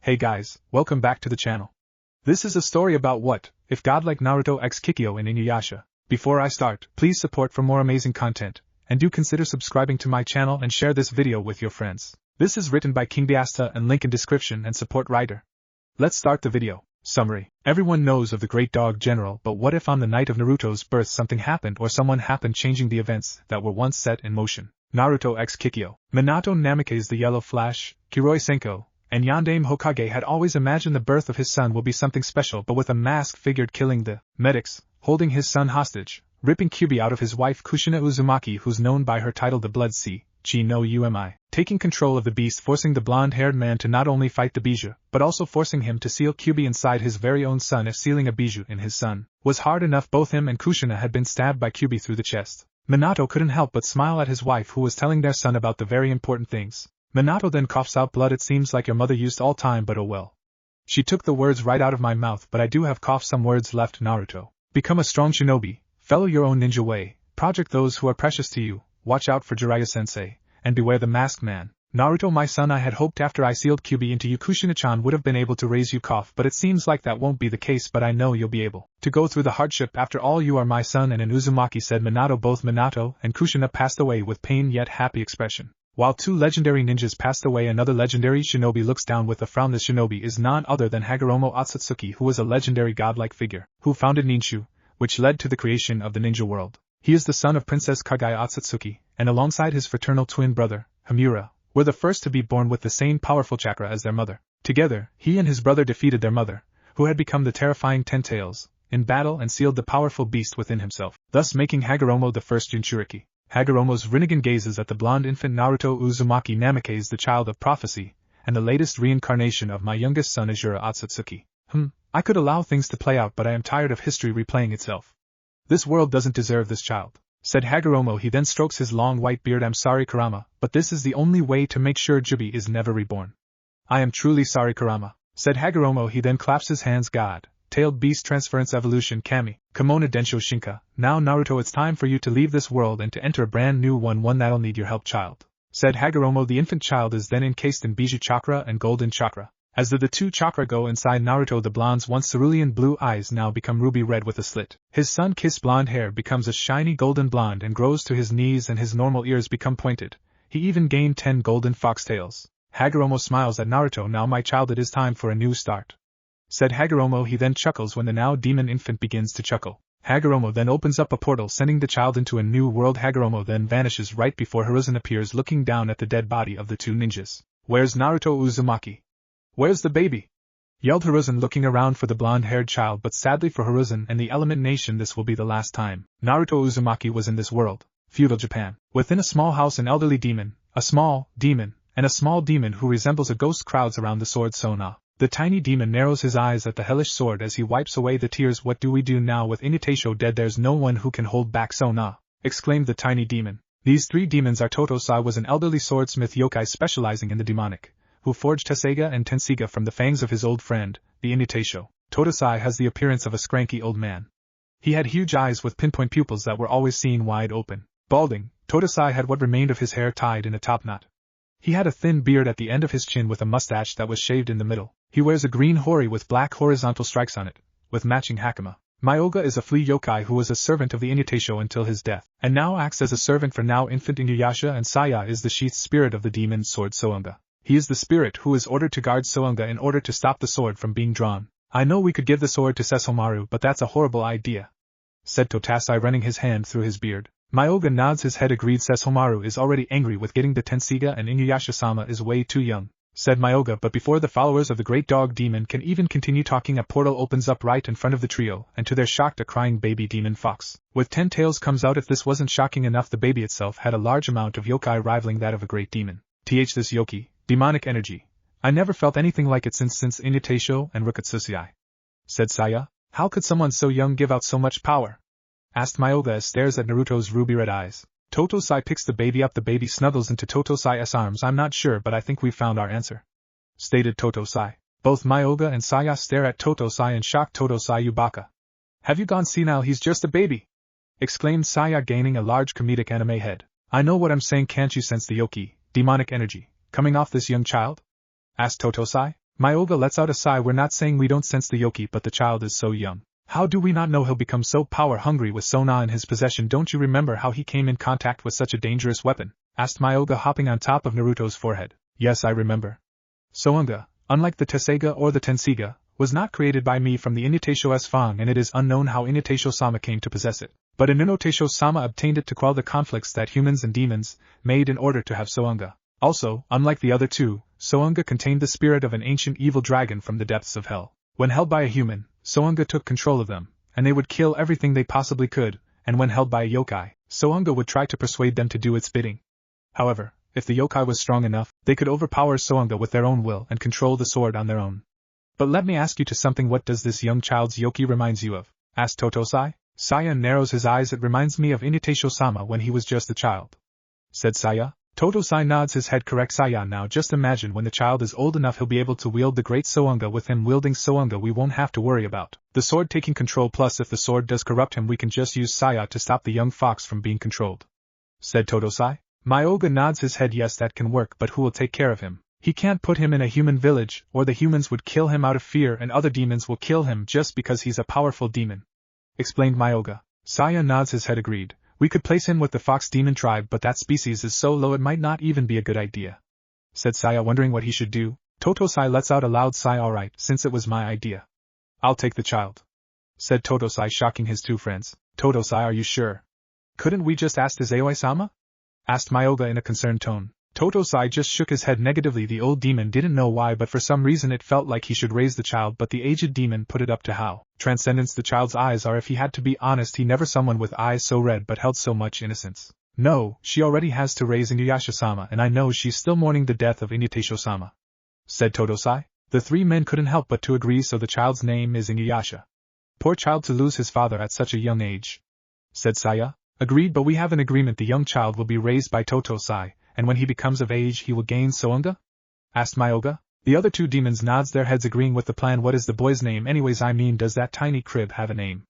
Hey guys, welcome back to the channel. This is a story about what if godlike Naruto x Kikyo in Inuyasha. Before I start, please support for more amazing content, and do consider subscribing to my channel and share this video with your friends. This is written by KingBeasta and link in description and support writer. Let's start the video. Summary. Everyone knows of the great dog general, but what if on the night of Naruto's birth something happened or someone happened changing the events that were once set in motion? Naruto x Kikyo. Minato Namikaze the Yellow Flash, Kiroi Senko, and Yondaime Hokage had always imagined the birth of his son will be something special, but with a masked figure killing the medics, holding his son hostage, ripping Kyuubi out of his wife Kushina Uzumaki, who's known by her title the Blood Sea, Chi no Umi, taking control of the beast, forcing the blonde-haired man to not only fight the Bijou, but also forcing him to seal Kyuubi inside his very own son, if sealing a Bijou in his son was hard enough. Both him and Kushina had been stabbed by Kyuubi through the chest. Minato couldn't help but smile at his wife, who was telling their son about the very important things. Minato then coughs out blood. It seems like your mother used all time, but oh well. She took the words right out of my mouth, but I do have some words left. Naruto. Become a strong shinobi, follow your own ninja way, project those who are precious to you, watch out for Jiraiya-sensei, and beware the masked man. Naruto, my son, I had hoped after I sealed Kyuubi into you, Kushina-chan would have been able to raise you, but it seems like that won't be the case, but I know you'll be able to go through the hardship. After all, you are my son and an Uzumaki, said Minato. Both Minato and Kushina passed away with pain yet happy expression. While two legendary ninjas passed away, another legendary shinobi looks down with a frown. This shinobi is none other than Hagoromo Otsutsuki, who was a legendary godlike figure, who founded Ninshu, which led to the creation of the ninja world. He is the son of Princess Kaguya Otsutsuki, and alongside his fraternal twin brother, Hamura, were the first to be born with the same powerful chakra as their mother. Together, he and his brother defeated their mother, who had become the terrifying Ten Tails, in battle, and sealed the powerful beast within himself, thus making Hagoromo the first Jinchuriki. Hagoromo's Rinnegan gazes at the blonde infant Naruto Uzumaki Namikaze, the child of prophecy, and the latest reincarnation of my youngest son Azura Otsutsuki. I could allow things to play out, but I am tired of history replaying itself. This world doesn't deserve this child, said Hagoromo. He then strokes his long white beard. I'm sorry, Kurama, but this is the only way to make sure Jubi is never reborn. I am truly sorry, Kurama, said Hagoromo. He then claps his hands. God-tailed beast transference evolution Kami, Kimono Densho Shinka. Now Naruto, it's time for you to leave this world and to enter a brand new one that'll need your help, child, said Hagoromo. The infant child is then encased in Bijou chakra and golden chakra. As the two chakra go inside Naruto, the blonde's once cerulean blue eyes now become ruby red with a slit. His sun-kissed blonde hair becomes a shiny golden blonde and grows to his knees, and his normal ears become pointed. He even gained 10 golden foxtails. Hagoromo smiles at Naruto. Now my child, it is time for a new start, said Hagoromo. He then chuckles when the now demon infant begins to chuckle. Hagoromo then opens up a portal, sending the child into a new world. Hagoromo then vanishes right before Hiruzen appears, looking down at the dead body of the two ninjas. Where's Naruto Uzumaki? Where's the baby? Yelled Hiruzen, looking around for the blonde-haired child, but sadly for Hiruzen and the Element Nation, this will be the last time Naruto Uzumaki was in this world. Feudal Japan. Within a small house, an elderly demon, a small demon, and a small demon who resembles a ghost crowds around the sword Sona. The tiny demon narrows his eyes at the hellish sword as he wipes away the tears. What do we do now with Inuyasha dead? There's no one who can hold back Sona, exclaimed the tiny demon. These three demons are Totosai, was an elderly swordsmith yokai specializing in the demonic, who forged Teseiga and Tensiga from the fangs of his old friend, the Inuyasha. Totosai has the appearance of a scranky old man. He had huge eyes with pinpoint pupils that were always seen wide open. Balding, Totosai had what remained of his hair tied in a top knot. He had a thin beard at the end of his chin with a mustache that was shaved in the middle. He wears a green hori with black horizontal stripes on it, with matching hakama. Myoga is a flea yokai who was a servant of the Inuyasha until his death, and now acts as a servant for now infant Inuyasha. And Saya is the sheathed spirit of the demon sword Sounga. He is the spirit who is ordered to guard Sounga in order to stop the sword from being drawn. I know we could give the sword to Sesshomaru, but that's a horrible idea, said Totosai, running his hand through his beard. Myoga nods his head. Agreed. Sesshomaru is already angry with getting the Tensiga, and Inuyasha-sama is way too young, said Myoga. But before the followers of the great dog demon can even continue talking, a portal opens up right in front of the trio, and to their shock, a crying baby demon fox with 10 tails comes out. If this wasn't shocking enough, the baby itself had a large amount of yokai rivaling that of a great demon. This yoki, demonic energy, I never felt anything like it since Inuyasha and Rukutsusui, said Saya. How could someone so young give out so much power? Asked Myoga as stares at Naruto's ruby-red eyes. Totosai picks the baby up. The baby snuggles into Totosai's arms. I'm not sure, but I think we've found our answer, stated Totosai. Both Myoga and Saya stare at Totosai in shock. Totosai, Yubaka, have you gone senile? He's just a baby, exclaimed Saya, gaining a large comedic anime head. I know what I'm saying. Can't you sense the yoki, demonic energy, coming off this young child? Asked Totosai. Myoga lets out a sigh. We're not saying we don't sense the yoki, but the child is so young. How do we not know he'll become so power-hungry with Sona in his possession? Don't you remember how he came in contact with such a dangerous weapon? Asked Myoga, hopping on top of Naruto's forehead. Yes, I remember. Soanga, unlike the Tesega or the Tensiga, was not created by me from the Inuyasha Fang, and it is unknown how Inuyasha-sama came to possess it. But Inuyasha-sama obtained it to quell the conflicts that humans and demons made in order to have Soanga. Also, unlike the other two, Soanga contained the spirit of an ancient evil dragon from the depths of hell. When held by a human, Soanga took control of them, and they would kill everything they possibly could, and when held by a yokai, Soanga would try to persuade them to do its bidding. However, if the yokai was strong enough, they could overpower Soanga with their own will and control the sword on their own. But let me ask you to something. What does this young child's yoki reminds you of? Asked Totosai. Saya narrows his eyes. It reminds me of Inuyasha-sama when he was just a child. Said Saya. Totosai nods his head. Correct, Saya. Now just imagine when the child is old enough, he'll be able to wield the great Soanga. With him wielding Soanga, we won't have to worry about the sword taking control. Plus, if the sword does corrupt him, we can just use Saya to stop the young fox from being controlled. Said Totosai. Myoga nods his head. Yes, that can work, but who will take care of him? He can't put him in a human village, or the humans would kill him out of fear and other demons will kill him just because he's a powerful demon. Explained Myoga. Saya nods his head. Agreed. We could place him with the fox demon tribe, but that species is so low it might not even be a good idea. Said Saya, wondering what he should do. Totosai lets out a loud sigh. Alright, since it was my idea, I'll take the child. Said Totosai, shocking his two friends. Totosai, are you sure? Couldn't we just ask this Aoi-sama? Asked Myoga in a concerned tone. Totosai just shook his head negatively. The old demon didn't know why, but for some reason it felt like he should raise the child, but the aged demon put it up to how transcendence the child's eyes are. If he had to be honest, he never saw someone with eyes so red but held so much innocence. No, she already has to raise Inuyasha-sama, and I know she's still mourning the death of Inuyasha-sama. Said Totosai. The three men couldn't help but to agree, so the child's name is Inuyasha. Poor child to lose his father at such a young age. Said Saya. Agreed, but we have an agreement. The young child will be raised by Totosai, and when he becomes of age he will gain Soanga? Asked Myoga. The other two demons nods their heads, agreeing with the plan. What is the boy's name anyways? I mean, does that tiny crib have a name?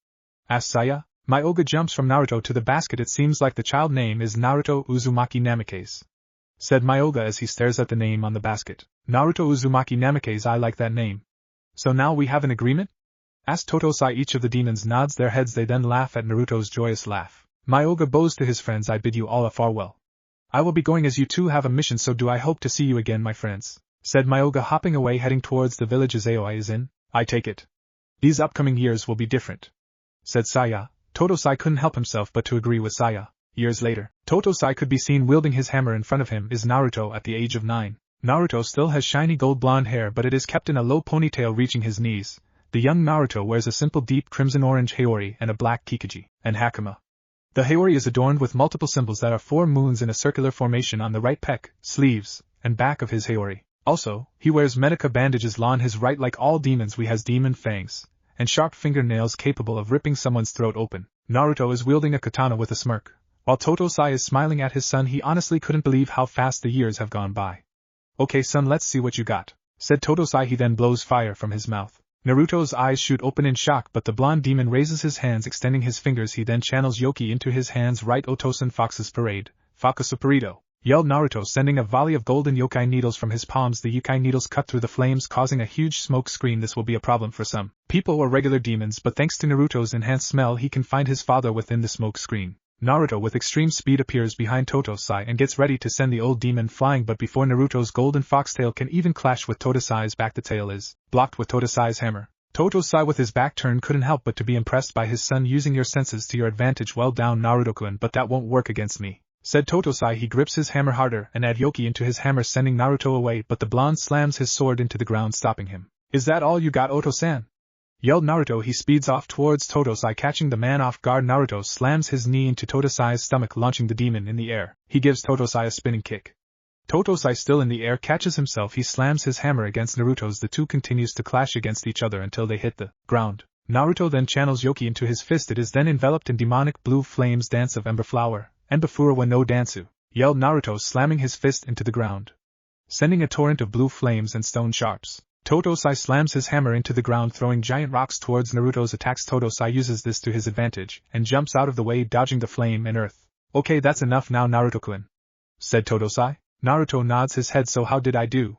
Asked Saya. Myoga jumps from Naruto to the basket. It seems like the child name is Naruto Uzumaki Namikaze. Said Myoga as he stares at the name on the basket. Naruto Uzumaki Namikaze, I like that name. So now we have an agreement? Asked Totosai. Each of the demons nods their heads. They then laugh at Naruto's joyous laugh. Myoga bows to his friends. I bid you all a farewell. I will be going as you two have a mission, so do I hope to see you again, my friends. Said Myoga, hopping away, heading towards the village Aoi is in. I take it these upcoming years will be different. Said Saya. Totosai couldn't help himself but to agree with Saya. Years later, Totosai could be seen wielding his hammer. In front of him is Naruto at the age of 9. Naruto still has shiny gold blonde hair, but it is kept in a low ponytail reaching his knees. The young Naruto wears a simple deep crimson-orange haori and a black kikiji and hakama. The haori is adorned with multiple symbols that are 4 moons in a circular formation on the right pec, sleeves, and back of his haori. Also, he wears medica bandages on his right. Like all demons, he has demon fangs and sharp fingernails capable of ripping someone's throat open. Naruto is wielding a katana with a smirk, while Totosai is smiling at his son. He honestly couldn't believe how fast the years have gone by. Okay son, let's see what you got, said Totosai. He then blows fire from his mouth. Naruto's eyes shoot open in shock, but the blonde demon raises his hands, extending his fingers. He then channels Yoki into his hands. Right, Otosan Fox's parade, Fakasuparido, yelled Naruto, sending a volley of golden yokai needles from his palms. The yokai needles cut through the flames, causing a huge smoke screen. This will be a problem for some people or regular demons, but thanks to Naruto's enhanced smell, he can find his father within the smoke screen. Naruto with extreme speed appears behind Totosai and gets ready to send the old demon flying, but before Naruto's golden foxtail can even clash with Totosai's back, the tail is blocked with Totosai's hammer. Totosai with his back turned couldn't help but to be impressed by his son. Using your senses to your advantage, well done Naruto-kun, but that won't work against me, said Totosai. He grips his hammer harder and add Yoki into his hammer, sending Naruto away, but the blonde slams his sword into the ground, stopping him. Is that all you got, Oto-san? Yelled Naruto. He speeds off towards Totosai, catching the man off guard. Naruto slams his knee into Totosai's stomach, launching the demon in the air. He gives Totosai a spinning kick. Totosai, still in the air, catches himself. He slams his hammer against Naruto's. The two continues to clash against each other until they hit the ground. Naruto then channels Yoki into his fist. It is then enveloped in demonic blue flames. Dance of Ember Flower, and Bafura wa no Dansu, yelled Naruto, slamming his fist into the ground, sending a torrent of blue flames and stone sharps. Totosai slams his hammer into the ground, throwing giant rocks towards Naruto's attacks. Totosai uses this to his advantage and jumps out of the way, dodging the flame and earth. Okay, that's enough now, Naruto-kun, said Totosai. Naruto nods his head. So how did I do?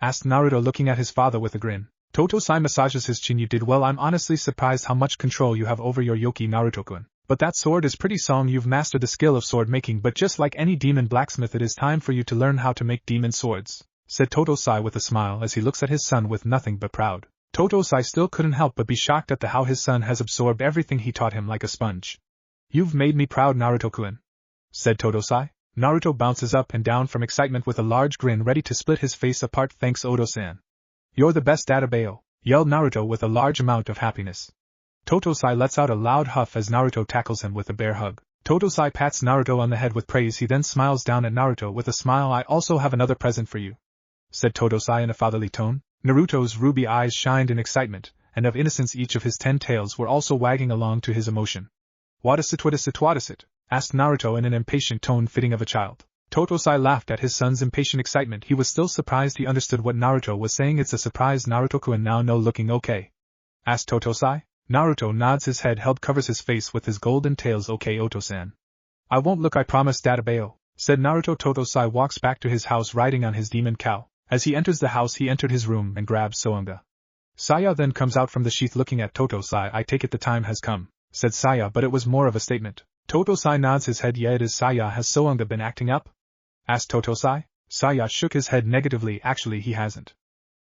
asked Naruto looking at his father with a grin. Totosai massages his chin. You did well. I'm honestly surprised how much control you have over your yoki, Naruto-kun. But that sword is pretty strong. You've mastered the skill of sword making, but just like any demon blacksmith, it is time for you to learn how to make demon swords, said Totosai with a smile as he looks at his son with nothing but proud. Totosai still couldn't help but be shocked at how his son has absorbed everything he taught him like a sponge. You've made me proud, Naruto-kun, said Totosai. Naruto bounces up and down from excitement with a large grin ready to split his face apart. Thanks, Odo-san. You're the best, Databeo, yelled Naruto with a large amount of happiness. Totosai lets out a loud huff as Naruto tackles him with a bear hug. Totosai pats Naruto on the head with praise. He then smiles down at Naruto with a smile. I also have another present for you, said Totosai in a fatherly tone. Naruto's ruby eyes shined in excitement, and of innocence each of his 10 tails were also wagging along to his emotion. What is it? Asked Naruto in an impatient tone fitting of a child. Totosai laughed at his son's impatient excitement. He was still surprised he understood what Naruto was saying. It's a surprise, Naruto-kun. Now no looking okay? Asked Totosai. Naruto nods his head, covers his face with his golden tails. Okay, Oto-san. I won't look, I promise, Databeo, said Naruto. Totosai walks back to his house riding on his demon cow. As he enters the house, he entered his room and grabbed Soanga. Saya then comes out from the sheath looking at Totosai. I take it the time has come, said Saya, but it was more of a statement. Totosai nods his head. Yeah, it is. Saya, has Soanga been acting up? Asked Totosai. Saya shook his head negatively. Actually, he hasn't.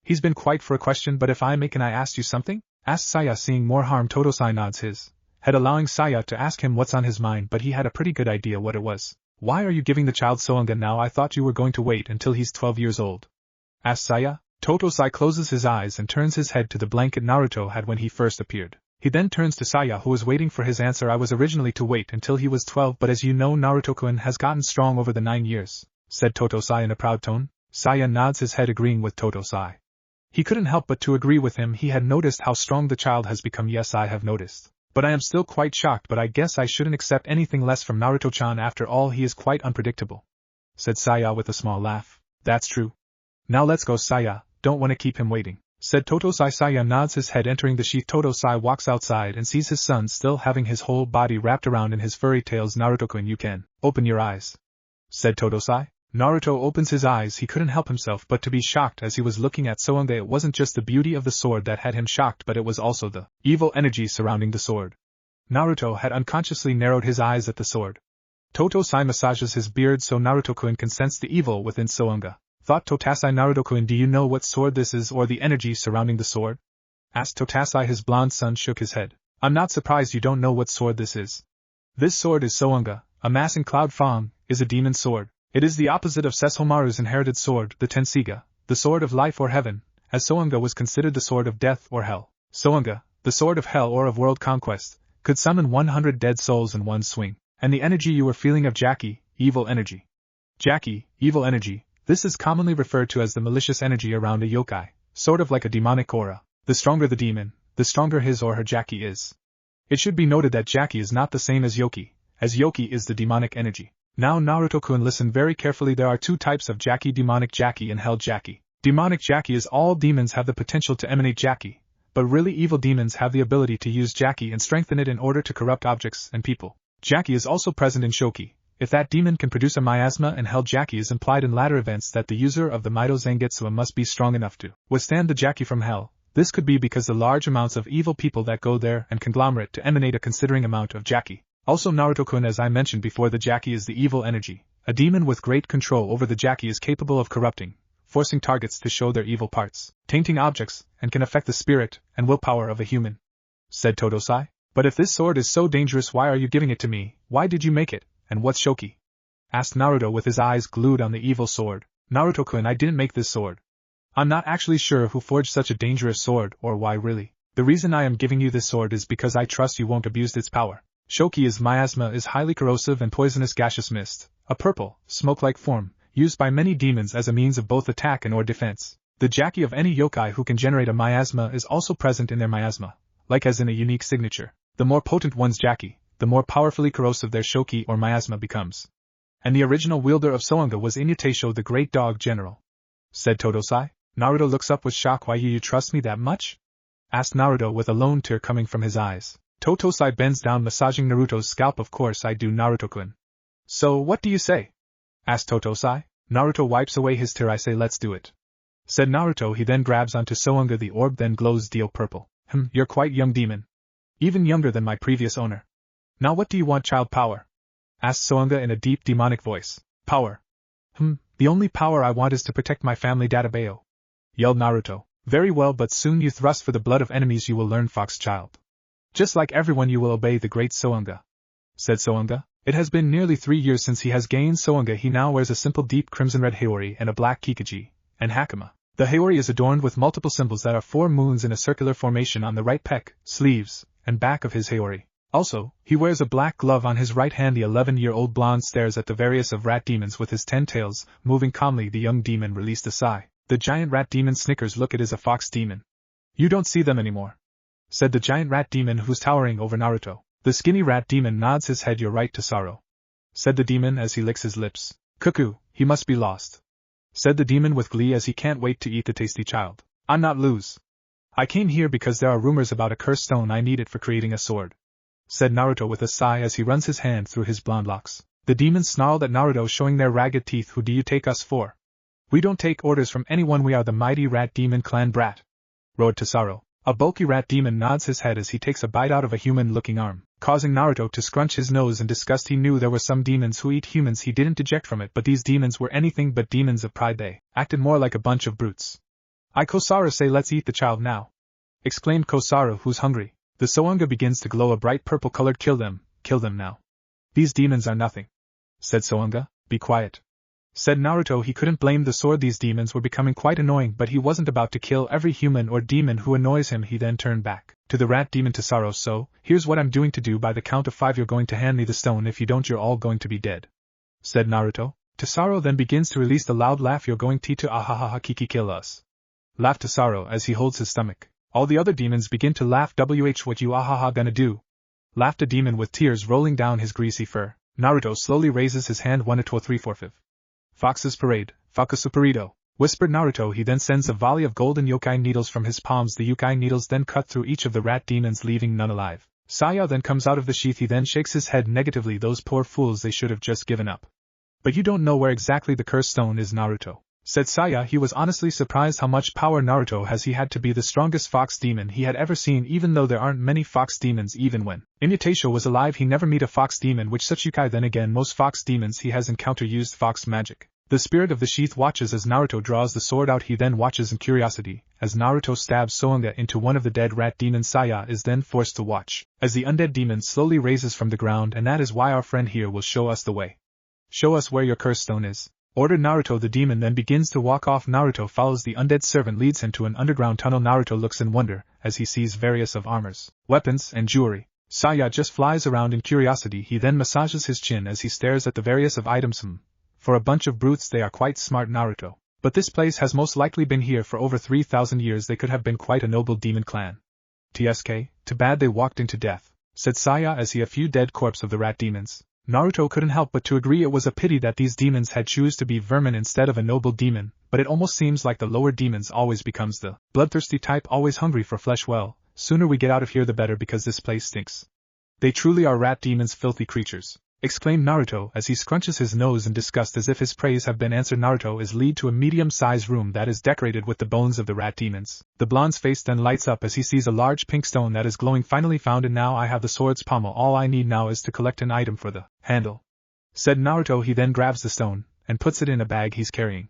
He's been quiet for a question, but if I may, can I ask you something? Asked Saya, seeing more harm. Totosai nods his head, allowing Saya to ask him what's on his mind, but he had a pretty good idea what it was. Why are you giving the child Soanga now? I thought you were going to wait until he's 12 years old. Asked Saya. Totosai closes his eyes and turns his head to the blanket Naruto had when he first appeared. He then turns to Saya, who was waiting for his answer. I was originally to wait until he was 12, but as you know, Naruto-kun has gotten strong over the 9 years, said Totosai in a proud tone. Saya nods his head, agreeing with Totosai. He couldn't help but to agree with him. He had noticed how strong the child has become. Yes, I have noticed. But I am still quite shocked, but I guess I shouldn't accept anything less from Naruto-chan. After all, he is quite unpredictable, said Saya with a small laugh. That's true. Now let's go, Saya, don't want to keep him waiting, said Totosai. Saya nods his head, entering the sheath. Totosai walks outside and sees his son still having his whole body wrapped around in his furry tails. Naruto-kun, you can open your eyes, said Totosai. Naruto opens his eyes. He couldn't help himself but to be shocked as he was looking at Soanga. It wasn't just the beauty of the sword that had him shocked, but it was also the evil energy surrounding the sword. Naruto had unconsciously narrowed his eyes at the sword. Totosai massages his beard so Naruto-kun can sense the evil within Soanga. Thought Totosai. Naruto-kun, do you know what sword this is or the energy surrounding the sword? Asked Totosai. His blonde son shook his head. I'm not surprised you don't know what sword this is. This sword is Soanga, a massing cloud fang, is a demon sword. It is the opposite of Sesshomaru's inherited sword, the Tensiga, the sword of life or heaven, as Soanga was considered the sword of death or hell. Soanga, the sword of hell or of world conquest, could summon 100 dead souls in one swing. And the energy you were feeling of Jaki, evil energy. Jaki, evil energy, this is commonly referred to as the malicious energy around a yokai, sort of like a demonic aura. The stronger the demon, the stronger his or her Jaki is. It should be noted that Jaki is not the same as Yoki, as Yoki is the demonic energy. Now Naruto-kun, listen very carefully. There are two types of Jaki: demonic Jaki and hell Jaki. Demonic Jaki is all demons have the potential to emanate Jaki, but really evil demons have the ability to use Jaki and strengthen it in order to corrupt objects and people. Jaki is also present in Shoki. If that demon can produce a miasma, and hell Jaki is implied in latter events that the user of the Mito Zangetsu must be strong enough to withstand the Jaki from hell. This could be because the large amounts of evil people that go there and conglomerate to emanate a considering amount of Jaki. Also Naruto-kun, as I mentioned before, the Jaki is the evil energy. A demon with great control over the Jaki is capable of corrupting, forcing targets to show their evil parts, tainting objects, and can affect the spirit and willpower of a human, said Totosai. But if this sword is so dangerous, why are you giving it to me? Why did you make it? And what's Shoki? Asked Naruto with his eyes glued on the evil sword. Naruto-kun, I didn't make this sword. I'm not actually sure who forged such a dangerous sword or why really. The reason I am giving you this sword is because I trust you won't abuse its power. Shoki is miasma, is highly corrosive and poisonous gaseous mist, a purple, smoke-like form, used by many demons as a means of both attack and or defense. The Jaki of any yokai who can generate a miasma is also present in their miasma, like as in a unique signature. The more potent one's Jaki, the more powerfully corrosive their Shoki or miasma becomes. And the original wielder of Soanga was Inuyasha, the great dog general, said Totosai. Naruto looks up with shock. Why you trust me that much? Asked Naruto with a lone tear coming from his eyes. Totosai bends down, massaging Naruto's scalp. Of course I do, Naruto-kun. So what do you say? Asked Totosai. Naruto wipes away his tear. I say let's do it. said Naruto. He then grabs onto Soanga. The orb then glows deal purple. You're quite young, demon. Even younger than my previous owner. Now what do you want, child? Power? Asked Soanga in a deep demonic voice. Power? The only power I want is to protect my family, Databayo, yelled Naruto. Very well, but soon you thrust for the blood of enemies. You will learn, fox child. Just like everyone, you will obey the great Soanga, said Soanga. It has been nearly 3 years since he has gained Soanga. He now wears a simple deep crimson-red haori and a black kikiji, and hakama. The haori is adorned with multiple symbols that are 4 moons in a circular formation on the right pec, sleeves, and back of his haori. Also, he wears a black glove on his right hand. The 11-year-old blonde stares at the various of rat demons with his 10 tails, moving calmly. The young demon released a sigh. The giant rat demon snickers. Look, it is a fox demon. You don't see them anymore, said the giant rat demon who's towering over Naruto. The skinny rat demon nods his head. You're right, Tesaro, said the demon as he licks his lips. Cuckoo, he must be lost, said the demon with glee as he can't wait to eat the tasty child. I'm not lose. I came here because there are rumors about a cursed stone. I need it for creating a sword, said Naruto with a sigh as he runs his hand through his blonde locks. The demons snarled at Naruto, showing their ragged teeth. Who do you take us for? We don't take orders from anyone. We are the mighty rat demon clan brat, roared Tesaro. A bulky rat demon nods his head as he takes a bite out of a human-looking arm, causing Naruto to scrunch his nose in disgust. He knew there were some demons who eat humans. He didn't deject from it, but these demons were anything but demons of pride. They acted more like a bunch of brutes. I Kosaru say let's eat the child now, exclaimed Kosaru, who's hungry. The Soanga begins to glow a bright purple colored. Kill them now. These demons are nothing, said Soanga. Be quiet, said Naruto. He couldn't blame the sword. These demons were becoming quite annoying, but he wasn't about to kill every human or demon who annoys him. He then turned back to the rat demon Tesaro. So, here's what I'm doing to do. By the count of 5 you're going to hand me the stone. If you don't, you're all going to be dead, said Naruto. Tesaro then begins to release the loud laugh. You're going to ahahaha kiki kill us, laughed Tesaro as he holds his stomach. All the other demons begin to laugh. What you ahaha gonna do? Laughed a demon with tears rolling down his greasy fur. Naruto slowly raises his hand. 1 2 3 4 5. Fox's parade, Fakasuperido, whispered Naruto. He then sends a volley of golden yokai needles from his palms. The yokai needles then cut through each of the rat demons, leaving none alive. Saya then comes out of the sheath. He then shakes his head negatively. Those poor fools, they should have just given up. But you don't know where exactly the cursed stone is, Naruto, said Saya. He was honestly surprised how much power Naruto has. He had to be the strongest fox demon he had ever seen, even though there aren't many fox demons. Even when Inuyasha was alive, he never meet a fox demon which such yokai. Then again, most fox demons he has encountered used fox magic. The spirit of the sheath watches as Naruto draws the sword out. He then watches in curiosity as Naruto stabs Soanga into one of the dead rat demons. Saya is then forced to watch as the undead demon slowly raises from the ground, and that is why our friend here will show us the way. Show us where your cursed stone is, ordered Naruto. The demon then begins to walk off. Naruto follows. The undead servant leads him to an underground tunnel. Naruto looks in wonder as he sees various of armors, weapons, and jewelry. Saya just flies around in curiosity. He then massages his chin as he stares at the various of items. For a bunch of brutes, they are quite smart, Naruto. But this place has most likely been here for over 3,000 years. They could have been quite a noble demon clan. TSK, too bad they walked into death, said Saya as he a few dead corpse of the rat demons. Naruto couldn't help but to agree. It was a pity that these demons had choose to be vermin instead of a noble demon, but it almost seems like the lower demons always becomes the bloodthirsty type, always hungry for flesh. Well, sooner we get out of here the better, because this place stinks. They truly are rat demons, filthy creatures, exclaimed Naruto as he scrunches his nose in disgust as if his praise have been answered. Naruto is led to a medium-sized room that is decorated with the bones of the rat demons. The blonde's face then lights up as he sees a large pink stone that is glowing. Finally found, and now I have the sword's pommel. All I need now is to collect an item for the handle, said Naruto. He then grabs the stone and puts it in a bag he's carrying.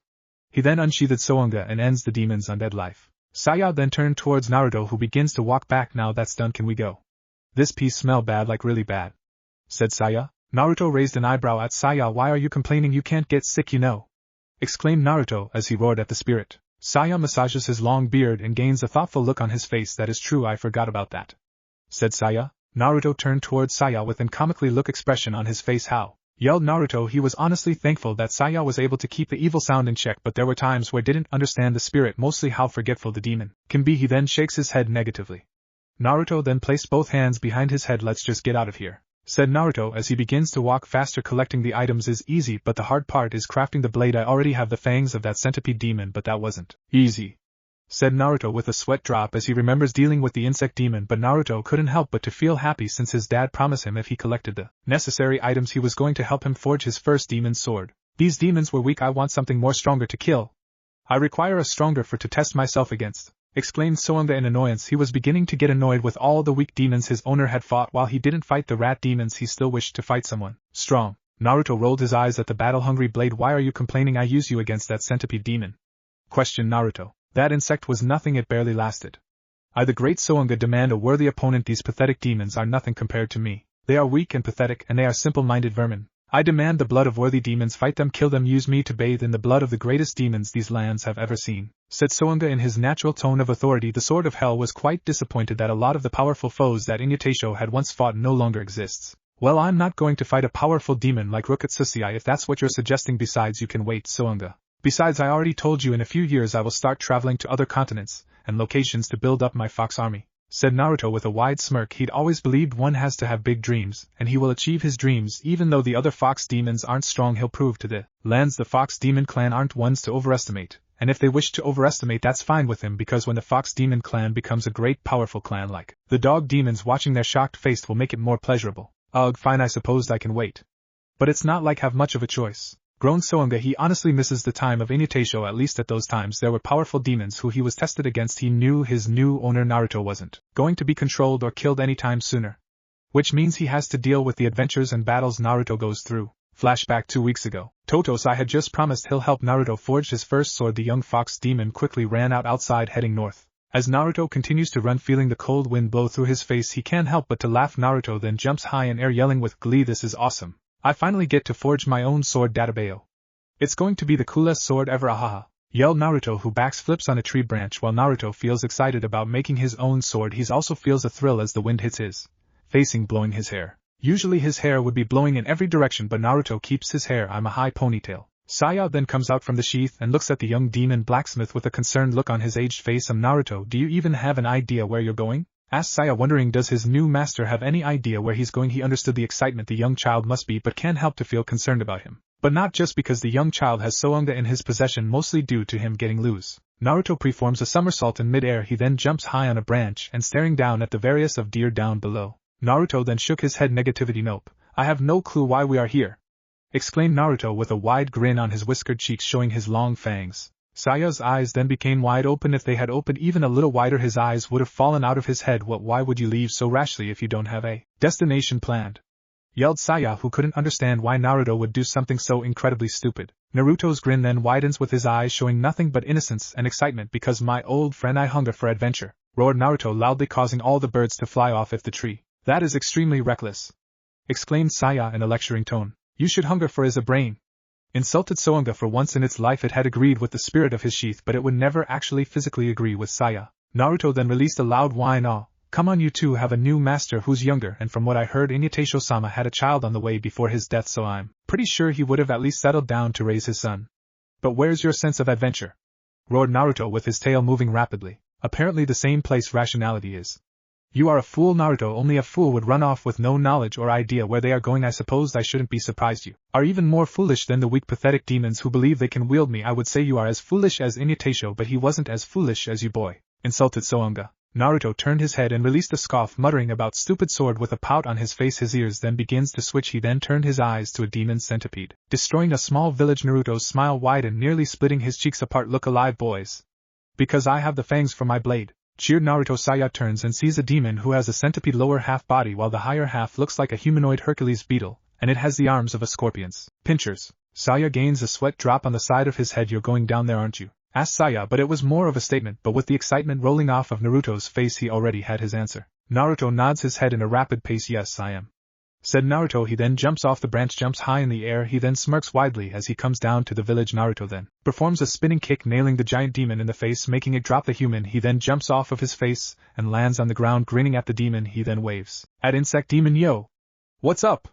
He then unsheathed Soanga and ends the demon's undead life. Saya then turned towards Naruto, who begins to walk back. Now that's done, can we go? This piece smell bad, like really bad, said Saya. Naruto raised an eyebrow at Saya. Why are you complaining? You can't get sick, you know, exclaimed Naruto as he roared at the spirit. Saya massages his long beard and gains a thoughtful look on his face. That is true, I forgot about that, said Saya. Naruto turned towards Saya with an comically look expression on his face. How? Yelled Naruto. He was honestly thankful that Saya was able to keep the evil sound in check, but there were times where didn't understand the spirit, mostly how forgetful the demon can be. He then shakes his head negatively. Naruto then placed both hands behind his head. Let's just get out of here, said Naruto as he begins to walk faster. Collecting the items is easy, but the hard part is crafting the blade. I already have the fangs of that centipede demon, but that wasn't easy, said Naruto with a sweat drop as he remembers dealing with the insect demon. But Naruto couldn't help but to feel happy since his dad promised him if he collected the necessary items he was going to help him forge his first demon sword. These demons were weak. I want something more stronger to kill, I require a stronger foe to test myself against, exclaimed Soanga in annoyance. He was beginning to get annoyed with all the weak demons his owner had fought. While he didn't fight the rat demons, he still wished to fight someone strong. Naruto rolled his eyes at the battle-hungry blade. Why are you complaining? I use you against that centipede demon, questioned Naruto. That insect was nothing, it barely lasted. I, the great Soanga, demand a worthy opponent. These pathetic demons are nothing compared to me. They are weak and pathetic, and they are simple-minded vermin. I demand the blood of worthy demons. Fight them, kill them, use me to bathe in the blood of the greatest demons these lands have ever seen, said Soanga in his natural tone of authority. The Sword of Hell was quite disappointed that a lot of the powerful foes that Inuyasha had once fought no longer exists. Well, I'm not going to fight a powerful demon like Rukatsusi if that's what you're suggesting. Besides, you can wait, Soanga. Besides, I already told you in a few years I will start traveling to other continents and locations to build up my fox army, said Naruto with a wide smirk. He'd always believed one has to have big dreams, and he will achieve his dreams even though the other fox demons aren't strong. He'll prove to the lands the fox demon clan aren't ones to overestimate, and if they wish to overestimate, that's fine with him, because when the fox demon clan becomes a great powerful clan like the dog demons, watching their shocked face will make it more pleasurable. Ugh, fine, I suppose I can wait. But it's not like have much of a choice, groaned Soanga. He honestly misses the time of Inuyasha. At least at those times there were powerful demons who he was tested against. He knew his new owner Naruto wasn't going to be controlled or killed anytime sooner, which means he has to deal with the adventures and battles Naruto goes through. Flashback 2 weeks ago. Totosai had just promised he'll help Naruto forge his first sword. The young fox demon quickly ran out outside, heading north. As Naruto continues to run, feeling the cold wind blow through his face, he can't help but to laugh. Naruto then jumps high in air, yelling with glee, "This is awesome. I finally get to forge my own sword, Databayo. It's going to be the coolest sword ever, ahaha," yelled Naruto, who backflips on a tree branch. While Naruto feels excited about making his own sword, he also feels a thrill as the wind hits his facing, blowing his hair. Usually his hair would be blowing in every direction, but Naruto keeps his hair on a high ponytail. Saya then comes out from the sheath and looks at the young demon blacksmith with a concerned look on his aged face. Naruto, do you even have an idea where you're going?" asked Saya, wondering does his new master have any idea where he's going. He understood the excitement the young child must be, but can't help to feel concerned about him. But not just because the young child has Soanga in his possession, mostly due to him getting loose. Naruto performs a somersault in midair. He then jumps high on a branch and staring down at the various of deer down below. Naruto then shook his head. Negativity. Nope. I have no clue why we are here, exclaimed Naruto with a wide grin on his whiskered cheeks, showing his long fangs. Saya's eyes then became wide open. If they had opened even a little wider, his eyes would have fallen out of his head. Why would you leave so rashly if you don't have a destination planned?" yelled Saya, who couldn't understand why Naruto would do something so incredibly stupid. Naruto's grin then widens, with his eyes showing nothing but innocence and excitement. "Because, my old friend, I hunger for adventure," roared Naruto loudly, causing all the birds to fly off the tree. "That is extremely reckless," exclaimed Saya in a lecturing tone. "You should hunger for is a brain," insulted Soanga. For once in its life it had agreed with the spirit of his sheath, but it would never actually physically agree with Saya. Naruto then released a loud whine. "Oh, come on, you two have a new master who's younger, and from what I heard, Inuyasha-sama had a child on the way before his death, so I'm pretty sure he would have at least settled down to raise his son. But where's your sense of adventure?" roared Naruto with his tail moving rapidly. "Apparently the same place rationality is." "You are a fool, Naruto. Only a fool would run off with no knowledge or idea where they are going. I suppose I shouldn't be surprised you are even more foolish than the weak, pathetic demons who believe they can wield me. I would say you are as foolish as Inuyasha, but he wasn't as foolish as you, boy," insulted Soanga. Naruto turned his head and released a scoff, muttering about stupid sword with a pout on his face. His ears then begins to switch. He then turned his eyes to a demon centipede, destroying a small village. Naruto's smile widened, nearly splitting his cheeks apart. "Look alive, boys. Because I have the fangs for my blade," cheered Naruto. Saya turns and sees a demon who has a centipede lower half body, while the higher half looks like a humanoid Hercules beetle, and it has the arms of a scorpion's pinchers. Saya gains a sweat drop on the side of his head. "You're going down there, aren't you?" asked Saya, but it was more of a statement. But with the excitement rolling off of Naruto's face, he already had his answer. Naruto nods his head in a rapid pace. "Yes, I am," said Naruto. He then jumps off the branch, jumps high in the air. He then smirks widely as he comes down to the village. Naruto then performs a spinning kick, nailing the giant demon in the face, making it drop the human. He then jumps off of his face and lands on the ground, grinning at the demon. He then waves at Insect Demon. "Yo! What's up?"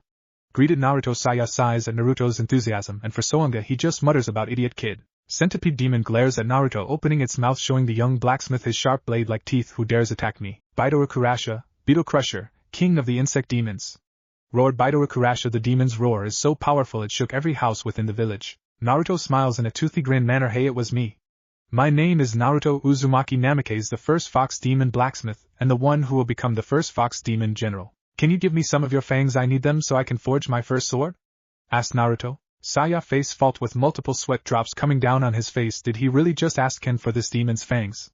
greeted Naruto. Saya sighs at Naruto's enthusiasm, and for Soanga he just mutters about idiot kid. Centipede demon glares at Naruto, opening its mouth, showing the young blacksmith his sharp blade-like teeth. "Who dares attack me? Bidora Kurasha, Beetle Crusher, king of the insect demons!" roared Bidora Kurasha. The demon's roar is so powerful it shook every house within the village. Naruto smiles in a toothy grin manner. "Hey, it was me. My name is Naruto Uzumaki Namikaze, the first fox demon blacksmith, and the one who will become the first fox demon general. Can you give me some of your fangs? I need them so I can forge my first sword?" asked Naruto. Saya face fault with multiple sweat drops coming down on his face. Did he really just ask Ken for this demon's fangs?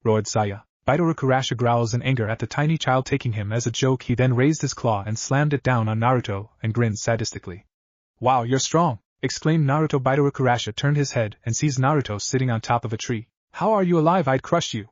Roared Saya. Baidorakurasha growls in anger at the tiny child taking him as a joke. He then raised his claw and slammed it down on Naruto and grinned sadistically. Wow, you're strong! Exclaimed Naruto. Baidorakurasha turned his head and sees Naruto sitting on top of a tree. How are you alive? I'd crush you!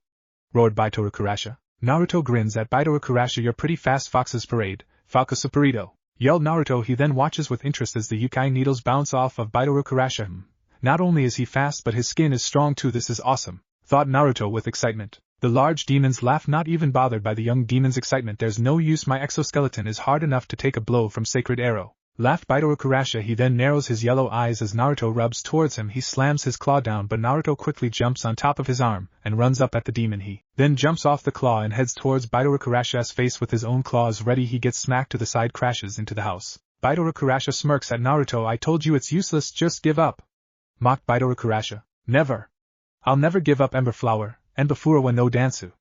Roared Baidorakurasha. Naruto grins at Baidorakurasha. You're pretty fast, Fox's parade, Falco Superito! Yelled Naruto. He then watches with interest as the Yukai needles bounce off of Baidorakurasha. Not only is he fast but his skin is strong too. This is awesome, thought Naruto with excitement. The large demons laugh, not even bothered by the young demon's excitement. There's no use, my exoskeleton is hard enough to take a blow from Sacred Arrow, laughed Baidorakurasha. He then narrows his yellow eyes as Naruto rubs towards him. He slams his claw down, but Naruto quickly jumps on top of his arm and runs up at the demon. He then jumps off the claw and heads towards Baidorakurasha's face with his own claws ready. He gets smacked to the side, crashes into the house. Baidorakurasha smirks at Naruto. I told you it's useless, just give up, mocked Baidorakurasha. Never. I'll never give up, Ember Flower, and Bafura wa no Dansu,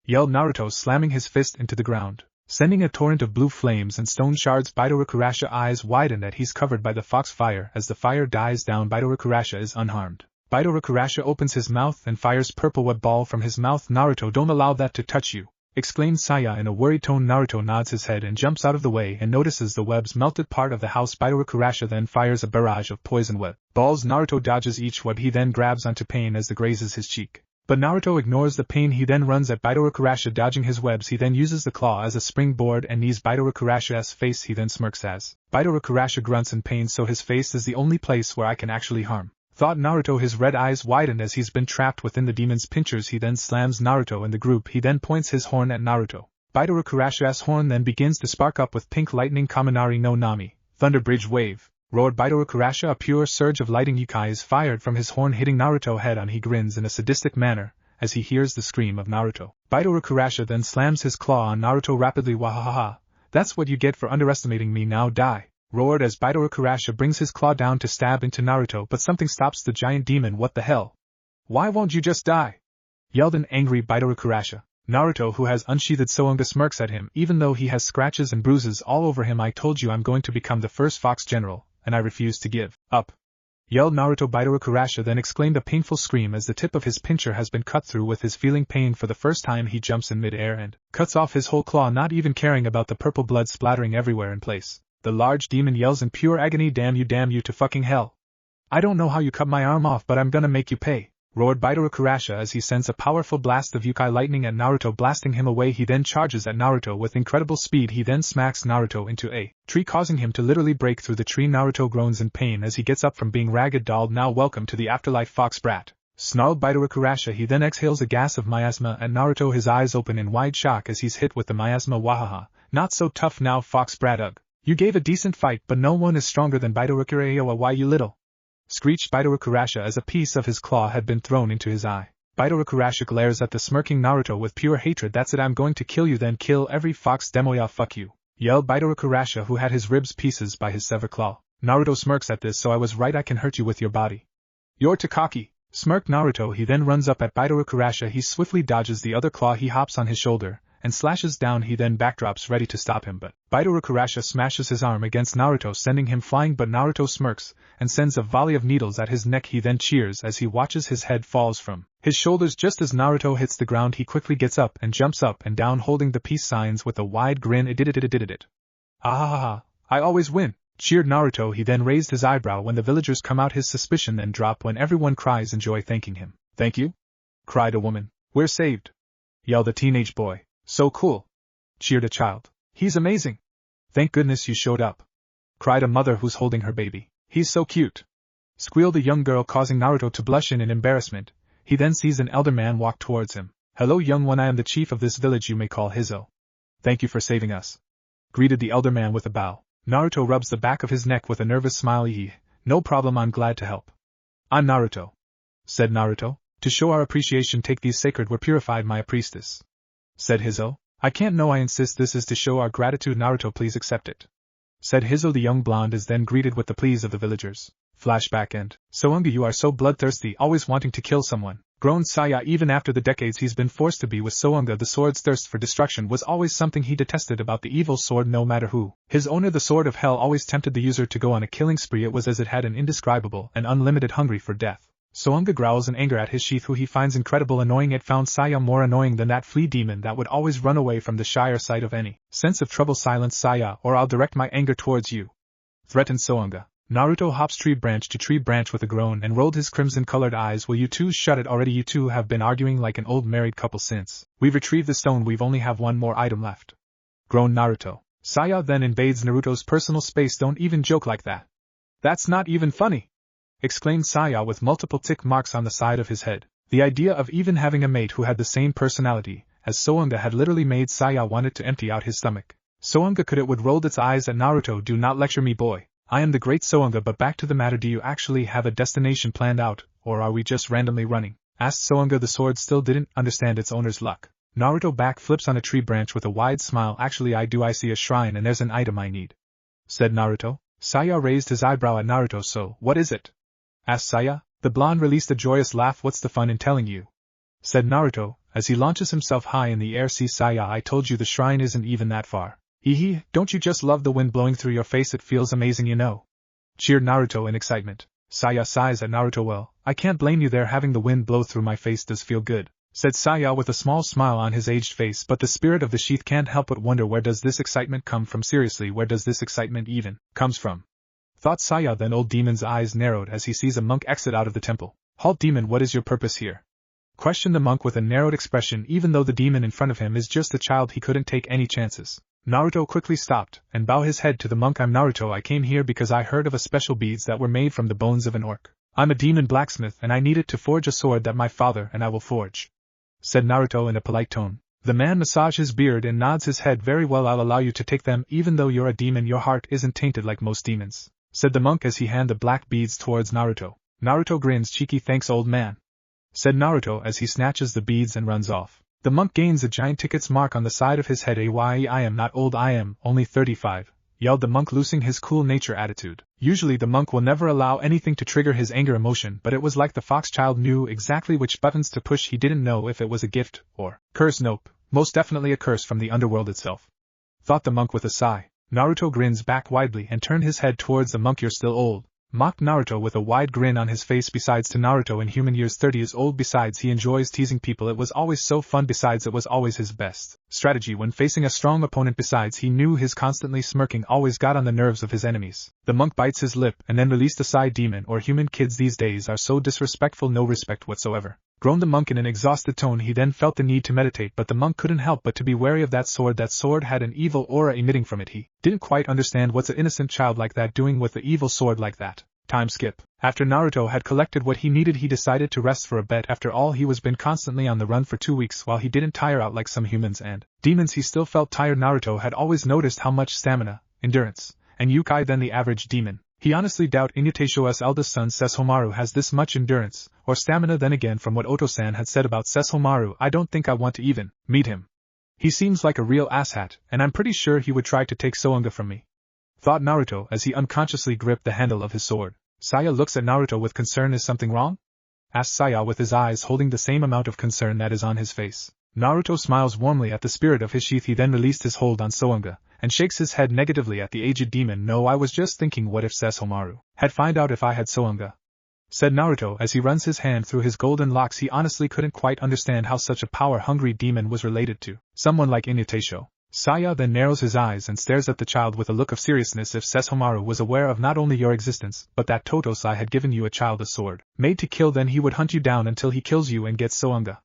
yelled Naruto, slamming his fist into the ground, sending a torrent of blue flames and stone shards. Baidorakurasha eyes widen that he's covered by the fox fire. As the fire dies down, Baidorakurasha is unharmed. Baidorakurasha opens his mouth and fires purple web ball from his mouth. Naruto, don't allow that to touch you, exclaimed Saya in a worried tone. Naruto nods his head and jumps out of the way and notices the web's melted part of the house. Baidorakurasha then fires a barrage of poison web balls. Naruto dodges each web. He then grabs onto pain as it grazes his cheek. But Naruto ignores the pain. He then runs at Baidorakurasha, dodging his webs. He then uses the claw as a springboard and knees Baidorakurasha's face. He then smirks as Baidorakurasha grunts in pain. So his face is the only place where I can actually harm, thought Naruto. His red eyes widen as he's been trapped within the demon's pinchers. He then slams Naruto in the group. He then points his horn at Naruto. Baidorakurasha's horn then begins to spark up with pink lightning. Kaminari no Nami, Thunder Bridge Wave, roared Baidorakurasha. A pure surge of lighting yukai is fired from his horn, hitting Naruto head on. He grins in a sadistic manner as he hears the scream of Naruto. Baidorakurasha then slams his claw on Naruto rapidly. Wahahaha, that's what you get for underestimating me, now die, roared as Baidorakurasha brings his claw down to stab into Naruto, but something stops the giant demon. What the hell? Why won't you just die? Yelled an angry Baidorakurasha. Naruto, who has unsheathed Sounga, smirks at him even though he has scratches and bruises all over him. I told you I'm going to become the first Fox General, and I refuse to give up, yelled Naruto. Baidorakurasha then exclaimed a painful scream as the tip of his pincher has been cut through. With his feeling pain for the first time, he jumps in mid-air and cuts off his whole claw, not even caring about the purple blood splattering everywhere in place. The large demon yells in pure agony, damn you to fucking hell. I don't know how you cut my arm off, but I'm gonna make you pay, roared Baidorakurasha as he sends a powerful blast of yukai lightning at Naruto, blasting him away. He then charges at Naruto with incredible speed. He then smacks Naruto into a tree, causing him to literally break through the tree. Naruto groans in pain as he gets up from being ragged dolled. Now welcome to the afterlife, fox brat, snarled Baidorakurasha. He then exhales a gas of miasma at Naruto, his eyes open in wide shock as he's hit with the miasma. Wahaha, not so tough now, fox brat. Ugh. You gave a decent fight, but no one is stronger than Baidorakurasha. Why, you little, screeched Baidorakurasha as a piece of his claw had been thrown into his eye. Baidorakurasha glares at the smirking Naruto with pure hatred. That's it, I'm going to kill you, then kill every fox demoya, fuck you, yelled Baidorakurasha, who had his ribs pieces by his severed claw. Naruto smirks at this. So I was right, I can hurt you with your body. You're Takaki, smirked Naruto. He then runs up at Baidorakurasha. He swiftly dodges the other claw. He hops on his shoulder and slashes down. He then backdrops ready to stop him, but Baidorakurasha smashes his arm against Naruto, sending him flying. But Naruto smirks and sends a volley of needles at his neck. He then cheers as he watches his head falls from his shoulders. Just as Naruto hits the ground, he quickly gets up and jumps up and down holding the peace signs with a wide grin. It did it. Ahahaha, I always win, cheered Naruto. He then raised his eyebrow when the villagers come out. His suspicion then drop when everyone cries in joy, thanking him. Thank you? Cried a woman. We're saved, yelled a teenage boy. So cool, cheered a child. He's amazing. Thank goodness you showed up, cried a mother who's holding her baby. He's so cute, squealed a young girl, causing Naruto to blush in embarrassment. He then sees an elder man walk towards him. Hello young one, I am the chief of this village, you may call Hizo. Thank you for saving us, greeted the elder man with a bow. Naruto rubs the back of his neck with a nervous smile. No problem, I'm glad to help. I'm Naruto, said Naruto. To show our appreciation, take these sacred were purified, my priestess, said Hizo. I can't, no, I insist, this is to show our gratitude. Naruto, please accept it, said Hizo. The young blonde is then greeted with the pleas of the villagers. Flashback end. Sounga, you are so bloodthirsty, always wanting to kill someone. Groaned Saya. Even after the decades he's been forced to be with Soanga, the sword's thirst for destruction was always something he detested about the evil sword, no matter who. His owner, the sword of hell, always tempted the user to go on a killing spree. It was as it had an indescribable and unlimited hunger for death. Soanga growls in anger at his sheath, who he finds incredible annoying. It found Saya more annoying than that flea demon that would always run away from the shire sight of any sense of trouble. Silence, Saya, or I'll direct my anger towards you, threatened Soanga. Naruto hops tree branch to tree branch with a groan and rolled his crimson-colored eyes. Will you two shut it already? You two have been arguing like an old married couple since we've retrieved the stone. We've only have one more item left, groaned Naruto. Saya then invades Naruto's personal space. Don't even joke like that. That's not even funny, exclaimed Saya with multiple tick marks on the side of his head. The idea of even having a mate who had the same personality as Soanga had literally made Saya wanted to empty out his stomach. Soanga could it would rolled its eyes at Naruto. Do not lecture me, boy. I am the great Soanga. But back to the matter, do you actually have a destination planned out, or are we just randomly running? Asked Soanga. The sword still didn't understand its owner's luck. Naruto back flips on a tree branch with a wide smile. Actually I do. I see a shrine and there's an item I need, said Naruto. Saya raised his eyebrow at Naruto. So, what is it? Asked Saya. The blonde released a joyous laugh. What's the fun in telling you? Said Naruto, as he launches himself high in the air. See, Saya, I told you the shrine isn't even that far. Hee, don't you just love the wind blowing through your face? It feels amazing, you know. Cheered Naruto in excitement. Saya sighs at Naruto. Well, I can't blame you there. Having the wind blow through my face does feel good, said Saya with a small smile on his aged face. But the spirit of the sheath can't help but wonder, where does this excitement come from? Seriously, where does this excitement even comes from? Thought Saya. Then old demon's eyes narrowed as he sees a monk exit out of the temple. Halt, demon, what is your purpose here? Questioned the monk with a narrowed expression. Even though the demon in front of him is just a child, he couldn't take any chances. Naruto quickly stopped and bowed his head to the monk. I'm Naruto. I came here because I heard of a special beads that were made from the bones of an orc. I'm a demon blacksmith and I needed to forge a sword that my father and I will forge, said Naruto in a polite tone. The man massages his beard and nods his head. Very well, I'll allow you to take them. Even though you're a demon, your heart isn't tainted like most demons, said the monk as he handed the black beads towards Naruto. Naruto grins. Cheeky thanks, old man, said Naruto as he snatches the beads and runs off. The monk gains a giant ticket's mark on the side of his head. Aye, I am not old, I am only 35, yelled the monk, losing his cool nature attitude. Usually the monk will never allow anything to trigger his anger emotion, but it was like the fox child knew exactly which buttons to push. He didn't know if it was a gift or curse. Nope, most definitely a curse from the underworld itself, thought the monk with a sigh. Naruto grins back widely and turned his head towards the monk. You're still old, mocked Naruto with a wide grin on his face. Besides, to Naruto in human years 30 is old. Besides, he enjoys teasing people. It was always so fun. Besides, it was always his best strategy when facing a strong opponent. Besides, he knew his constantly smirking always got on the nerves of his enemies. The monk bites his lip and then released a sigh. Demon or human kids these days are so disrespectful. No respect whatsoever, groaned the monk in an exhausted tone. He then felt the need to meditate, but the monk couldn't help but to be wary of that sword. That sword had an evil aura emitting from it. He didn't quite understand what's an innocent child like that doing with the evil sword like that. Time skip. After Naruto had collected what he needed, he decided to rest for a bit. After all, he was been constantly on the run for 2 weeks. While he didn't tire out like some humans and demons, he still felt tired. Naruto had always noticed how much stamina, endurance, and yukai than the average demon. He honestly doubt Inuyasha's eldest son Sesshomaru has this much endurance or stamina. Then again, from what Oto-san had said about Sesshomaru, I don't think I want to even meet him. He seems like a real asshat, and I'm pretty sure he would try to take Soanga from me, thought Naruto as he unconsciously gripped the handle of his sword. Saya looks at Naruto with concern. Is something wrong? Asked Saya with his eyes holding the same amount of concern that is on his face. Naruto smiles warmly at the spirit of his sheath. He then released his hold on Soanga and shakes his head negatively at the aged demon. No, I was just thinking, what if Sesshomaru had find out if I had Soanga, said Naruto as he runs his hand through his golden locks. He honestly couldn't quite understand how such a power-hungry demon was related to someone like Inuyasha. Saya then narrows his eyes and stares at the child with a look of seriousness. If Sesshomaru was aware of not only your existence, but that Totosai had given you a child, a sword made to kill, then he would hunt you down until he kills you and gets Soanga,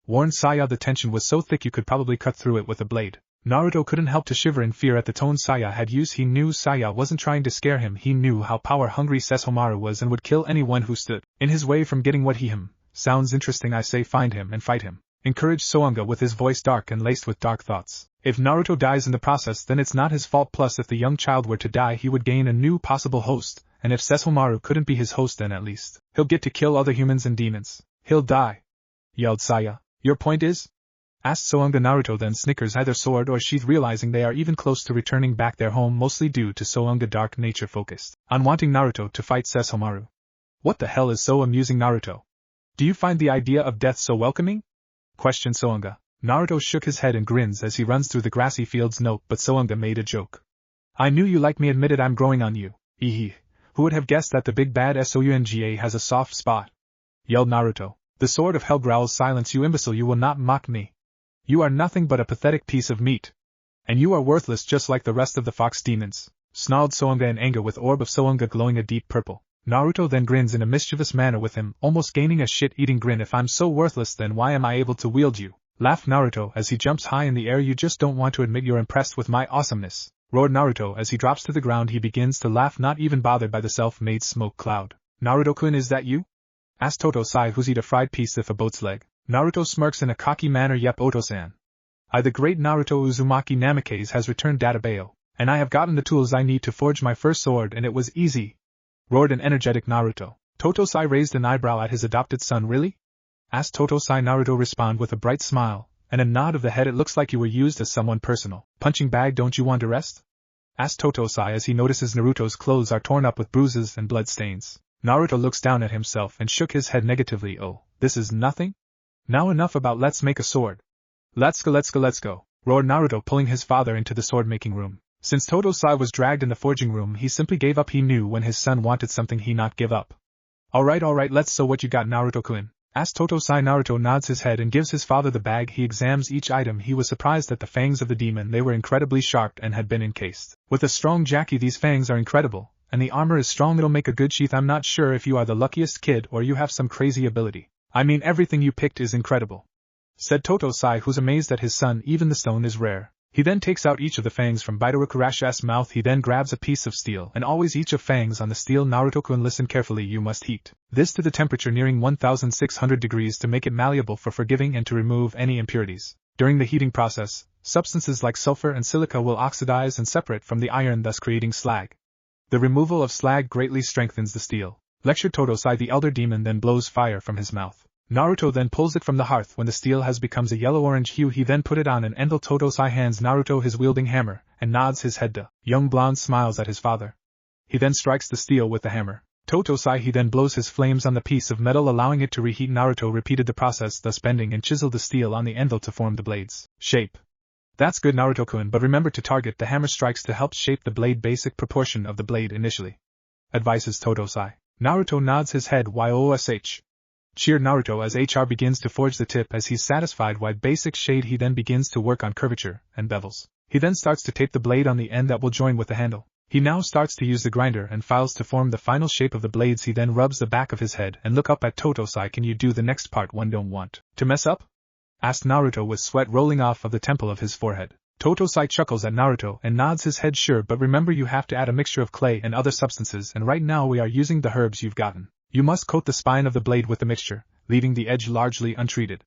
warned Saya. The tension was so thick you could probably cut through it with a blade. Naruto couldn't help to shiver in fear at the tone Saya had used. He knew Saya wasn't trying to scare him. He knew how power-hungry Sesshomaru was and would kill anyone who stood in his way from getting what he sounds interesting. I say find him and fight him, encouraged Soanga with his voice dark and laced with dark thoughts. If Naruto dies in the process, then it's not his fault. Plus, if the young child were to die, he would gain a new possible host, and if Sesshomaru couldn't be his host, then at least he'll get to kill other humans and demons. He'll die, yelled Saya. Your point is? Asked Soanga. Naruto then snickers, either sword or sheath, realizing they are even close to returning back their home, mostly due to Soanga dark nature focused on wanting Naruto to fight Sesshomaru. What the hell is so amusing, Naruto? Do you find the idea of death so welcoming? Questioned Soanga. Naruto shook his head and grins as he runs through the grassy fields. Nope, but Soanga made a joke. I knew you like me, admitted I'm growing on you. Ehe. Who would have guessed that the big bad Sounga has a soft spot? Yelled Naruto. The sword of hell growls, silence you imbecile, you will not mock me. You are nothing but a pathetic piece of meat. And you are worthless just like the rest of the fox demons, snarled Soanga in anger, with orb of Soanga glowing a deep purple. Naruto then grins in a mischievous manner with him, almost gaining a shit-eating grin. If I'm so worthless, then why am I able to wield you? Laughed Naruto as he jumps high in the air. You just don't want to admit you're impressed with my awesomeness, roared Naruto as he drops to the ground. He begins to laugh, not even bothered by the self-made smoke cloud. Naruto-kun, is that you? Asked Totosai, who's eat a fried piece of a boat's leg. Naruto smirks in a cocky manner. Yep, Oto-san. The great Naruto Uzumaki Namikaze has returned Databeo, and I have gotten the tools I need to forge my first sword, and it was easy, roared an energetic Naruto. Totosai raised an eyebrow at his adopted son. Really? Asked Totosai. Naruto responded with a bright smile and a nod of the head. It looks like you were used as someone personal. Punching bag, don't you want to rest? Asked Totosai as he notices Naruto's clothes are torn up with bruises and blood stains. Naruto looks down at himself and shook his head negatively. Oh, this is nothing? Now enough about let's make a sword. Let's go, roared Naruto, pulling his father into the sword-making room. Since Totosai was dragged in the forging room, he simply gave up. He knew when his son wanted something he not give up. Alright, let's. So what you got, Naruto-kun? Asked Totosai. Naruto nods his head and gives his father the bag. He examines each item. He was surprised at the fangs of the demon. They were incredibly sharp and had been encased with a strong Jackie. These fangs are incredible, and the armor is strong. It'll make a good sheath. I'm not sure if you are the luckiest kid or you have some crazy ability. I mean, everything you picked is incredible, said Totosai, who's amazed at his son. Even the stone is rare. He then takes out each of the fangs from Baidorakurasha's mouth. He then grabs a piece of steel and always each of fangs on the steel. Naruto-kun, listen carefully. You must heat this to the temperature nearing 1600 degrees to make it malleable for forgiving and to remove any impurities. During the heating process, substances like sulfur and silica will oxidize and separate from the iron, thus creating slag. The removal of slag greatly strengthens the steel, lectured Totosai. The elder demon then blows fire from his mouth. Naruto then pulls it from the hearth. When the steel has becomes a yellow-orange hue, he then put it on and Endel Totosai hands Naruto his wielding hammer, and nods his head. The young blonde smiles at his father. He then strikes the steel with the hammer. Totosai, he then blows his flames on the piece of metal, allowing it to reheat. Naruto repeated the process, thus bending and chiseled the steel on the Endel to form the blade's shape. That's good, Naruto-kun, but remember to target the hammer strikes to help shape the blade. Basic proportion of the blade initially, advises Totosai. Naruto nods his head. YOSH. Cheered Naruto as HR begins to forge the tip. As he's satisfied with basic shade, he then begins to work on curvature and bevels. He then starts to tape the blade on the end that will join with the handle. He now starts to use the grinder and files to form the final shape of the blades. He then rubs the back of his head and look up at Totosai. Can you do the next part? One don't want to mess up? Asked Naruto with sweat rolling off of the temple of his forehead. Totosai chuckles at Naruto and nods his head. Sure, but remember you have to add a mixture of clay and other substances, and right now we are using the herbs you've gotten. You must coat the spine of the blade with the mixture, leaving the edge largely untreated.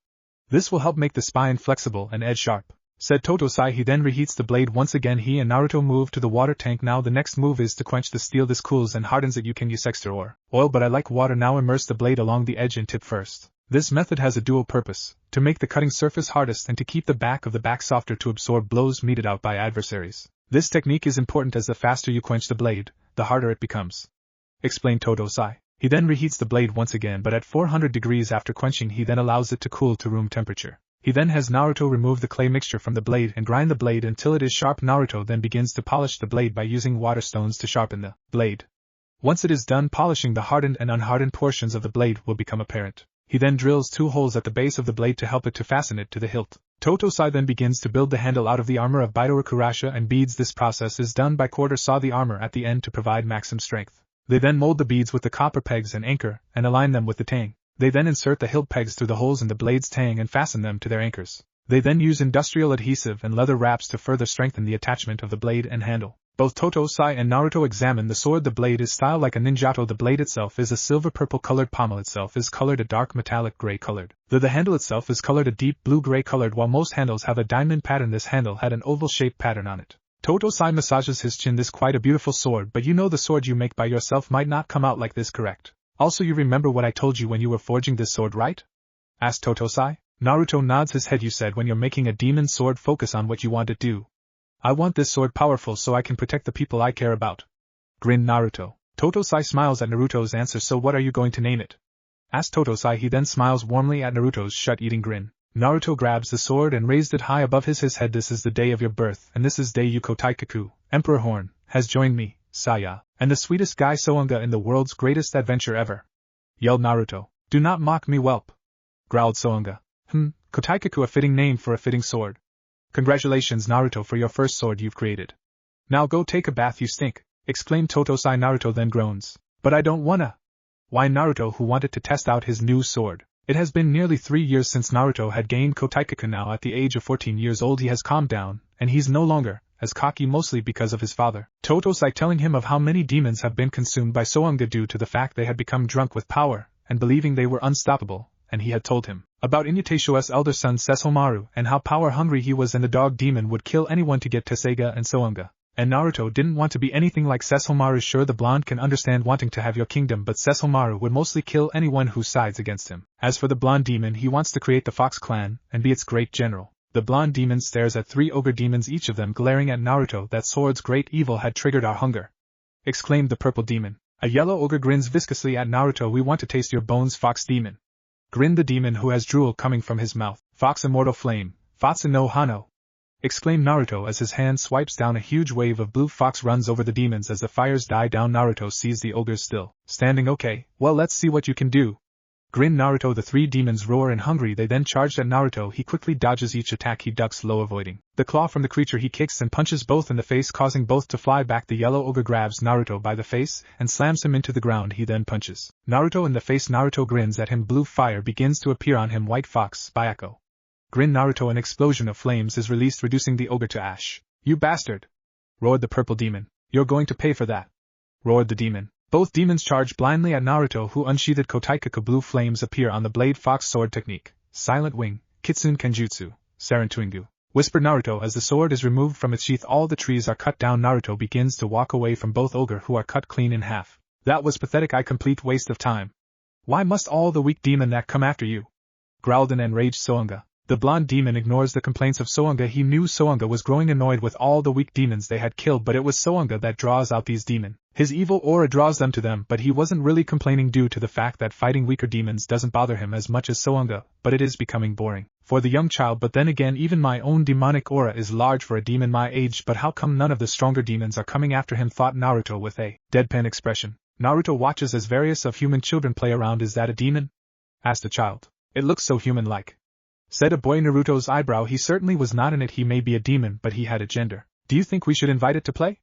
This will help make the spine flexible and edge sharp, said Totosai. He then reheats the blade once again. He and Naruto move to the water tank. Now the next move is to quench the steel. This cools and hardens it. You can use extra or oil, but I like water. Now immerse the blade along the edge and tip first. This method has a dual purpose, to make the cutting surface hardest and to keep the back of the back softer to absorb blows meted out by adversaries. This technique is important as the faster you quench the blade, the harder it becomes, explained Totosai. He then reheats the blade once again, but at 400 degrees after quenching. He then allows it to cool to room temperature. He then has Naruto remove the clay mixture from the blade and grind the blade until it is sharp. Naruto then begins to polish the blade by using water stones to sharpen the blade. Once it is done polishing, the hardened and unhardened portions of the blade will become apparent. He then drills 2 holes at the base of the blade to help it to fasten it to the hilt. Totosai then begins to build the handle out of the armor of Baidorakurasha and beads. This process is done by quarter saw the armor at the end to provide maximum strength. They then mold the beads with the copper pegs and anchor, and align them with the tang. They then insert the hilt pegs through the holes in the blade's tang and fasten them to their anchors. They then use industrial adhesive and leather wraps to further strengthen the attachment of the blade and handle. Both Totosai and Naruto examine the sword. The blade is styled like a ninjato. The blade itself is a silver-purple colored. Pommel itself is colored a dark metallic gray colored, though the handle itself is colored a deep blue-gray colored. While most handles have a diamond pattern, this handle had an oval-shaped pattern on it. Totosai massages his chin. This quite a beautiful sword, but you know the sword you make by yourself might not come out like this, correct? Also, you remember what I told you when you were forging this sword, right? Asked Totosai. Naruto nods his head. You said when you're making a demon sword, focus on what you want to do. I want this sword powerful so I can protect the people I care about, grinned Naruto. Totosai smiles at Naruto's answer. So what are you going to name it? asked Totosai. He then smiles warmly at Naruto's shut-eating grin. Naruto grabs the sword and raised it high above his head. This is the day of your birth, and this is day you Kotaikaku, Emperor Horn, has joined me, Saya, and the sweetest guy Soanga in the world's greatest adventure ever. Yelled Naruto. Do not mock me, whelp. Growled Soanga. Kotaikaku, a fitting name for a fitting sword. Congratulations, Naruto, for your first sword you've created. Now go take a bath, you stink, exclaimed Totosai. Naruto then groans. But I don't wanna. Why, Naruto, who wanted to test out his new sword? It has been nearly 3 years since Naruto had gained Kotaikaku. Now at the age of 14 years old he has calmed down, and he's no longer as cocky, mostly because of his father, Totosai, telling him of how many demons have been consumed by Soanga due to the fact they had become drunk with power, and believing they were unstoppable, and he had told him about Inuyasha's elder son Sesshomaru and how power-hungry he was, and the dog demon would kill anyone to get Tesseiga and Soanga. And Naruto didn't want to be anything like Sesshomaru. Sure, the blonde can understand wanting to have your kingdom, but Sesshomaru would mostly kill anyone who sides against him. As for the blonde demon, he wants to create the Fox clan and be its great general. The blonde demon stares at 3 ogre demons, each of them glaring at Naruto. That sword's great evil had triggered our hunger, exclaimed the purple demon. A yellow ogre grins viscously at Naruto. We want to taste your bones, Fox demon, grinned the demon, who has drool coming from his mouth. Fox immortal flame, Fatsu no Hano, exclaimed Naruto as his hand swipes down. A huge wave of blue fox runs over the demons. As the fires die down, Naruto sees the ogres still standing. Okay, well, let's see what you can do, grinned Naruto. The 3 demons roar in hungry. They then charged at Naruto. He quickly dodges each attack. He ducks low, avoiding the claw from the creature. He kicks and punches both in the face, causing both to fly back. The yellow ogre grabs Naruto by the face and slams him into the ground. He then punches Naruto in the face. Naruto grins at him. Blue fire begins to appear on him. White fox, Bayako, grinned Naruto. An explosion of flames is released, reducing the ogre to ash. You bastard, roared the purple demon. You're going to pay for that, roared the demon. Both demons charge blindly at Naruto, who unsheathed Kotaikaku. Blue flames appear on the blade fox sword technique. Silent wing, Kitsune Kenjutsu, Sarantuingu, whispered Naruto. As the sword is removed from its sheath, all the trees are cut down. Naruto begins to walk away from both ogre, who are cut clean in half. That was pathetic. A complete waste of time. Why must all the weak demon that come after you? Growled an enraged Soanga. The blonde demon ignores the complaints of Soanga. He knew Soanga was growing annoyed with all the weak demons they had killed, but it was Soanga that draws out these demons. His evil aura draws them to them, but he wasn't really complaining due to the fact that fighting weaker demons doesn't bother him as much as Soanga, but it is becoming boring for the young child. But then again, even my own demonic aura is large for a demon my age, but how come none of the stronger demons are coming after him, thought Naruto with a deadpan expression. Naruto watches as various of human children play around. Is that a demon? Asked a child. It looks so human-like, said a boy. Naruto's eyebrow. He certainly was not in it. He may be a demon, but he had a gender. Do you think we should invite it to play?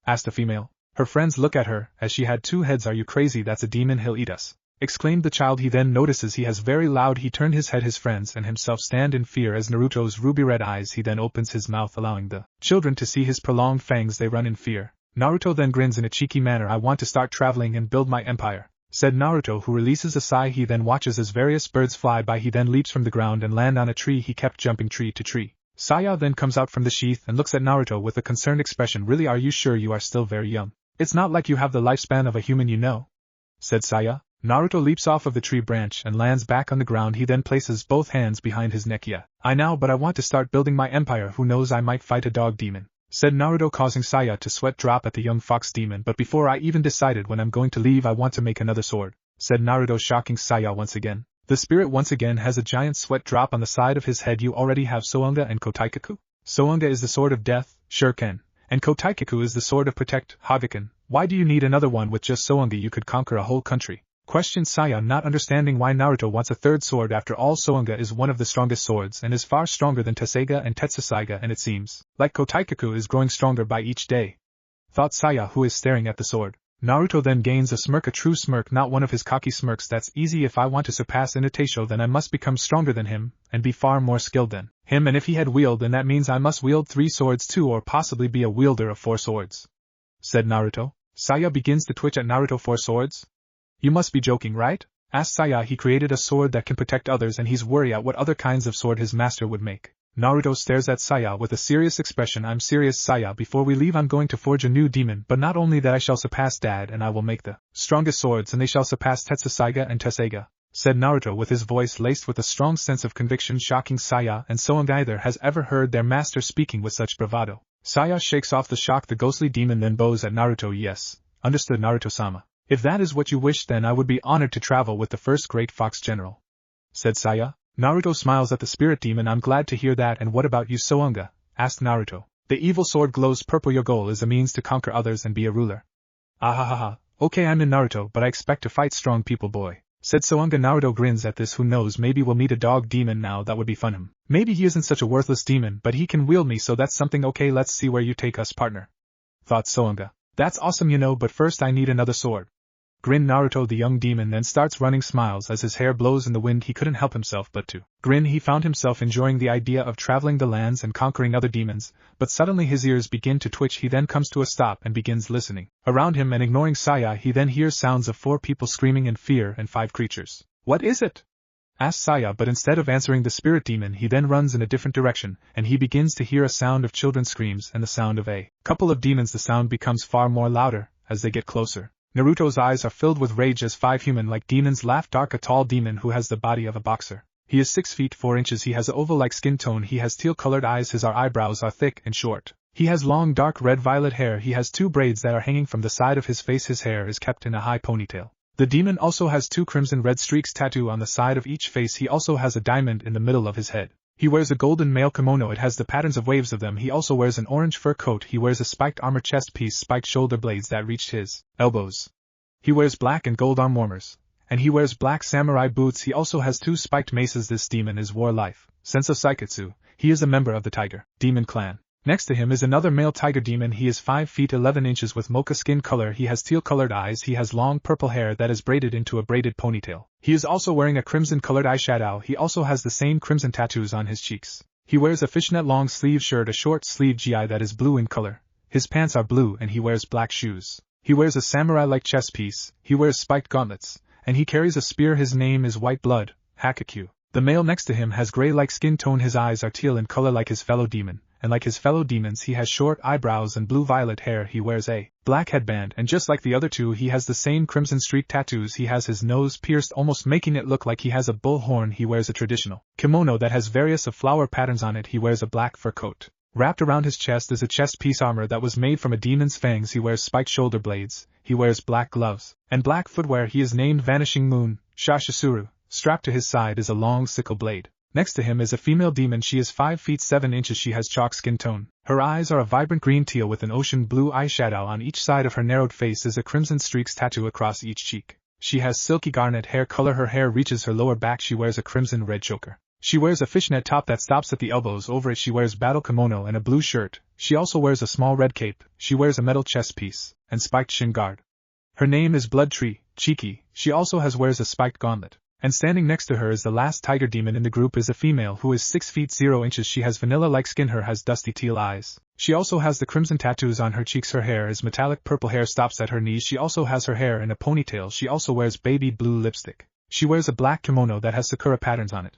Asked a female. Her friends look at her, as she had 2 heads. Are you crazy? That's a demon, he'll eat us, exclaimed the child. He then notices he has very loud. He turned his head. His friends and himself stand in fear as Naruto's ruby red eyes. He then opens his mouth, allowing the children to see his prolonged fangs. They run in fear. Naruto then grins in a cheeky manner. I want to start traveling and build my empire, said Naruto, who releases a sigh. He then watches as various birds fly by. He then leaps from the ground and land on a tree. He kept jumping tree to tree. Saya then comes out from the sheath and looks at Naruto with a concerned expression. Really, are you sure you are still very young? It's not like you have the lifespan of a human, you know, said Saya. Naruto leaps off of the tree branch and lands back on the ground. He then places both hands behind his neck. Yeah, I know, but I want to start building my empire. Who knows, I might fight a dog demon, said Naruto, causing Saya to sweat drop at the young fox demon. But before I even decided when I'm going to leave, I want to make another sword, said Naruto, shocking Saya once again. The spirit once again has a giant sweat drop on the side of his head. You already have Soanga and Kotaikaku? Soanga is the sword of death, Shuriken, and Kotaikaku is the sword of protect, Hagoromo. Why do you need another one? With just Soanga you could conquer a whole country, questioned Saya, not understanding why Naruto wants a third sword. After all, Soanga is one of the strongest swords and is far stronger than Tesseiga and Tetsusaiga, and it seems like Kotaikaku is growing stronger by each day, thought Saya, who is staring at the sword. Naruto then gains a smirk, a true smirk, not one of his cocky smirks. That's easy. If I want to surpass Inuyasha, then I must become stronger than him, and be far more skilled than him, and if he had wield, then that means I must wield 3 swords too, or possibly be a wielder of 4 swords, said Naruto. Saya begins to twitch at Naruto. 4 swords? You must be joking, right? Asked Saya. He created a sword that can protect others, and he's worried at what other kinds of sword his master would make. Naruto stares at Saya with a serious expression. I'm serious, Saya. Before we leave, I'm going to forge a new demon, but not only that, I shall surpass Dad, and I will make the strongest swords, and they shall surpass Tetsusaiga and Tesseiga, said Naruto with his voice laced with a strong sense of conviction, shocking Saya and Soanga. Neither has ever heard their master speaking with such bravado. Saya shakes off the shock. The ghostly demon then bows at Naruto. Yes, understood, Naruto-sama. If that is what you wish, then I would be honored to travel with the first great fox general, said Saya. Naruto smiles at the spirit demon. I'm glad to hear that. And what about you, Soanga? Asked Naruto. The evil sword glows purple. Your goal is a means to conquer others and be a ruler. Ahahaha, okay, I'm in Naruto, but I expect to fight strong people, boy, said Soanga. Naruto grins at this. Who knows, maybe we'll meet a dog demon now. That would be fun. Maybe he isn't such a worthless demon, but he can wield me, so that's something. Okay, let's see where you take us, partner, thought Soanga. That's awesome, but first I need another sword. Grinned Naruto. The young demon then starts running, smiles as his hair blows in the wind. He couldn't help himself but to grin. He found himself enjoying the idea of traveling the lands and conquering other demons, but suddenly his ears begin to twitch. He then comes to a stop and begins listening around him, and ignoring Saya, he then hears sounds of 4 people screaming in fear and 5 creatures. What is it? Asked Saya, but instead of answering the spirit demon, he then runs in a different direction, and he begins to hear a sound of children's screams and the sound of a couple of demons. The sound becomes far more louder as they get closer. Naruto's eyes are filled with rage as 5 human-like demons laugh. Dark, a tall demon who has the body of a boxer. He is 6 feet 4 inches. He has an oval-like skin tone. He has teal-colored eyes. His eyebrows are thick and short. He has long dark red-violet hair. He has 2 braids that are hanging from the side of his face. His hair is kept in a high ponytail. The demon also has 2 crimson-red streaks tattoo on the side of each face. He also has a diamond in the middle of his head. He wears a golden male kimono. It has the patterns of waves of them. He also wears an orange fur coat. He wears a spiked armor chest piece, spiked shoulder blades that reached his elbows. He wears black and gold arm warmers, and he wears black samurai boots. He also has 2 spiked maces. This demon is Warlife, Sensou Saikatsu. He is a member of the Tiger Demon clan. Next to him is another male tiger demon. He is 5 feet 11 inches with mocha skin color. He has teal-colored eyes. He has long purple hair that is braided into a braided ponytail. He is also wearing a crimson-colored eyeshadow. He also has the same crimson tattoos on his cheeks. He wears a fishnet long-sleeve shirt, a short-sleeve gi that is blue in color. His pants are blue, and he wears black shoes. He wears a samurai-like chest piece. He wears spiked gauntlets, and he carries a spear. His name is White Blood, Kikyo. The male next to him has gray-like skin tone. His eyes are teal in color like his fellow demon, and like his fellow demons he has short eyebrows and blue-violet hair. He wears a black headband, and just like the other 2 he has the same crimson streak tattoos. He has his nose pierced, almost making it look like he has a bull horn. He wears a traditional kimono that has various of flower patterns on it. He wears a black fur coat. Wrapped around his chest is a chest piece armor that was made from a demon's fangs. He wears spiked shoulder blades. He wears black gloves and black footwear. He is named Vanishing Moon, Sesshomaru. Strapped to his side is a long sickle blade. Next to him is a female demon. She is 5 feet 7 inches. She has chalk skin tone. Her eyes are a vibrant green teal with an ocean blue eyeshadow. On each side of her narrowed face is a crimson streaks tattoo across each cheek. She has silky garnet hair color. Her hair reaches her lower back. She wears a crimson red choker. She wears a fishnet top that stops at the elbows. Over it she wears battle kimono and a blue shirt. She also wears a small red cape. She wears a metal chest piece and spiked shin guard. Her name is Blood Tree, Chiki. She also wears a spiked gauntlet. And standing next to her is the last tiger demon in the group, is a female who is 6 feet 0 inches. She has vanilla-like skin. Her has dusty teal eyes. She also has the crimson tattoos on her cheeks. Her hair is metallic purple. Hair stops at her knees. She also has her hair in a ponytail. She also wears baby blue lipstick. She wears a black kimono that has sakura patterns on it.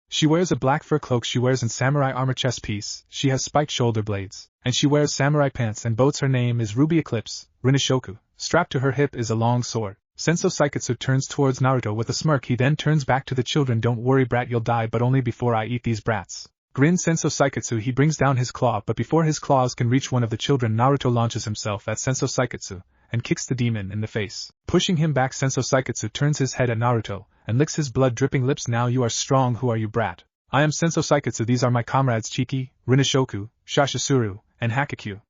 She wears a black fur cloak. She wears a samurai armor chest piece. She has spiked shoulder blades. And she wears samurai pants and boats. Her name is Ruby Eclipse, Rinishoku. Strapped to her hip is a long sword. Sensou Saikatsu turns towards Naruto with a smirk. He then turns back to the children. Don't worry, brat, you'll die, but only before I eat these brats. Grinned Sensou Saikatsu. He brings down his claw, but before his claws can reach one of the children, Naruto launches himself at Sensou Saikatsu and kicks the demon in the face. Pushing him back, Sensou Saikatsu turns his head at Naruto and licks his blood-dripping lips. Now you are strong. Who are you, brat? I am Sensou Saikatsu. These are my comrades Chiki, Rinishoku, Sesshomaru, and Kikyo,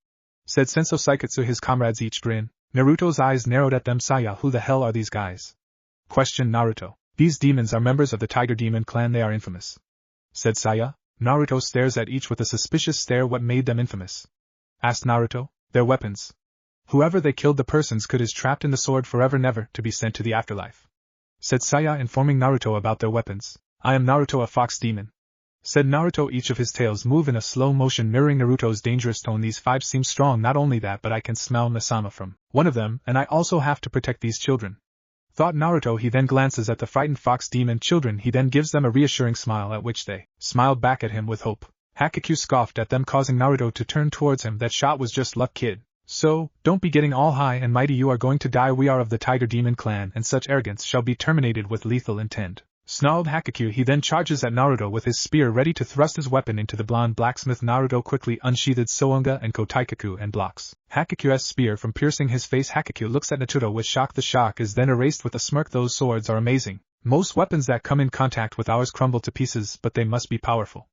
said Sensou Saikatsu. His comrades each grin. Naruto's eyes narrowed at them. Saya, who the hell are these guys? Questioned Naruto. These demons are members of the Tiger Demon clan. They are infamous, said Saya. Naruto stares at each with a suspicious stare. What made them infamous? Asked Naruto. Their weapons. Whoever they killed the persons could is trapped in the sword forever, never to be sent to the afterlife, said Saya, informing Naruto about their weapons. I am Naruto, a fox demon, said Naruto. Each of his tails move in a slow motion, mirroring Naruto's dangerous tone. These 5 seem strong. Not only that, but I can smell Masama from one of them, and I also have to protect these children, thought Naruto. He then glances at the frightened fox demon children. He then gives them a reassuring smile, at which they smiled back at him with hope. Kikyo scoffed at them, causing Naruto to turn towards him. That shot was just luck, kid. So, don't be getting all high and mighty. You are going to die. We are of the Tiger Demon clan, and such arrogance shall be terminated with lethal intent. snarled Hakikyu. He then charges at Naruto with his spear ready to thrust his weapon into the blonde blacksmith. Naruto quickly unsheathed Sounga and Kotaikaku and blocks Hakikyu's spear from piercing his face. Hakikyu looks at Naruto with shock. The shock is then erased with a smirk. Those swords are amazing. Most weapons that come in contact with ours crumble to pieces, but they must be powerful,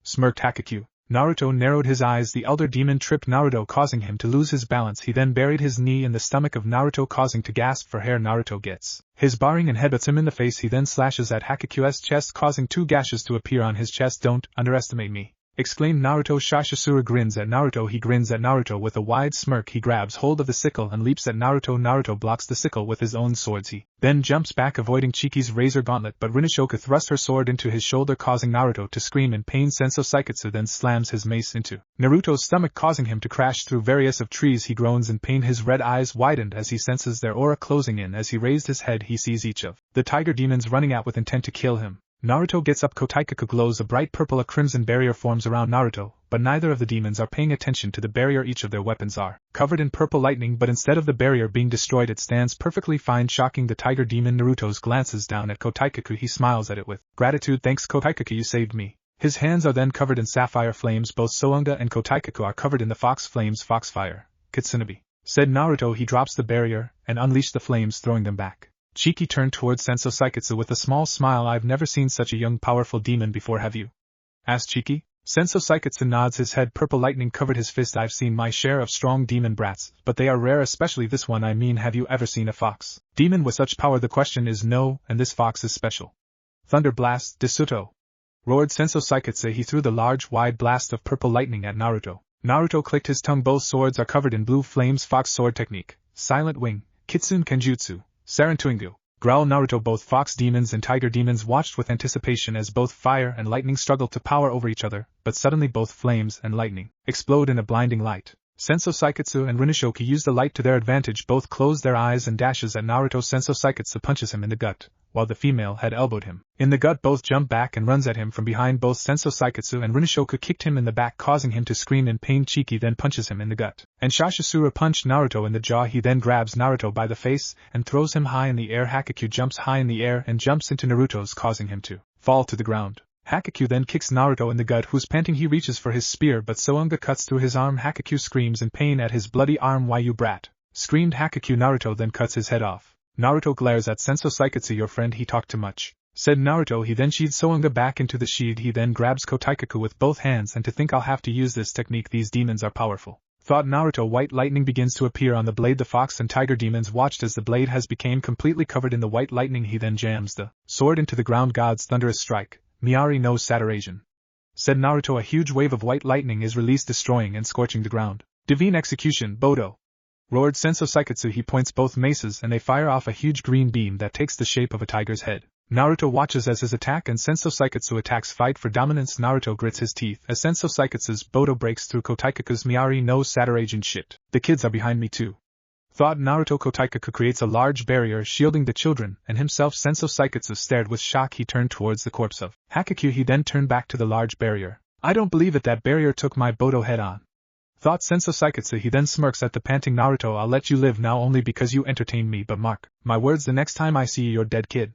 smirked Hakikyu. Naruto narrowed his eyes. The elder demon tripped Naruto, causing him to lose his balance. He then buried his knee in the stomach of Naruto, causing to gasp for air. Naruto gets his barring and headbutts him in the face. He then slashes at Hakikyu's chest, causing 2 gashes to appear on his chest. Don't underestimate me, exclaimed Naruto. Sesshomaru grins at Naruto. He grins at Naruto with a wide smirk. He grabs hold of the sickle and leaps at Naruto. Naruto blocks the sickle with his own swords. He then jumps back, avoiding Chiki's razor gauntlet, but Rinashoka thrusts her sword into his shoulder, causing Naruto to scream in pain. Senso Saikatsu then slams his mace into Naruto's stomach, causing him to crash through various of trees. He groans in pain. His red eyes widened as he senses their aura closing in. As he raised his head, he sees each of the tiger demons running out with intent to kill him. Naruto gets up. Kotaikaku glows a bright purple. A crimson barrier forms around Naruto, but neither of the demons are paying attention to the barrier. Each of their weapons are covered in purple lightning, but instead of the barrier being destroyed, it stands perfectly fine, shocking the tiger demon. Naruto's glances down at Kotaikaku. He smiles at it with gratitude. Thanks, Kotaikaku, you saved me. His hands are then covered in sapphire flames. Both Sounga and Kotaikaku are covered in the fox flames. Foxfire, Kitsunabe, said Naruto. He drops the barrier and unleashed the flames, throwing them back. Chiki turned towards Senso Saikatsu with a small smile. I've never seen such a young powerful demon before, have you? Asked Chiki. Senso Saikatsu nods his head. Purple lightning covered his fist. I've seen my share of strong demon brats, but they are rare, especially this one. I mean, have you ever seen a fox demon with such power? The question is no, and this fox is special. Thunder blast, Disuto! Roared Senso Saikatsu. He threw the large, wide blast of purple lightning at Naruto. Naruto clicked his tongue. Both swords are covered in blue flames. Fox sword technique, silent wing, Kitsune Kenjutsu, Sarantuingu, growled Naruto. Both fox demons and tiger demons watched with anticipation as both fire and lightning struggled to power over each other, but suddenly both flames and lightning explode in a blinding light. Senso Saikatsu and Rinashoka use the light to their advantage. Both close their eyes and dashes at Naruto. Senso Saikatsu punches him in the gut, while the female had elbowed him in the gut. Both jump back and runs at him from behind. Both Senso Saikatsu and Rinashoka kicked him in the back, causing him to scream in pain. Chiki then punches him in the gut, and Sesshomaru punched Naruto in the jaw. He then grabs Naruto by the face and throws him high in the air. Hakikyu jumps high in the air and jumps into Naruto's, causing him to fall to the ground. Hakikyu then kicks Naruto in the gut, who's panting. He reaches for his spear, but Sounga cuts through his arm. Hakikyu screams in pain at his bloody arm. Why, you brat! Screamed Hakikyu. Naruto then cuts his head off. Naruto glares at Senso Saikatsu. Your friend, he talked too much, said Naruto. He then sheathed Sounga back into the shield. He then grabs Kotaikaku with both hands, and to think I'll have to use this technique. These demons are powerful, thought Naruto. White lightning begins to appear on the blade. The fox and tiger demons watched as the blade has become completely covered in the white lightning. He then jams the sword into the ground. God's thunderous strike, Miari no Saturation, said Naruto. A huge wave of white lightning is released, destroying and scorching the ground. Divine execution, Bodo! Roared Senso Saikatsu. He points both maces and they fire off a huge green beam that takes the shape of a tiger's head. Naruto watches as his attack and Senso Saikatsu attacks fight for dominance. Naruto grits his teeth as Senso Saikatsu's Bodo breaks through Kotaikaku's Miari no Saturation. Shit, the kids are behind me too, thought Naruto. Kotaikaku creates a large barrier shielding the children and himself. Senso Saikatsu stared with shock. He turned towards the corpse of Hakikyu. He then turned back to the large barrier. I don't believe it, that barrier took my Bodo head on, thought Senso Saikatsu. He then smirks at the panting Naruto. I'll let you live now only because you entertained me, but mark my words, the next time I see your dead kid,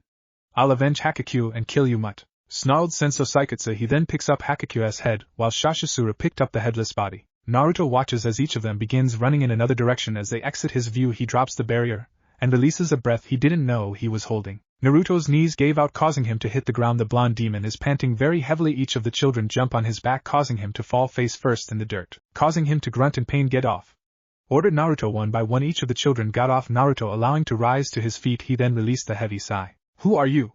I'll avenge Hakikyu and kill you, mutt, snarled Senso Saikatsu. He then picks up Hakikyu's head, while Sesshomaru picked up the headless body. Naruto watches as each of them begins running in another direction. As they exit his view, he drops the barrier and releases a breath he didn't know he was holding. Naruto's knees gave out, causing him to hit the ground. The blonde demon is panting very heavily. Each of the children jump on his back, causing him to fall face first in the dirt, causing him to grunt in pain. Get off, ordered Naruto. One by one each of the children got off Naruto, allowing to rise to his feet. He then released a heavy sigh. Who are you?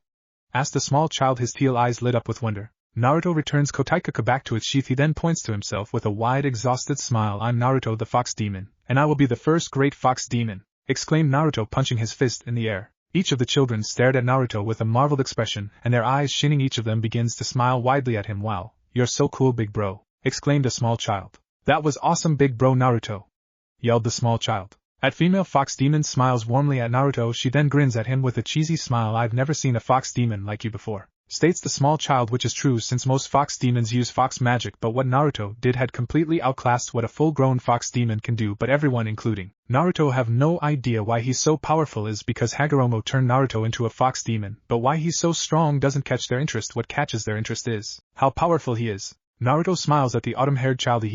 Asked the small child, his teal eyes lit up with wonder. Naruto returns Kotaikaku back to its sheath. He then points to himself with a wide exhausted smile. I'm Naruto the fox demon, and I will be the first great fox demon, exclaimed Naruto, punching his fist in the air. Each of the children stared at Naruto with a marveled expression, and their eyes shining. Each of them begins to smile widely at him. Wow, you're so cool, big bro, exclaimed a small child. That was awesome, big bro Naruto, yelled the small child. At female fox demon smiles warmly at Naruto. She then grins at him with a cheesy smile. I've never seen a fox demon like you before, states the small child, which is true since most fox demons use fox magic, but what Naruto did had completely outclassed what a full-grown fox demon can do, but everyone including Naruto have no idea why he's so powerful is because Hagoromo turned Naruto into a fox demon, but why he's so strong doesn't catch their interest. What catches their interest is how powerful he is. Naruto smiles at the autumn-haired child.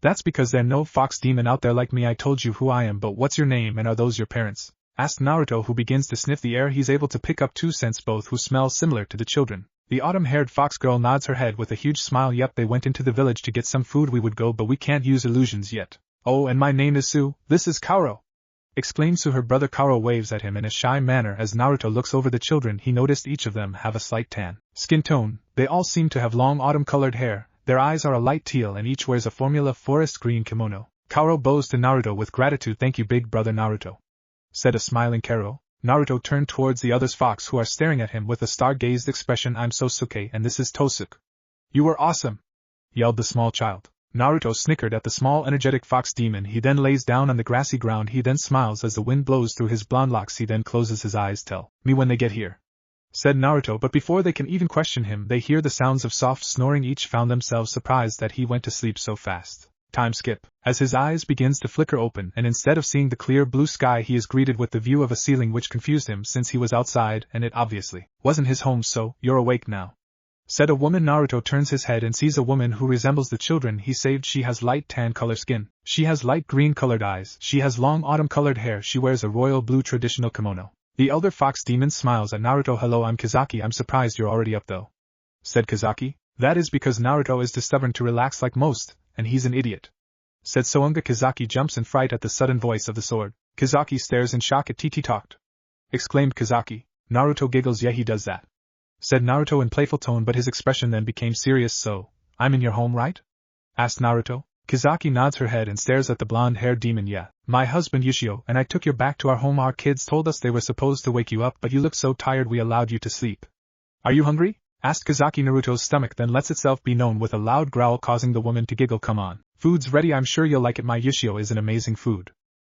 That's because there's no fox demon out there like me. I told you who I am, but what's your name and are those your parents? Asked Naruto, who begins to sniff the air. He's able to pick up two scents, both who smell similar to the children. The autumn-haired fox girl nods her head with a huge smile. Yep, they went into the village to get some food. We would go, but we can't use illusions yet. Oh, and my name is Su. This is Kaoru, exclaims Su. Her brother Kaoru waves at him in a shy manner. As Naruto looks over the children, he noticed each of them have a slight tan skin tone. They all seem to have long autumn-colored hair. Their eyes are a light teal and each wears a formula forest green kimono. Kaoru bows to Naruto with gratitude. Thank you, big brother Naruto, said a smiling Kaoru. Naruto turned towards the others fox who are staring at him with a star-gazed expression. I'm Sosuke and this is Tosuke. You were awesome, yelled the small child. Naruto snickered at the small energetic fox demon. He then lays down on the grassy ground. He then smiles as the wind blows through his blonde locks. He then closes his eyes. Tell me when they get here, said Naruto, but before they can even question him, they hear the sounds of soft snoring. Each found themselves surprised that he went to sleep so fast. Time skip. As his eyes begins to flicker open, and instead of seeing the clear blue sky, he is greeted with the view of a ceiling which confused him since he was outside and it obviously wasn't his home. So, you're awake now, said a woman. Naruto turns his head and sees a woman who resembles the children he saved. She has light tan color skin. She has light green colored eyes. She has long autumn colored hair. She wears a royal blue traditional kimono. The elder fox demon smiles at Naruto. Hello, I'm Kazaki. I'm surprised you're already up though, said Kazaki. That is because Naruto is too stubborn to relax like most, and he's an idiot, said Sounga. Kazaki jumps in fright at the sudden voice of the sword. Kazaki stares in shock at TT talked, exclaimed Kazaki. Naruto giggles. Yeah, he does that, said Naruto in playful tone, but his expression then became serious. So, I'm in your home, right? asked Naruto. Kazaki nods her head and stares at the blonde-haired demon. Yeah, my husband Yushio and I took you back to our home. Our kids told us they were supposed to wake you up, but you looked so tired we allowed you to sleep. Are you hungry? asked Kazaki. Naruto's stomach then lets itself be known with a loud growl, causing the woman to giggle. Come on, food's ready. I'm sure you'll like it. My Yushio is an amazing food,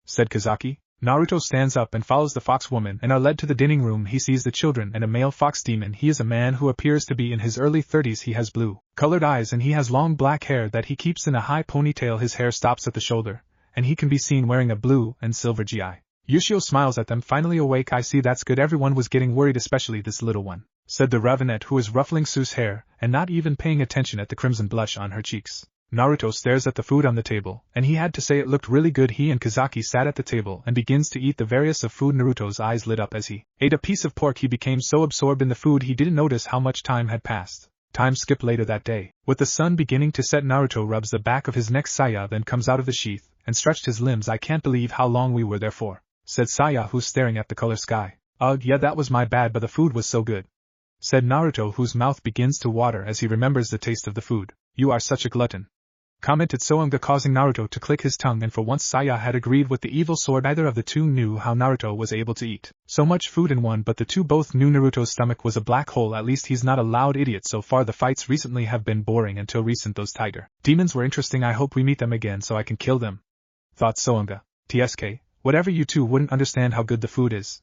said Kazaki. Naruto stands up and follows the fox woman and are led to the dining room. He sees the children and a male fox demon. He is a man who appears to be in his early 30s. He has blue-colored eyes and he has long black hair that he keeps in a high ponytail. His hair stops at the shoulder, and he can be seen wearing a blue and silver gi. Yushio smiles at them. Finally awake. I see, that's good. Everyone was getting worried, especially this little one, said the ravenette who is ruffling Sue's hair and not even paying attention at the crimson blush on her cheeks. Naruto stares at the food on the table, and he had to say it looked really good. He and Kazaki sat at the table and begins to eat the various of food. Naruto's eyes lit up as he ate a piece of pork. He became so absorbed in the food he didn't notice how much time had passed. Time skip. Later that day, with the sun beginning to set, Naruto rubs the back of his neck. Saya then comes out of the sheath and stretched his limbs. I can't believe how long we were there for, said Saya, who's staring at the color sky. Ugh, yeah, that was my bad, but the food was so good, said Naruto, whose mouth begins to water as he remembers the taste of the food. You are such a glutton, commented Sounga, causing Naruto to click his tongue, and for once Saya had agreed with the evil sword. Neither of the two knew how Naruto was able to eat so much food in one, but the two both knew Naruto's stomach was a black hole. At least he's not a loud idiot. So far the fights recently have been boring until recent. Those tiger demons were interesting. I hope we meet them again so I can kill them, thought Sounga. TSK, whatever, you two wouldn't understand how good the food is,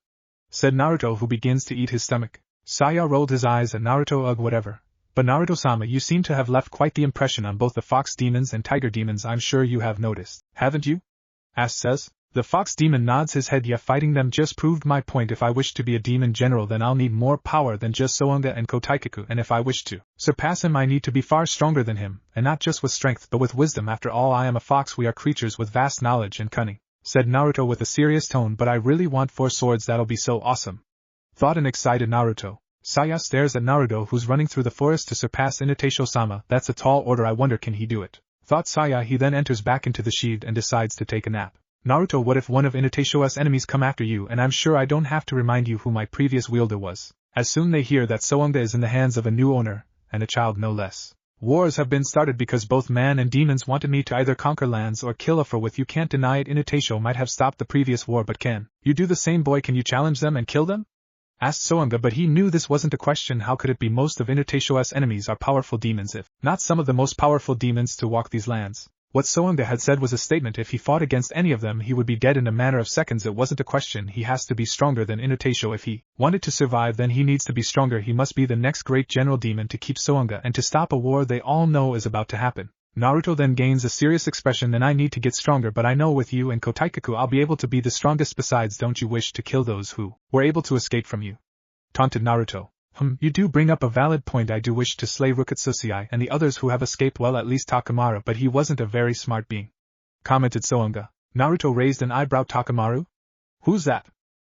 said Naruto, who begins to eat his stomach. Saya rolled his eyes at Naruto. Ugh, whatever. But Naruto-sama, you seem to have left quite the impression on both the fox demons and tiger demons. I'm sure you have noticed, haven't you? asked Sess. The fox demon nods his head. Yeah, fighting them just proved my point. If I wish to be a demon general, then I'll need more power than just Sounga and Kotaikaku, and if I wish to surpass him, I need to be far stronger than him, and not just with strength but with wisdom. After all, I am a fox. We are creatures with vast knowledge and cunning, said Naruto with a serious tone. But I really want 4 swords. That'll be so awesome, thought an excited Naruto. Saya stares at Naruto, who's running through the forest to surpass Inuyasha-sama. That's a tall order. I wonder, can he do it, thought Saya. He then enters back into the sheath and decides to take a nap. Naruto, what if one of Inuyasha's enemies come after you? And I'm sure I don't have to remind you who my previous wielder was. As soon they hear that Sounga is in the hands of a new owner, and a child no less. Wars have been started because both man and demons wanted me to either conquer lands or kill a with. You can't deny it. Inuyasha might have stopped the previous war, but can you do the same, boy? Can you challenge them and kill them? asked Sounga, but he knew this wasn't a question. How could it be? Most of Inuyasha's enemies are powerful demons, if not some of the most powerful demons to walk these lands. What Soanga had said was a statement. If he fought against any of them he would be dead in a matter of seconds. It wasn't a question. He has to be stronger than Inuyasha. If he wanted to survive, then he needs to be stronger. He must be the next great general demon to keep Soanga and to stop a war they all know is about to happen. Naruto then gains a serious expression. Then I need to get stronger, but I know with you and Kotaikaku I'll be able to be the strongest. Besides, don't you wish to kill those who were able to escape from you? Taunted Naruto. You do bring up a valid point. I do wish to slay Rukutsusei and the others who have escaped. Well, at least Takamaru, but he wasn't a very smart being. Commented Soanga. Naruto raised an eyebrow. Takamaru? Who's that?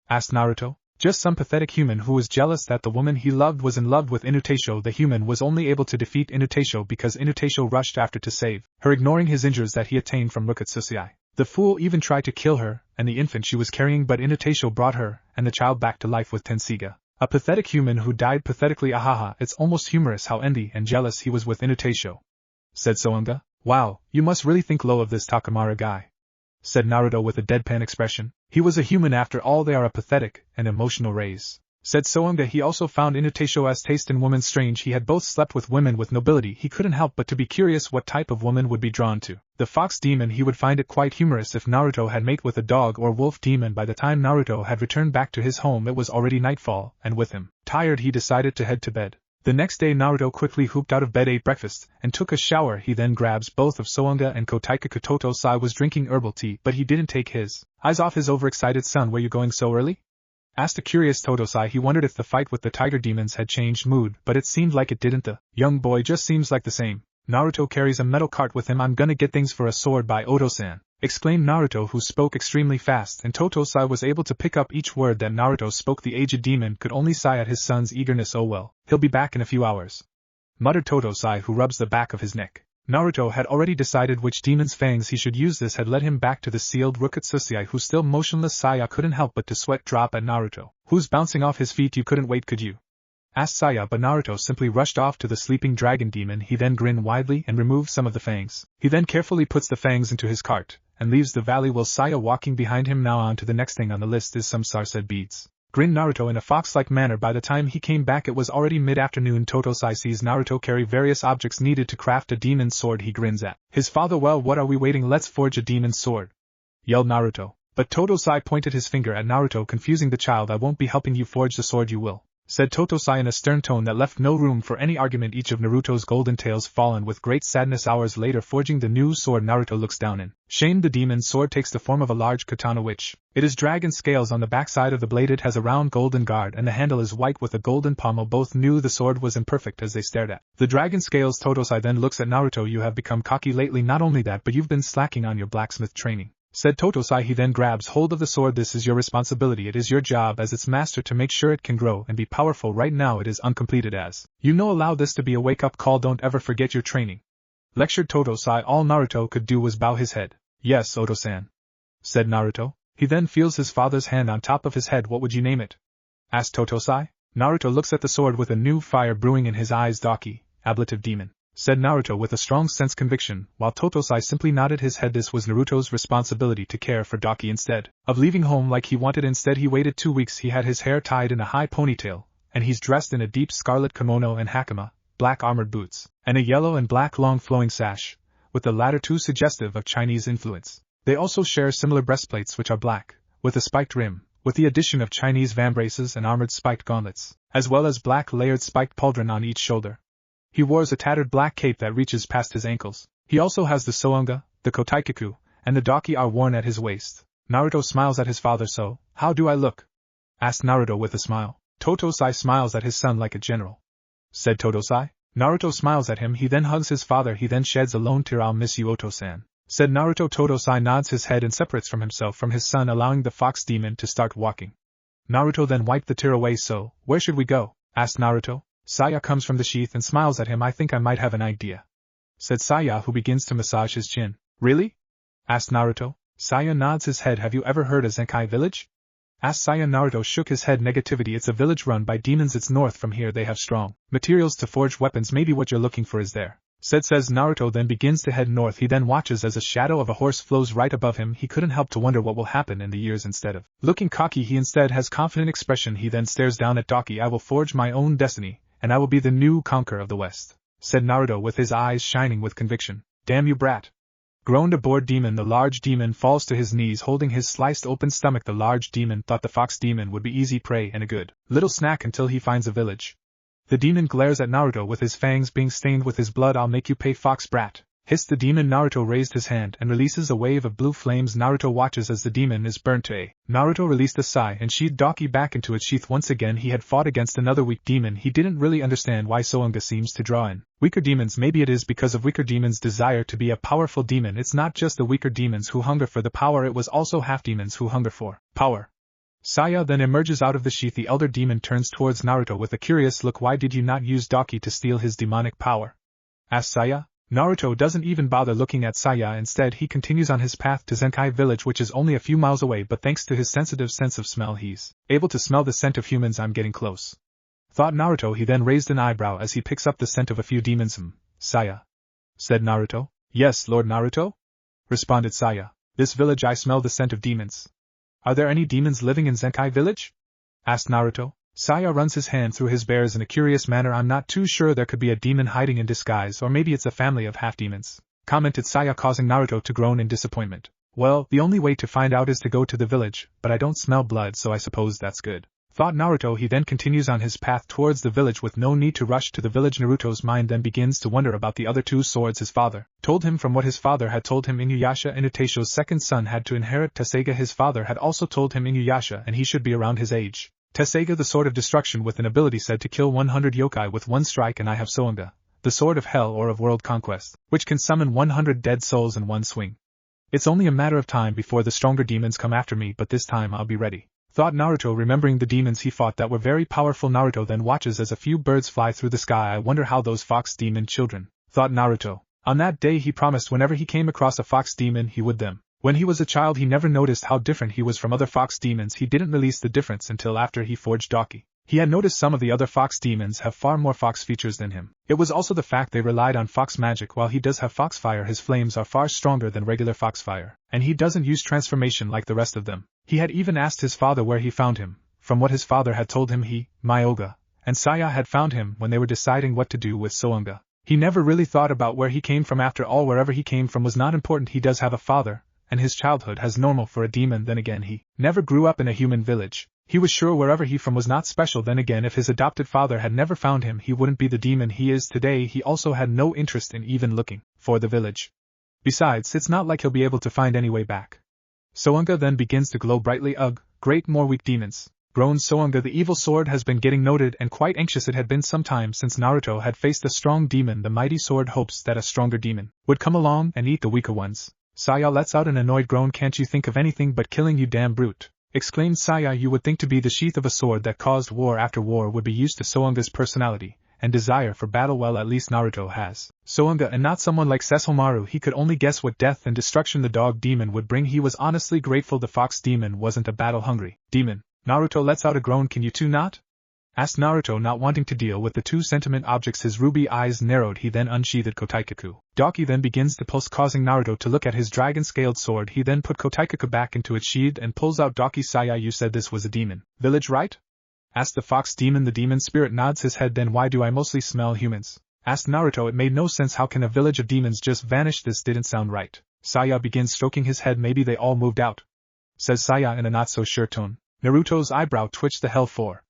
Asked Naruto. Just some pathetic human who was jealous that the woman he loved was in love with Inuyasha. The human was only able to defeat Inuyasha because Inuyasha rushed after to save her, ignoring his injuries that he attained from Rukutsusei. The fool even tried to kill her and the infant she was carrying, but Inuyasha brought her and the child back to life with Tensiga. A pathetic human who died pathetically. Ahaha, it's almost humorous how envy and jealous he was with Inuyasha. Said Soanga. Wow, you must really think low of this Takamaru guy. Said Naruto with a deadpan expression. He was a human after all. They are a pathetic and emotional race. Said Soanga. He also found Inuyasha's taste in women strange. He had both slept with women with nobility. He couldn't help but to be curious what type of woman would be drawn to the fox demon. He would find it quite humorous if Naruto had mate with a dog or wolf demon. By the time Naruto had returned back to his home it was already nightfall, and with him tired he decided to head to bed. The next day Naruto quickly hooped out of bed, ate breakfast, and took a shower. He then grabs both of Soanga and Kotaikaku. Totosai was drinking herbal tea, but he didn't take his eyes off his overexcited son. Were you going so early? Asked a curious Totosai. He wondered if the fight with the tiger demons had changed mood, but it seemed like it didn't. The young boy just seems like the same. Naruto carries a metal cart with him. I'm gonna get things for a sword by Oto-san, exclaimed Naruto, who spoke extremely fast, and Totosai was able to pick up each word that Naruto spoke. The aged demon could only sigh at his son's eagerness. Oh well, he'll be back in a few hours, muttered Totosai, who rubs the back of his neck. Naruto had already decided which demon's fangs he should use. This had led him back to the sealed Rukutsusei, who still motionless. Saya couldn't help but to sweat drop at Naruto, who's bouncing off his feet. You couldn't wait, could you? Asked Saya, but Naruto simply rushed off to the sleeping dragon demon. He then grinned widely and removed some of the fangs. He then carefully puts the fangs into his cart and leaves the valley, while Saya walking behind him. Now on to the next thing on the list is some sarsaed beads, grinned Naruto in a fox-like manner. By the time he came back it was already mid-afternoon. Totosai sees Naruto carry various objects needed to craft a demon's sword. He grins at his father. Well, what are we waiting? Let's forge a demon's sword, yelled Naruto. But Totosai pointed his finger at Naruto, confusing the child. I won't be helping you forge the sword, you will, said Totosai in a stern tone that left no room for any argument. Each of Naruto's golden tails fallen with great sadness. Hours later, forging the new sword, Naruto looks down in shame. The demon's sword takes the form of a large katana, which it is dragon scales on the backside of the blade. It has a round golden guard and the handle is white with a golden pommel. Both knew the sword was imperfect as they stared at the dragon scales. Totosai then looks at Naruto. You have become cocky lately. Not only that, but you've been slacking on your blacksmith training, said Totosai. He then grabs hold of the sword. This is your responsibility. It is your job as its master to make sure it can grow and be powerful. Right now it is uncompleted, as you know. Allow this to be a wake-up call. Don't ever forget your training, lectured Totosai. All Naruto could do was bow his head. Yes, Oto-san, said Naruto. He then feels his father's hand on top of his head. What would you name it? Asked Totosai. Naruto looks at the sword with a new fire brewing in his eyes. Daki, ablative demon, said Naruto with a strong sense conviction, while Totosai simply nodded his head. This was Naruto's responsibility to care for Daki instead of leaving home like he wanted. Instead he waited 2 weeks. He had his hair tied in a high ponytail, and he's dressed in a deep scarlet kimono and hakama, black armored boots, and a yellow and black long flowing sash, with the latter two suggestive of Chinese influence. They also share similar breastplates which are black, with a spiked rim, with the addition of Chinese vambraces and armored spiked gauntlets, as well as black layered spiked pauldron on each shoulder. He wears a tattered black cape that reaches past his ankles. He also has the Soanga, the Kotaikaku, and the Daki are worn at his waist. Naruto smiles at his father. So, how do I look? Asked Naruto with a smile. Totosai smiles at his son like a general, said Totosai. Naruto smiles at him. He then hugs his father. He then sheds a lone tear. I'll miss you, Oto-san, said Naruto. Totosai nods his head and separates from himself from his son, allowing the fox demon to start walking. Naruto then wiped the tear away. So, where should we go? Asked Naruto. Saya comes from the sheath and smiles at him. I think I might have an idea, said Saya, who begins to massage his chin. Really? Asked Naruto. Saya nods his head. Have you ever heard of Zenkai village? Asked Saya. Naruto shook his head. Negativity. It's a village run by demons. It's north from here. They have strong materials to forge weapons. Maybe what you're looking for is there, says Naruto, then begins to head north. He then watches as a shadow of a horse flows right above him. He couldn't help to wonder what will happen in the years. Instead of looking cocky, he instead has confident expression. He then stares down at Daki. I will forge my own destiny, and I will be the new conqueror of the West, said Naruto with his eyes shining with conviction. Damn you, brat, groaned a bored demon. The large demon falls to his knees holding his sliced open stomach. The large demon thought the fox demon would be easy prey and a good little snack until he finds a village. The demon glares at Naruto with his fangs being stained with his blood. I'll make you pay, fox brat, hissed the demon. Naruto raised his hand and releases a wave of blue flames. Naruto watches as the demon is burnt to a. Naruto released a sigh and sheathed Daki back into its sheath. Once again he had fought against another weak demon. He didn't really understand why Soanga seems to draw in weaker demons. Maybe it is because of weaker demons' desire to be a powerful demon. It's not just the weaker demons who hunger for the power, it was also half demons who hunger for power. Saya then emerges out of the sheath. The elder demon turns towards Naruto with a curious look. Why did you not use Daki to steal his demonic power? Asked Saya. Naruto doesn't even bother looking at Saya. Instead he continues on his path to Zenkai village, which is only a few miles away, but thanks to his sensitive sense of smell he's able to smell the scent of humans. I'm getting close, thought Naruto. He then raised an eyebrow as he picks up the scent of a few demons. Saya, said Naruto. Yes, Lord Naruto, responded Saya. This village, I smell the scent of demons. Are there any demons living in Zenkai village? Asked Naruto. Saya runs his hand through his bears in a curious manner. I'm not too sure. There could be a demon hiding in disguise, or maybe it's a family of half-demons, commented Saya, causing Naruto to groan in disappointment. Well, the only way to find out is to go to the village, but I don't smell blood, so I suppose that's good, thought Naruto. He then continues on his path towards the village with no need to rush to the village. Naruto's mind then begins to wonder about the other two swords his father told him. From what his father had told him, Inuyasha, Inutasho's second son, had to inherit Tesseiga. His father had also told him Inuyasha and he should be around his age. Tesseiga, the sword of destruction with an ability said to kill 100 yokai with one strike, and I have Soanga, the sword of hell or of world conquest, which can summon 100 dead souls in one swing. It's only a matter of time before the stronger demons come after me, but this time I'll be ready, thought Naruto, remembering the demons he fought that were very powerful. Naruto then watches as a few birds fly through the sky. I wonder how those fox demon children, thought Naruto. On that day he promised whenever he came across a fox demon he would them. When he was a child he never noticed how different he was from other fox demons. He didn't release the difference until after he forged Daki. He had noticed some of the other fox demons have far more fox features than him. It was also the fact they relied on fox magic. While he does have fox fire, his flames are far stronger than regular fox fire, and he doesn't use transformation like the rest of them. He had even asked his father where he found him. From what his father had told him, he, Myoga, and Saya had found him when they were deciding what to do with Soanga. He never really thought about where he came from. After all, wherever he came from was not important. He does have a father, and his childhood has normal for a demon. Then again, he never grew up in a human village. He was sure wherever he from was not special. Then again, if his adopted father had never found him, he wouldn't be the demon he is today. He also had no interest in even looking for the village. Besides, it's not like he'll be able to find any way back. Soanga then begins to glow brightly. Ugh, great, more weak demons, groaned Soanga. The evil sword has been getting noted and quite anxious. It had been some time since Naruto had faced a strong demon. The mighty sword hopes that a stronger demon would come along and eat the weaker ones. Saya lets out an annoyed groan. Can't you think of anything but killing, you damn brute, exclaimed Saya. You would think to be the sheath of a sword that caused war after war would be used to Soanga's personality and desire for battle. Well, at least Naruto has Soanga and not someone like Sesshomaru. He could only guess what death and destruction the dog demon would bring. He was honestly grateful the fox demon wasn't a battle-hungry demon. Naruto lets out a groan. Can you two not? Asked Naruto, not wanting to deal with the two sentiment objects. His ruby eyes narrowed. He then unsheathed Kotaikaku. Daki then begins to pulse, causing Naruto to look at his dragon-scaled sword. He then put Kotaikaku back into its sheath and pulls out Daki. Saya, you said this was a demon village, right? Asked the fox demon. The demon spirit nods his head. Then why do I mostly smell humans? Asked Naruto. It made no sense. How can a village of demons just vanish? This didn't sound right. Saya begins stroking his head. Maybe they all moved out, says Saya in a not-so-sure tone. Naruto's eyebrow twitched. The hell for?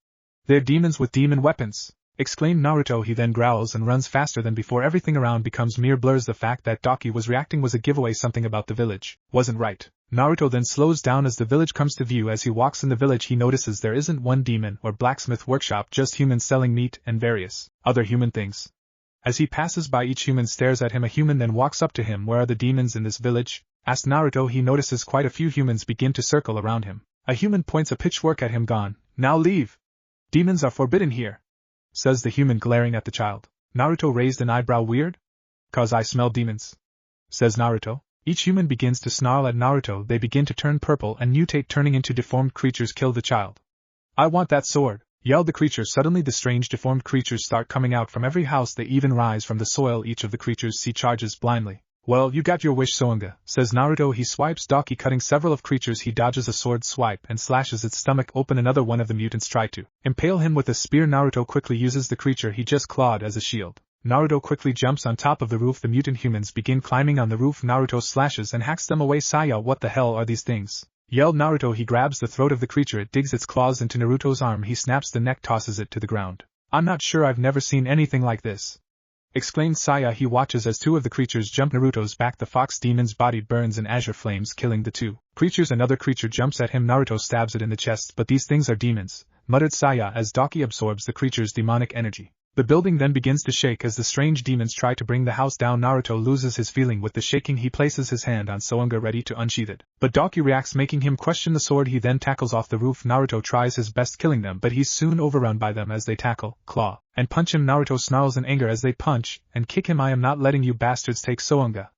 They're demons with demon weapons, exclaimed Naruto. He then growls and runs faster than before. Everything around becomes mere blurs. The fact that Daki was reacting was a giveaway. Something about the village wasn't right. Naruto then slows down as the village comes to view. As he walks in the village, he notices there isn't one demon or blacksmith workshop, just humans selling meat and various other human things. As he passes by, each human stares at him. A human then walks up to him. Where are the demons in this village? Asked Naruto. He notices quite a few humans begin to circle around him. A human points a pitchfork at him. Gone. Now leave. Demons are forbidden here, says the human, glaring at the child. Naruto raised an eyebrow. Weird? 'Cause I smell demons, says Naruto. Each human begins to snarl at Naruto. They begin to turn purple and mutate, turning into deformed creatures. Kill the child. I want that sword, yelled the creature. Suddenly the strange deformed creatures start coming out from every house. They even rise from the soil. Each of the creatures charges blindly. Well, you got your wish, Soanga, says Naruto. He swipes Daki, cutting several of creatures. He dodges a sword swipe and slashes its stomach open. Another one of the mutants try to impale him with a spear. Naruto quickly uses the creature he just clawed as a shield. Naruto quickly jumps on top of the roof. The mutant humans begin climbing on the roof. Naruto slashes and hacks them away. Saya, what the hell are these things? Yelled Naruto. He grabs the throat of the creature. It digs its claws into Naruto's arm. He snaps the neck, tosses it to the ground. I'm not sure, I've never seen anything like this, exclaimed Saya. He watches as two of the creatures jump Naruto's back. The fox demon's body burns in azure flames, killing the two creatures. Another creature jumps at him. Naruto stabs it in the chest. But these things are demons, muttered Saya as Daki absorbs the creature's demonic energy. The building then begins to shake as the strange demons try to bring the house down. Naruto loses his feeling with the shaking. He places his hand on Soanga ready to unsheath it, but Daki reacts, making him question the sword. He then tackles off the roof. Naruto tries his best killing them, but he's soon overrun by them as they tackle, claw, and punch him. Naruto snarls in anger as they punch and kick him. I am not letting you bastards take Soanga.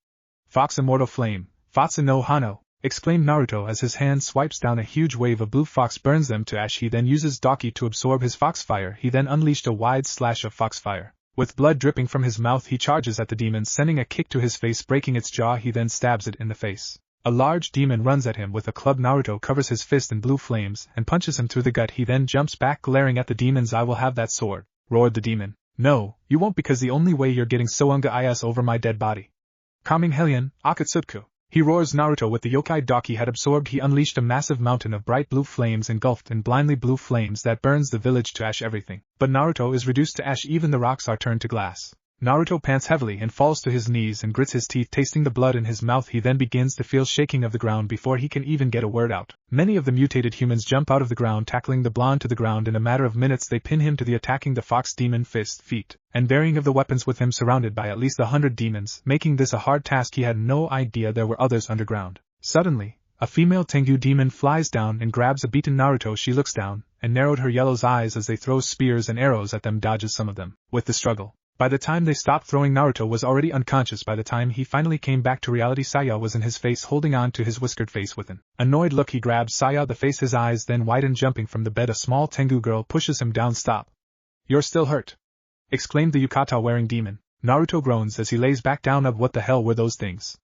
Fox Immortal Flame, Fatsu no Hano, exclaimed Naruto as his hand swipes down. A huge wave of blue fox burns them to ash. He then uses Daki to absorb his foxfire. He then unleashed a wide slash of foxfire. With blood dripping from his mouth, he charges at the demon, sending a kick to his face, breaking its jaw. He then stabs it in the face. A large demon runs at him with a club. Naruto covers his fist in blue flames and punches him through the gut. He then jumps back, glaring at the demons. I will have that sword, roared the demon. No, you won't, because the only way you're getting Soanga is over my dead body. Kaming Hellion, Akatsuki, he roars. Naruto, with the yokai Daki had absorbed, he unleashed a massive mountain of bright blue flames engulfed in blindly blue flames that burns the village to ash. Everything but Naruto is reduced to ash. Even the rocks are turned to glass. Naruto pants heavily and falls to his knees and grits his teeth, tasting the blood in his mouth. He then begins to feel shaking of the ground before he can even get a word out. Many of the mutated humans jump out of the ground, tackling the blonde to the ground. In a matter of minutes they pin him to the attacking the fox demon, fist, feet, and varying of the weapons, with him surrounded by at least 100 demons, making this a hard task. He had no idea there were others underground. Suddenly, a female Tengu demon flies down and grabs a beaten Naruto. She looks down and narrowed her yellow eyes as they throw spears and arrows at them, dodges some of them. With the struggle, by the time they stopped throwing, Naruto was already unconscious. By the time he finally came back to reality, Saya was in his face, holding on to his whiskered face with an annoyed look. He grabs Saya the face, his eyes then widen. Jumping from the bed, a small Tengu girl pushes him down. Stop. You're still hurt, exclaimed the yukata-wearing demon. Naruto groans as he lays back down. Of what the hell were those things?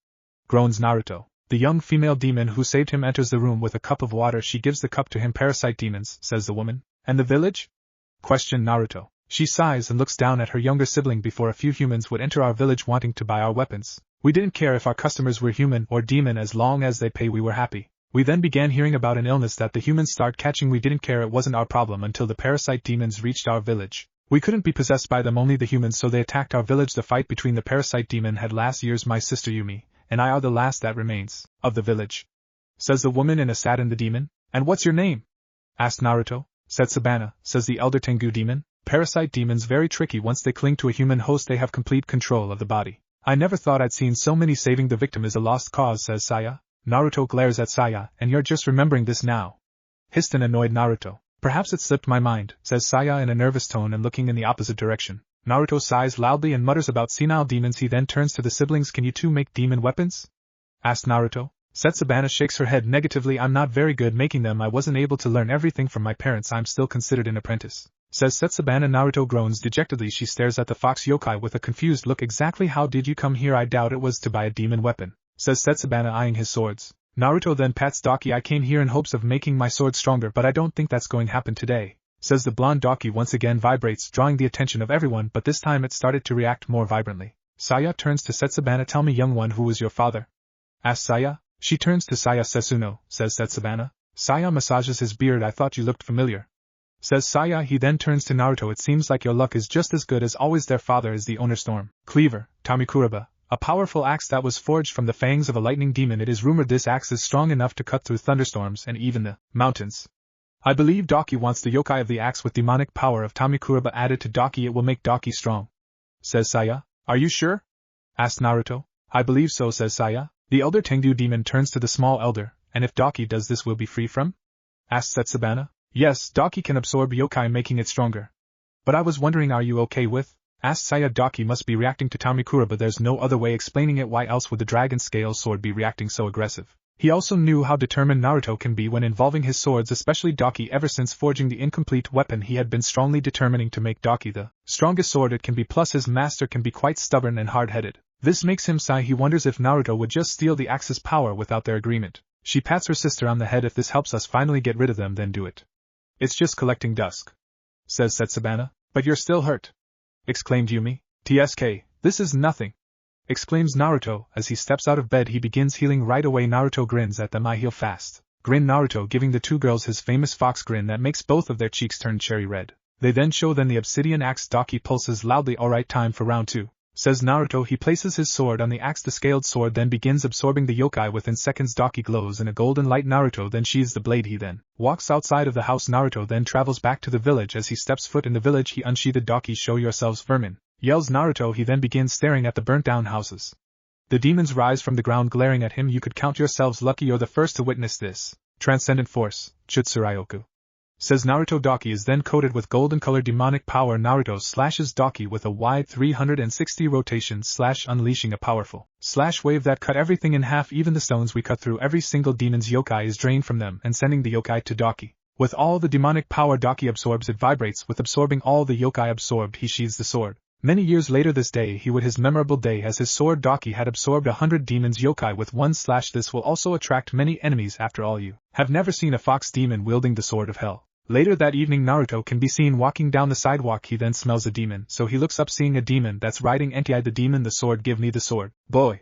Groans Naruto. The young female demon who saved him enters the room with a cup of water. She gives the cup to him. Parasite demons, says the woman. And the village? Questioned Naruto. She sighs and looks down at her younger sibling. Before, a few humans would enter our village wanting to buy our weapons. We didn't care if our customers were human or demon, as long as they pay we were happy. We then began hearing about an illness that the humans start catching. We didn't care, it wasn't our problem until the parasite demons reached our village. We couldn't be possessed by them, only the humans, so they attacked our village. The fight between the parasite demon had last years. My sister Yumi and I are the last that remains of the village, says the woman in a saddened the demon. And what's your name? Asked Naruto. Setsubana, says the elder Tengu demon. Parasite demons very tricky. Once they cling to a human host, they have complete control of the body. I never thought I'd seen so many. Saving the victim is a lost cause, says Saya. Naruto glares at Saya. And you're just remembering this now? Hissed an annoyed Naruto. Perhaps it slipped my mind, says Saya in a nervous tone and looking in the opposite direction. Naruto sighs loudly and mutters about senile demons. He then turns to the siblings. Can you two make demon weapons? Asked Naruto. Setsubana shakes her head negatively. I'm not very good making them. I wasn't able to learn everything from my parents. I'm still considered an apprentice, says Setsubana. Naruto groans dejectedly. She stares at the fox yokai with a confused look. Exactly how did you come here? I doubt it was to buy a demon weapon, says Setsubana, eyeing his swords. Naruto then pats Daki. I came here in hopes of making my sword stronger, but I don't think that's going to happen today, says the blonde. Daki once again vibrates, drawing the attention of everyone, but this time it started to react more vibrantly. Saya turns to Setsubana. Tell me, young one, who was your father? Asks Saya. She turns to Saya. Setsuno, says Setsubana. Saya massages his beard. I thought you looked familiar, says Saya. He then turns to Naruto. It seems like your luck is just as good as always. Their father is the owner Storm Cleaver, Tamikuraba, a powerful axe that was forged from the fangs of a lightning demon. It is rumored this axe is strong enough to cut through thunderstorms and even the mountains. I believe Daki wants the yokai of the axe with demonic power of Tamikuraba added to Daki. It will make Daki strong, says Saya. Are you sure? Asked Naruto. I believe so, says Saya. The elder Tengu demon turns to the small elder. And if Daki does this, we'll be free from? Asked Setsubana. Yes, Daki can absorb yokai, making it stronger. But I was wondering, are you okay with? Asked Saya. Daki must be reacting to Tamikuraba. There's no other way explaining it. Why else would the dragon scale sword be reacting so aggressive? He also knew how determined Naruto can be when involving his swords, especially Daki. Ever since forging the incomplete weapon, he had been strongly determining to make Daki the strongest sword it can be, plus his master can be quite stubborn and hard-headed. This makes him sigh. He wonders if Naruto would just steal the axe's power without their agreement. She pats her sister on the head. If this helps us finally get rid of them, then do it. It's just collecting dust, says Setsubana. But you're still hurt, exclaimed Yumi. TSK, this is nothing, exclaims Naruto. As he steps out of bed he begins healing right away. Naruto grins at them. I heal fast. Grin Naruto, giving the two girls his famous fox grin that makes both of their cheeks turn cherry red. They then show them the obsidian axe. Daki pulses loudly. Alright, time for round 2, says Naruto. He places his sword on the axe. The scaled sword then begins absorbing the yokai within seconds. Daki glows in a golden light. Naruto then sheathes the blade. He then walks outside of the house. Naruto then travels back to the village. As he steps foot in the village he unsheathed. Daki, show yourselves, vermin, yells Naruto. He then begins staring at the burnt down houses. The demons rise from the ground glaring at him. You could count yourselves lucky you're the first to witness this. Transcendent force, Chutsuryoku, says Naruto. Daki is then coated with golden colored demonic power. Naruto slashes Daki with a wide 360 rotation slash, unleashing a powerful slash wave that cut everything in half. Even the stones we cut through. Every single demon's yokai is drained from them and sending the yokai to Daki. With all the demonic power Daki absorbs, it vibrates. With absorbing all the yokai absorbed, he sheathes the sword. Many years later this day he would his memorable day as his sword. Daki had absorbed 100 demons yokai with one slash. This will also attract many enemies. After all, you have never seen a fox demon wielding the sword of hell. Later that evening Naruto can be seen walking down the sidewalk. He then smells a demon, so he looks up seeing a demon that's riding Entai the demon. The sword, give me the sword, boy,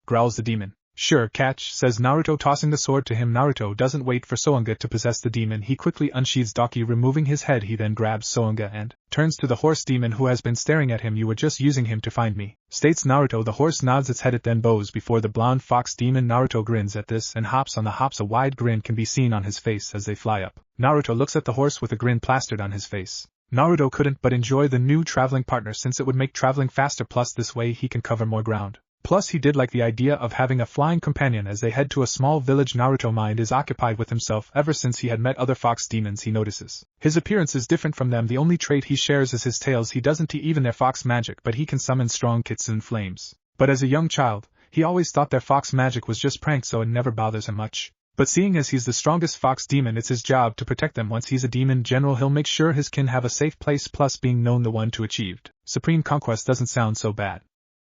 growls the demon. Sure, catch, says Naruto, tossing the sword to him. Naruto doesn't wait for Soanga to possess the demon. He quickly unsheathes Daki, removing his head. He then grabs Soanga and turns to the horse demon who has been staring at him. You were just using him to find me, states Naruto. The horse nods its head. It then bows before the blonde fox demon. Naruto grins at this and hops on the hops. A wide grin can be seen on his face as they fly up. Naruto looks at the horse with a grin plastered on his face. Naruto couldn't but enjoy the new traveling partner since it would make traveling faster, plus this way he can cover more ground. Plus he did like the idea of having a flying companion. As they head to a small village, Naruto mind is occupied with himself. Ever since he had met other fox demons he notices his appearance is different from them. The only trait he shares is his tails. He doesn't even their fox magic, but he can summon strong kitsune flames. But as a young child, he always thought their fox magic was just pranks, so it never bothers him much. But seeing as he's the strongest fox demon, it's his job to protect them. Once he's a demon general, he'll make sure his kin have a safe place. Plus being known the one to achieved supreme conquest doesn't sound so bad.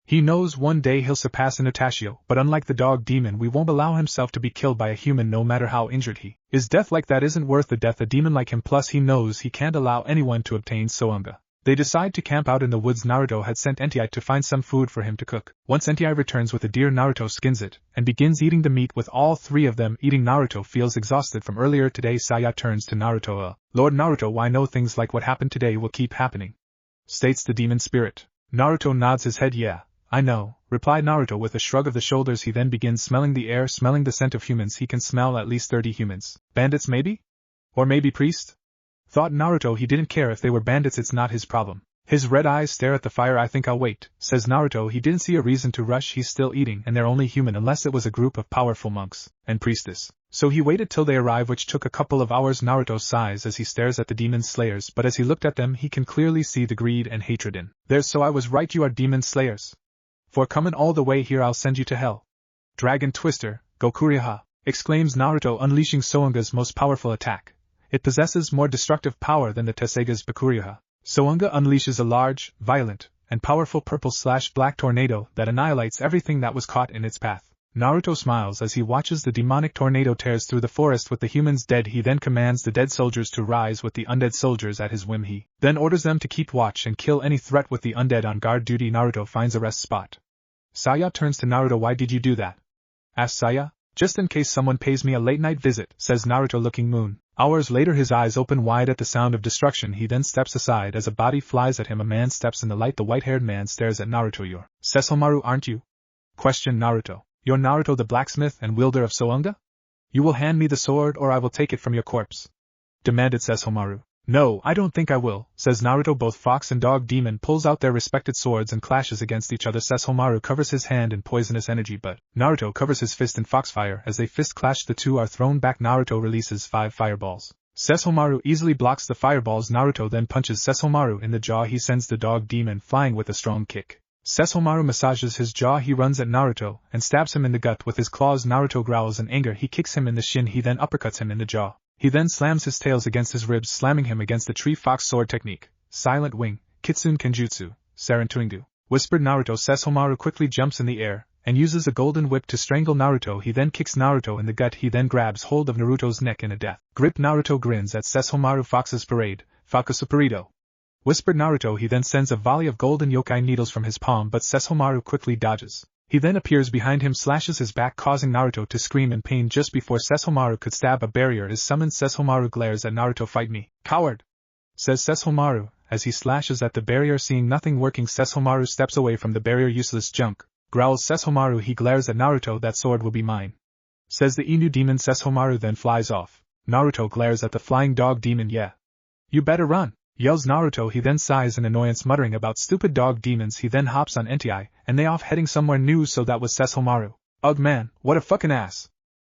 He knows one day he'll surpass Inuyasha, but unlike the dog demon, we won't allow himself to be killed by a human no matter how injured he is. Death like that isn't worth the death a demon like him. Plus he knows he can't allow anyone to obtain Soanga. They decide to camp out in the woods. Naruto had sent Entai to find some food for him to cook. Once Entai returns with a deer, Naruto skins it and begins eating the meat with all three of them eating. Naruto feels exhausted from earlier today. Saya turns to Naruto. Lord Naruto, why no things like what happened today will keep happening, states the demon spirit. Naruto nods his head. Yeah, I know, replied Naruto with a shrug of the shoulders. He then begins smelling the air, smelling the scent of humans. He can smell at least 30 humans. Bandits maybe? Or maybe priests? Thought Naruto. He didn't care if they were bandits, it's not his problem. His red eyes stare at the fire. I think I'll wait, says Naruto. He didn't see a reason to rush. He's still eating and they're only human unless it was a group of powerful monks and priestess. So he waited till they arrive, which took a couple of hours. Naruto sighs as he stares at the demon slayers, but as he looked at them he can clearly see the greed and hatred in theirs. So I was right, you are demon slayers. For coming all the way here I'll send you to hell. Dragon Twister, Gokuriha, exclaims Naruto, unleashing Soanga's most powerful attack. It possesses more destructive power than the Tesega's Bakuriha. Soanga unleashes a large, violent, and powerful purple/black tornado that annihilates everything that was caught in its path. Naruto smiles as he watches the demonic tornado tears through the forest with the humans dead. He then commands the dead soldiers to rise with the undead soldiers at his whim. He then orders them to keep watch and kill any threat with the undead on guard duty. Naruto finds a rest spot. Saya turns to Naruto. Why did you do that? Asks Saya. Just in case someone pays me a late night visit, says Naruto, looking moon. Hours later his eyes open wide at the sound of destruction. He then steps aside as a body flies at him. A man steps in the light. The white-haired man stares at Naruto. You're Sesshomaru, aren't you? Questioned Naruto. You're Naruto the blacksmith and wielder of Soanga? You will hand me the sword or I will take it from your corpse, demanded Sesshomaru. No, I don't think I will, says Naruto. Both fox and dog demon pulls out their respected swords and clashes against each other. Sesshomaru covers his hand in poisonous energy, but Naruto covers his fist in foxfire. As they fist clash, the two are thrown back. Naruto releases 5 fireballs. Sesshomaru easily blocks the fireballs. Naruto then punches Sesshomaru in the jaw. He sends the dog demon flying with a strong kick. Sesshomaru massages his jaw. He runs at Naruto and stabs him in the gut with his claws. Naruto growls in anger. He kicks him in the shin. He then uppercuts him in the jaw. He then slams his tails against his ribs, slamming him against the tree. Fox sword technique, silent wing, kitsune kenjutsu, sarentuingu, whispered Naruto. Sesshomaru quickly jumps in the air and uses a golden whip to strangle Naruto. He then kicks Naruto in the gut. He then grabs hold of Naruto's neck in a death grip. Naruto grins at Sesshomaru. Fox's parade, Fakusuperido. whispered Naruto. He then sends a volley of golden yokai needles from his palm, but Sesshomaru quickly dodges. He then appears behind him, slashes his back, causing Naruto to scream in pain. Just before Sesshomaru could stab, a barrier is summoned. Sesshomaru glares at Naruto. "Fight me, coward!" says Sesshomaru, as he slashes at the barrier. Seeing nothing working, Sesshomaru steps away from the barrier. "Useless junk," growls Sesshomaru. He glares at Naruto. "That sword will be mine," says the Inu demon. Sesshomaru then flies off. Naruto glares at the flying dog demon. "Yeah, you better run," yells Naruto. He then sighs in annoyance, muttering about stupid dog demons. He then hops on Entei, and they off heading somewhere new. So that was Sesshomaru. "Ugh man, what a fucking ass,"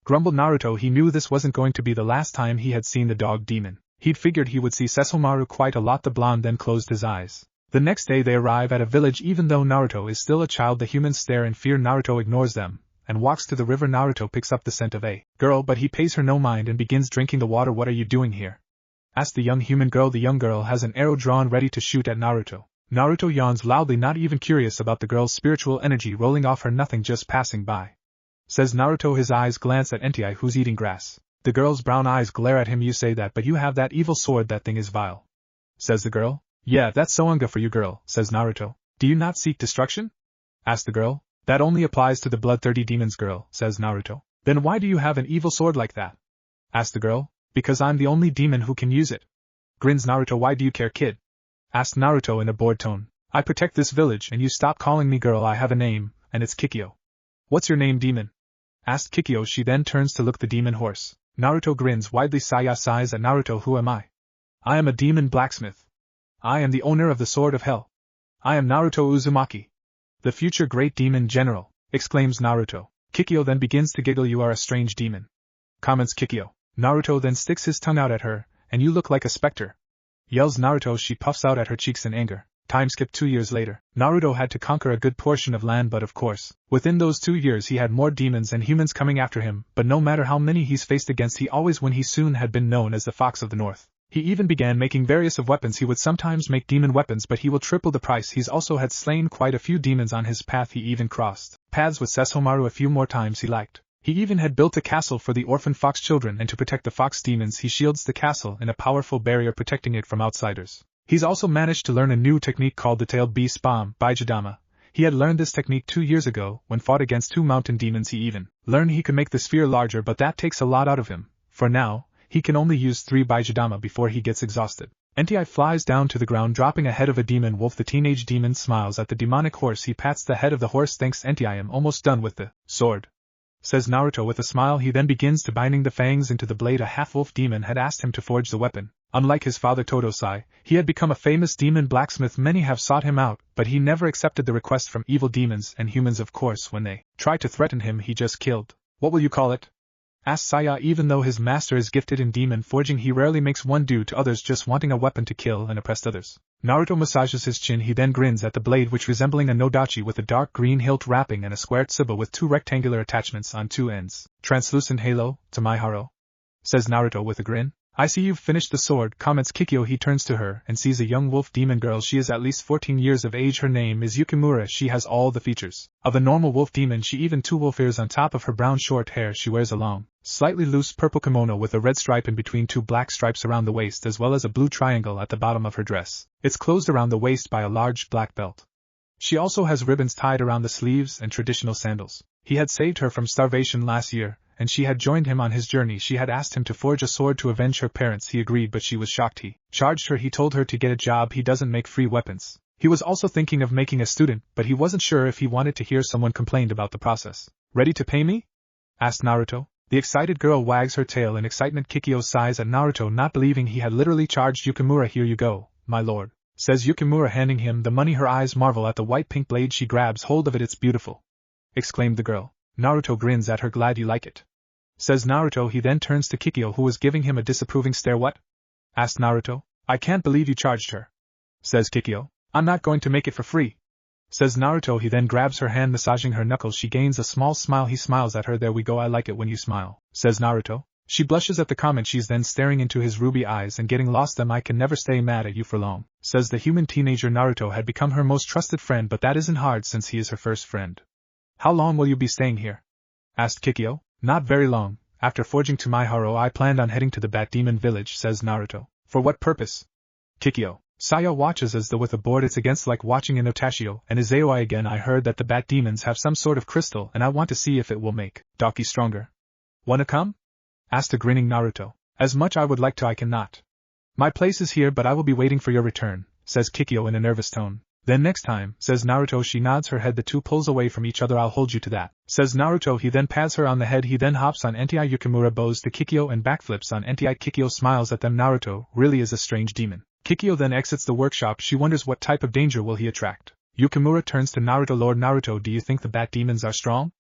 grumbled Naruto. He knew this wasn't going to be the last time he had seen the dog demon. He'd figured he would see Sesshomaru quite a lot. The blonde then closed his eyes. The next day they arrive at a village. Even though Naruto is still a child, the humans stare in fear. Naruto ignores them and walks to the river. Naruto picks up the scent of a girl, but he pays her no mind and begins drinking the water. "What are you doing here?" asks the young human girl. The young girl has an arrow drawn ready to shoot at Naruto. Naruto yawns loudly, not even curious about the girl's spiritual energy rolling off her. "Nothing, just passing by," says Naruto. His eyes glance at Entei, who's eating grass. The girl's brown eyes glare at him. "You say that, but you have that evil sword. That thing is vile," says the girl. "Yeah, that's Soanga for you, girl," says Naruto. "Do you not seek destruction?" asks the girl. "That only applies to the bloodthirsty demons, girl," says Naruto. "Then why do you have an evil sword like that?" asks the girl. "Because I'm the only demon who can use it," grins Naruto. "Why do you care, kid?" asks Naruto in a bored tone. "I protect this village and you stop calling me girl. I have a name, and it's Kikyo." "What's your name, demon?" asked Kikyo. She then turns to look the demon horse. Naruto grins widely. Saya sighs at Naruto. "Who am I?" "I am a demon blacksmith. I am the owner of the Sword of Hell. I am Naruto Uzumaki, the future great demon general," exclaims Naruto. Kikyo then begins to giggle. "You are a strange demon," comments Kikyo. Naruto then sticks his tongue out at her. "And you look like a specter," yells Naruto. She puffs out at her cheeks in anger. Time skip 2 years later. Naruto had to conquer a good portion of land, but of course, within those 2 years he had more demons and humans coming after him, but no matter how many he's faced against, he always won. He soon had been known as the Fox of the North. He even began making various of weapons. He would sometimes make demon weapons, but he will triple the price. He's also had slain quite a few demons on his path. He even crossed paths with Sesshomaru a few more times he liked. He even had built a castle for the orphan fox children, and to protect the fox demons he shields the castle in a powerful barrier protecting it from outsiders. He's also managed to learn a new technique called the tailed beast bomb, Baijidama. He had learned this technique 2 years ago, when fought against 2 mountain demons. He even learned he could make the sphere larger, but that takes a lot out of him. For now, he can only use 3 Baijidama before he gets exhausted. Entei flies down to the ground, dropping ahead of a demon wolf. The teenage demon smiles at the demonic horse. He pats the head of the horse. "Thanks, Entei, I am almost done with the sword," says Naruto with a smile. He then begins to binding the fangs into the blade. A half-wolf demon had asked him to forge the weapon. Unlike his father Totosai, he had become a famous demon blacksmith. Many have sought him out, but he never accepted the request from evil demons and humans. Of course, when they tried to threaten him, he just killed. "What will you call it?" asks Saya. Even though his master is gifted in demon forging, he rarely makes one due to others, just wanting a weapon to kill and oppress others. Naruto massages his chin. He then grins at the blade, which resembling a nodachi with a dark green hilt wrapping and a square tsuba with 2 rectangular attachments on 2 ends. "Translucent halo, Tamaiharo," says Naruto with a grin. "I see you've finished the sword," comments Kikyo. He turns to her and sees a young wolf demon girl. She is at least 14 years of age. Her name is Yukimura. She has all the features of a normal wolf demon. She even 2 wolf ears on top of her brown short hair. She wears a long, slightly loose purple kimono with a red stripe in between 2 black stripes around the waist, as well as a blue triangle at the bottom of her dress. It's closed around the waist by a large black belt. She also has ribbons tied around the sleeves and traditional sandals. He had saved her from starvation last year, and she had joined him on his journey. She had asked him to forge a sword to avenge her parents. He agreed, but she was shocked. He charged her. He told her to get a job. He doesn't make free weapons. He was also thinking of making a student, but he wasn't sure if he wanted to hear someone complained about the process. "Ready to pay me?" asked Naruto. The excited girl wags her tail in excitement. Kikyo sighs at Naruto, not believing he had literally charged Yukimura. "Here you go, my lord," says Yukimura, handing him the money. Her eyes marvel at the white-pink blade. She grabs hold of it. "It's beautiful," exclaimed the girl. Naruto grins at her. "Glad you like it," says Naruto. He then turns to Kikyo, who was giving him a disapproving stare. "What?" asked Naruto. "I can't believe you charged her," says Kikyo. "I'm not going to make it for free," says Naruto. He then grabs her hand, massaging her knuckles. She gains a small smile. He smiles at her. "There we go, I like it when you smile," says Naruto. She blushes at the comment. She's then staring into his ruby eyes and getting lost. "Them, I can never stay mad at you for long," says the human teenager. Naruto had become her most trusted friend, but that isn't hard since he is her first friend. "How long will you be staying here?" asked Kikyo. "Not very long. After forging Tamaiharo, I planned on heading to the Bat Demon village," says Naruto. "For what purpose?" Kikyo. Saya watches as though with a board. It's against like watching Inuyasha and Izayoi again. I heard that the bat demons have some sort of crystal and I want to see if it will make Daki stronger. Wanna come? Asked a grinning Naruto. As much I would like to I cannot. My place is here but I will be waiting for your return, says Kikyo in a nervous tone. Then next time, says Naruto. She nods her head. The two pulls away from each other. I'll hold you to that, says Naruto. He then pats her on the head. He then hops on Enti. Yukimura bows to Kikyo and backflips on Enti. Kikyo smiles at them. Naruto really is a strange demon. Kikyo then exits the workshop. She wonders what type of danger will he attract. Yukimura turns to Naruto. Lord Naruto, do you think the bat demons are strong?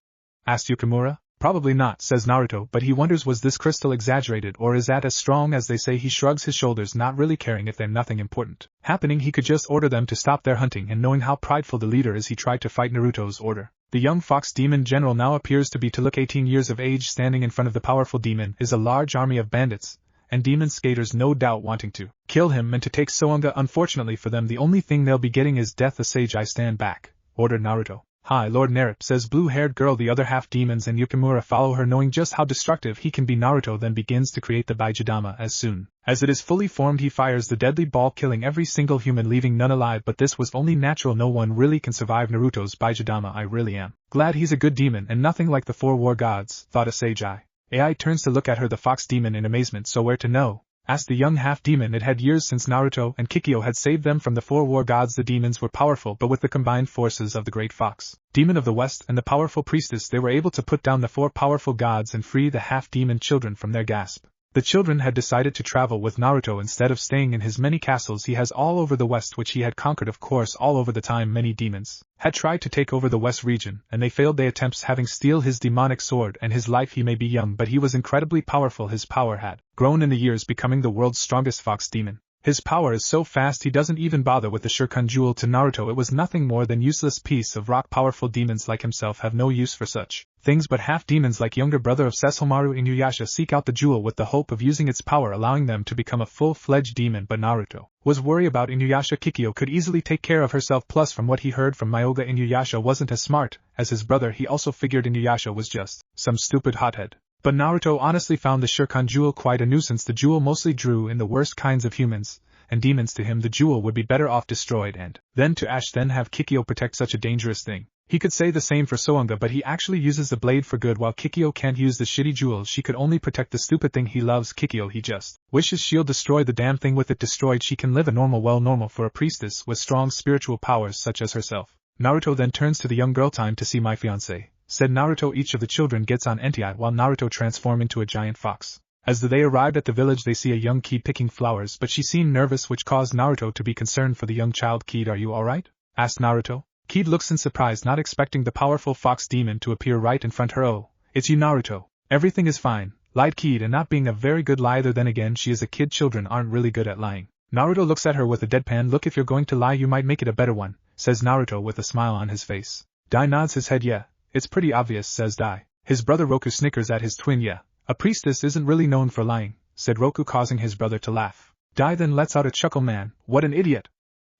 Asked Yukimura. Probably not, says Naruto, but he wonders was this crystal exaggerated or is that as strong as they say? He shrugs his shoulders, not really caring if they're nothing important happening. He could just order them to stop their hunting, and knowing how prideful the leader is, he tried to fight Naruto's order. The young fox demon general now appears to be to look 18 years of age. Standing in front of the powerful demon is a large army of bandits and demon skaters, no doubt wanting to kill him and to take Soanga. Unfortunately for them, the only thing they'll be getting is death. A sage, I stand back, ordered Naruto. Hi, Lord Naruto, says blue-haired girl. The other half demons and Yukimura follow her, knowing just how destructive he can be. Naruto then begins to create the Baijidama. As soon as it is fully formed, he fires the deadly ball, killing every single human, leaving none alive. But this was only natural. No one really can survive Naruto's Baijidama. I really am glad he's a good demon and nothing like the 4 war gods, thought a sage. AI turns to look at her, the fox demon, in amazement. So where to know? Asked the young half-demon. It had years since Naruto and Kikyo had saved them from the 4 war gods. The demons were powerful, but with the combined forces of the great fox demon of the west and the powerful priestess, they were able to put down the 4 powerful gods and free the half-demon children from their grasp. The children had decided to travel with Naruto instead of staying in his many castles he has all over the west, which he had conquered. Of course, all over the time many demons had tried to take over the west region, and they failed their attempts, having steal his demonic sword and his life. He may be young, but he was incredibly powerful. His power had grown in the years, becoming the world's strongest fox demon. His power is so fast he doesn't even bother with the Shuriken jewel. To Naruto it was nothing more than useless piece of rock. Powerful demons like himself have no use for such things, but half-demons like younger brother of Sesshomaru, Inuyasha, seek out the jewel with the hope of using its power, allowing them to become a full-fledged demon. But Naruto was worried about Inuyasha. Kikyo could easily take care of herself, plus from what he heard from Myoga, Inuyasha wasn't as smart as his brother. He also figured Inuyasha was just some stupid hothead. But Naruto honestly found the Shuriken jewel quite a nuisance. The jewel mostly drew in the worst kinds of humans and demons. To him the jewel would be better off destroyed and then to ash, then have Kikyo protect such a dangerous thing. He could say the same for Soanga, but he actually uses the blade for good, while Kikyo can't use the shitty jewel. She could only protect the stupid thing he loves. Kikyo, he just wishes she'll destroy the damn thing. With it destroyed, she can live a normal for a priestess with strong spiritual powers such as herself. Naruto then turns to the young girl. Time to see my fiancé, said Naruto. Each of the children gets on Enti while Naruto transforms into a giant fox. As they arrived at the village, they see a young Kid picking flowers, but she seemed nervous, which caused Naruto to be concerned for the young child. Kid, are you alright? Asked Naruto. Kid looks in surprise, not expecting the powerful fox demon to appear right in front of her. Oh, it's you, Naruto. Everything is fine, lied Kid, and not being a very good liar. Then again, she is a kid. Children aren't really good at lying. Naruto looks at her with a deadpan look. If you're going to lie, you might make it a better one, says Naruto with a smile on his face. Dai nods his head. Yeah, it's pretty obvious, says Dai. His brother Roku snickers at his twin. Yeah, a priestess isn't really known for lying, said Roku, causing his brother to laugh. Dai then lets out a chuckle. Man, what an idiot,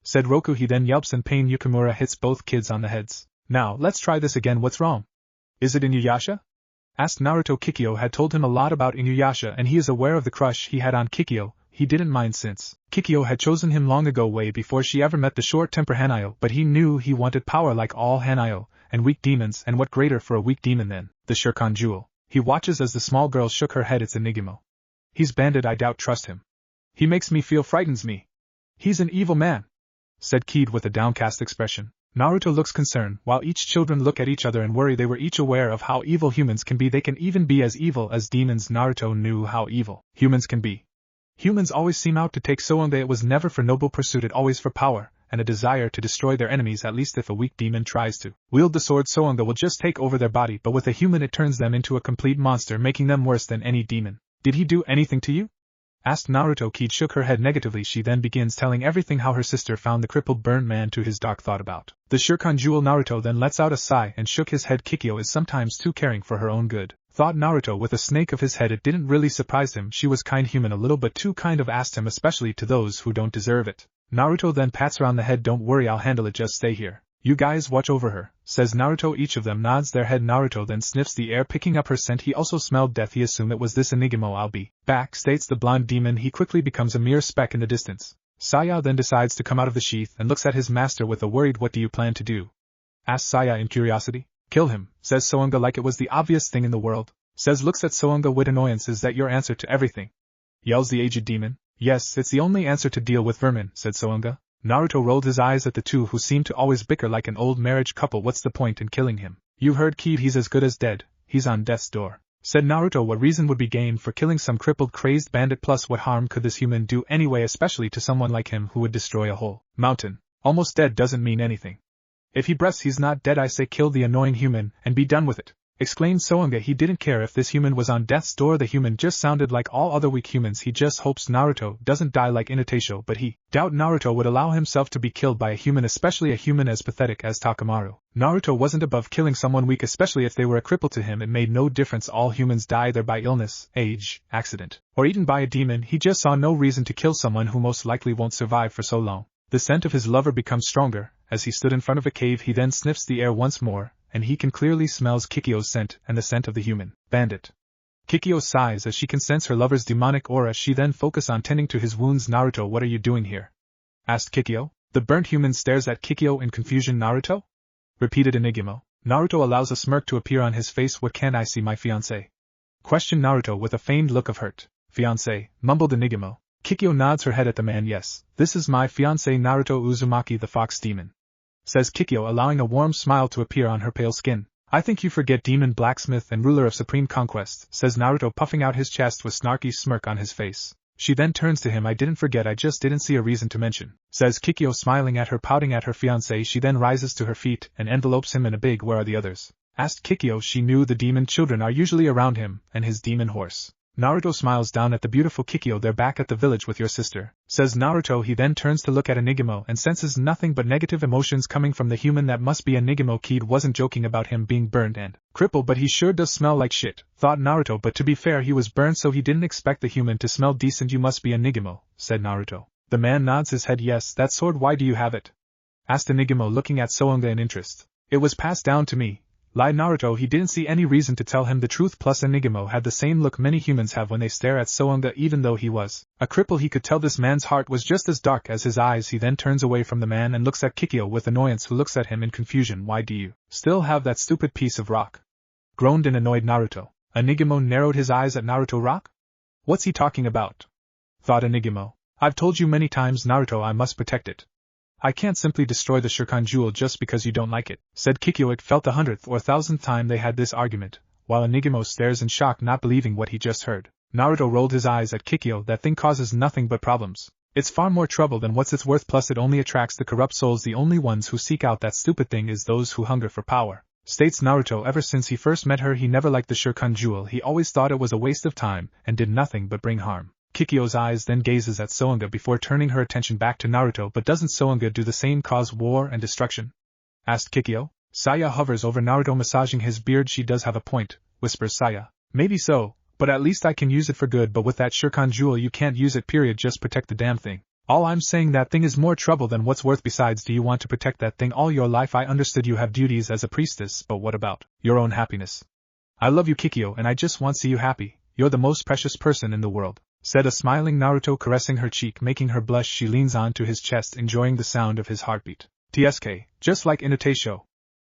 said Roku. He then yelps in pain. Yukimura hits both kids on the heads. Now, let's try this again. What's wrong? Is it Inuyasha? Asked Naruto. Kikyo had told him a lot about Inuyasha and he is aware of the crush he had on Kikyo. He didn't mind since Kikyo had chosen him long ago, way before she ever met the short-temper Hanayo, but he knew he wanted power like all Hanayo and weak demons, and what greater for a weak demon than the Shuriken jewel. He watches as the small girl shook her head. It's Enigmo. He's bandit. I doubt trust him. He makes me feel frightens me. He's an evil man, said Kid with a downcast expression. Naruto looks concerned, while each children look at each other and worry. They were each aware of how evil humans can be. They can even be as evil as demons. Naruto knew how evil humans can be. Humans always seem out to take Soanga. It was never for noble pursuit, it always for power, and a desire to destroy their enemies. At least if a weak demon tries to wield the sword, Soanga will just take over their body, but with a human it turns them into a complete monster, making them worse than any demon. Did he do anything to you? Asked Naruto. Kid shook her head negatively. She then begins telling everything, how her sister found the crippled burnt man to his dark thought about the Shuriken jewel. Naruto then lets out a sigh and shook his head. Kikyo is sometimes too caring for her own good, thought Naruto with a snake of his head. It didn't really surprise him. She was kind human, a little but too kind of asked him, especially to those who don't deserve it. Naruto then pats her on the head. Don't worry, I'll handle it, just stay here. You guys watch over her, says Naruto. Each of them nods their head. Naruto then sniffs the air, picking up her scent. He also smelled death. He assumed it was this Enigmo. I'll be back, states the blonde demon. He quickly becomes a mere speck in the distance. Saya then decides to come out of the sheath and looks at his master with a worried "What do you plan to do?" asks Saya in curiosity. "Kill him," says Soanga like it was the obvious thing in the world. Says looks at Soanga with annoyance. "Is that your answer to everything?" yells the aged demon. "Yes, it's the only answer to deal with vermin," said Soanga. Naruto rolled his eyes at the two who seemed to always bicker like an old marriage couple. "What's the point in killing him? You heard Kid, he's as good as dead, he's on death's door," said Naruto. "What reason would be gained for killing some crippled crazed bandit? Plus what harm could this human do anyway, especially to someone like him who would destroy a whole mountain? Almost dead doesn't mean anything. If he breaths he's not dead. I say kill the annoying human and be done with it," exclaimed Soanga. He didn't care if this human was on death's door. The human just sounded like all other weak humans. He just hopes Naruto doesn't die like Inuyasha, but he doubt Naruto would allow himself to be killed by a human, especially a human as pathetic as Takamaru. Naruto wasn't above killing someone weak, especially if they were a cripple. To him it made no difference. All humans die either by illness, age, accident, or eaten by a demon. He just saw no reason to kill someone who most likely won't survive for so long. The scent of his lover becomes stronger. As he stood in front of a cave, he then sniffs the air once more, and he can clearly smells Kikyo's scent and the scent of the human bandit. Kikyo sighs as she can sense her lover's demonic aura. She then focuses on tending to his wounds. "Naruto, what are you doing here?" asked Kikyo. The burnt human stares at Kikyo in confusion. "Naruto?" repeated Enigmo. Naruto allows a smirk to appear on his face. "What can I see, my fiancé?" questioned Naruto with a feigned look of hurt. "Fiancé," mumbled Enigmo. Kikyo nods her head at the man. "Yes, this is my fiancé Naruto Uzumaki the fox demon," says Kikyo, allowing a warm smile to appear on her pale skin. "I think you forget demon blacksmith and ruler of supreme conquest," says Naruto, puffing out his chest with snarky smirk on his face. She then turns to him. "I didn't forget, I just didn't see a reason to mention," says Kikyo, smiling at her, pouting at her fiancé. She then rises to her feet and envelopes him in a big "Where are the others?" asked Kikyo. She knew the demon children are usually around him and his demon horse. Naruto smiles down at the beautiful Kikyo. "They're back at the village with your sister," says Naruto. He then turns to look at Enigmo and senses nothing but negative emotions coming from the human. That must be Enigmo. Kid wasn't joking about him being burned and crippled, but he sure does smell like shit, thought Naruto. But to be fair, he was burned, so he didn't expect the human to smell decent. "You must be Enigmo," said Naruto. The man nods his head. "Yes, that sword. Why do you have it?" asked Enigmo, looking at Soanga in interest. "It was passed down to me," lied Naruto. He didn't see any reason to tell him the truth. Plus Enigmo had the same look many humans have when they stare at Soanga. Even though he was a cripple, he could tell this man's heart was just as dark as his eyes. He then turns away from the man and looks at Kikyo with annoyance, who looks at him in confusion. "Why do you still have that stupid piece of rock?" groaned and annoyed Naruto. Enigmo narrowed his eyes at Naruto. "Rock? What's he talking about?" thought Enigmo. "I've told you many times, Naruto, I must protect it. I can't simply destroy the Shirkan jewel just because you don't like it," said Kikyo. It felt the 100th or 1000th time they had this argument, while Enigmo stares in shock, not believing what he just heard. Naruto rolled his eyes at Kikyo. "That thing causes nothing but problems. It's far more trouble than what's it's worth, plus it only attracts the corrupt souls. The only ones who seek out that stupid thing is those who hunger for power," states Naruto. Ever since he first met her, he never liked the Shirkan jewel. He always thought it was a waste of time and did nothing but bring harm. Kikyo's eyes then gazes at Soanga before turning her attention back to Naruto. "But doesn't Soanga do the same, cause war and destruction?" asked Kikyo. Saya hovers over Naruto, massaging his beard. "She does have a point," whispers Saya. "Maybe so, but at least I can use it for good. But with that Shirkan jewel you can't use it, period. Just protect the damn thing. All I'm saying, that thing is more trouble than what's worth. Besides, do you want to protect that thing all your life? I understood you have duties as a priestess, but what about your own happiness? I love you, Kikyo, and I just want to see you happy. You're the most precious person in the world," said a smiling Naruto, caressing her cheek, making her blush. She leans on to his chest, enjoying the sound of his heartbeat. "TSK, just like Inuyasha.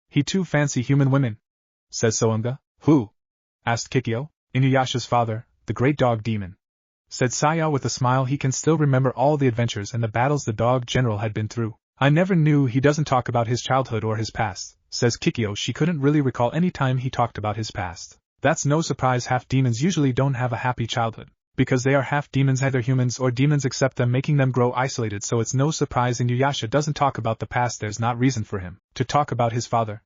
He too fancy human women," says Soanga. "Who?" asked Kikyo. "Inuyasha's father, the great dog demon," said Saya with a smile. "He can still remember all the adventures and the battles the dog general had been through. I never knew he doesn't talk about his childhood or his past," says Kikyo. She couldn't really recall any time he talked about his past. That's no surprise. Half demons usually don't have a happy childhood, because they are half demons, either humans or demons accept them, making them grow isolated. So it's no surprise Inuyasha doesn't talk about the past. There's not reason for him to talk about his father.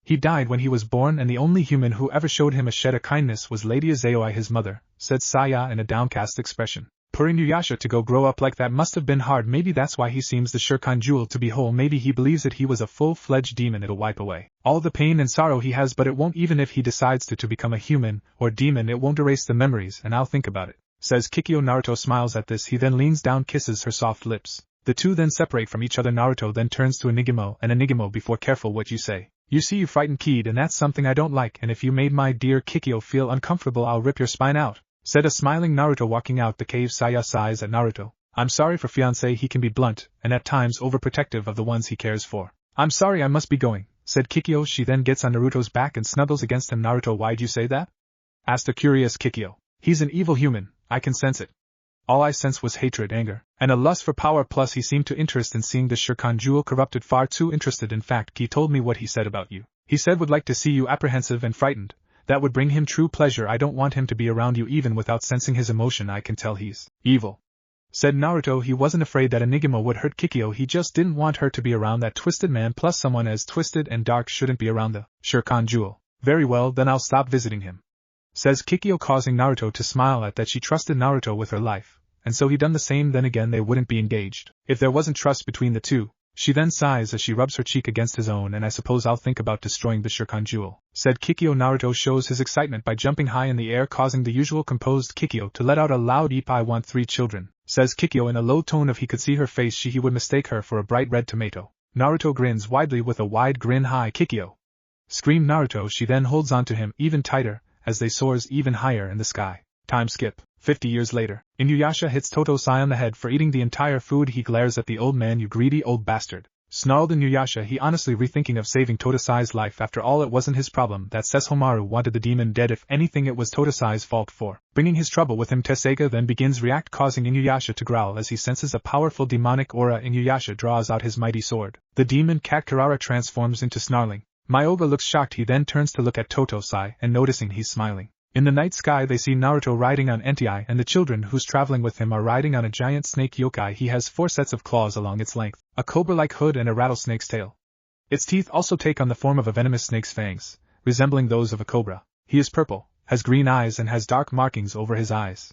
He died when he was born, and the only human who ever showed him a shred of kindness was Lady Azaoi, his mother, said Saya in a downcast expression. Poor Inuyasha, to go grow up like that must have been hard. Maybe that's why he seems the Shirkan jewel to be whole. Maybe he believes that he was a full-fledged demon. It'll wipe away all the pain and sorrow he has, but it won't. Even if he decides to become a human or demon, it won't erase the memories, and I'll think about it, says Kikyo. Naruto smiles at this. He then leans down, kisses her soft lips. The two then separate from each other. Naruto then turns to Enigmo, and Enigmo, before careful what you say. You see, you frightened Kid, and that's something I don't like, and if you made my dear Kikyo feel uncomfortable, I'll rip your spine out, said a smiling Naruto. Walking out the cave, Saya sighs at Naruto. I'm sorry for fiancé, he can be blunt, and at times overprotective of the ones he cares for. I'm sorry, I must be going, said Kikyo. She then gets on Naruto's back and snuggles against him. Naruto, why'd you say that? Asked a curious Kikyo. He's an evil human, I can sense it. All I sensed was hatred, anger, and a lust for power, plus he seemed to interest in seeing the Shirkan jewel corrupted, far too interested. In fact, Ki told me what he said about you. He said would like to see you apprehensive and frightened. That would bring him true pleasure. I don't want him to be around you even without sensing his emotion. I can tell he's evil. Said Naruto. He wasn't afraid that Enigma would hurt Kikyo, he just didn't want her to be around that twisted man, plus someone as twisted and dark shouldn't be around the Shirkan jewel. Very well, then I'll stop visiting him. Says Kikyo, causing Naruto to smile at that she trusted Naruto with her life, and so he done the same. Then again, they wouldn't be engaged if there wasn't trust between the two. She then sighs as she rubs her cheek against his own. And I suppose I'll think about destroying the Shirkan jewel, said Kikyo. Naruto shows his excitement by jumping high in the air, causing the usual composed Kikyo to let out a loud eep. I want 3 children, says Kikyo in a low tone. If he could see her face, he would mistake her for a bright red tomato. Naruto grins widely with a wide grin. Hi Kikyo! Screamed Naruto. She then holds on to him even tighter, as they soars even higher in the sky. Time skip. 50 years later, Inuyasha hits Totosai on the head for eating the entire food. He glares at the old man. You greedy old bastard, snarled Inuyasha. He honestly rethinking of saving Totosai's life. After all, it wasn't his problem that Sesshomaru wanted the demon dead. If anything, it was Totosai's fault for bringing his trouble with him. Tessega then begins react, causing Inuyasha to growl as he senses a powerful demonic aura. Inuyasha draws out his mighty sword. The demon cat Kirara transforms into snarling. Myoga looks shocked. He then turns to look at Totosai, and noticing he's smiling. In the night sky they see Naruto riding on Entei, and the children who's traveling with him are riding on a giant snake yokai. He has 4 sets of claws along its length, a cobra-like hood and a rattlesnake's tail. Its teeth also take on the form of a venomous snake's fangs, resembling those of a cobra. He is purple, has green eyes and has dark markings over his eyes.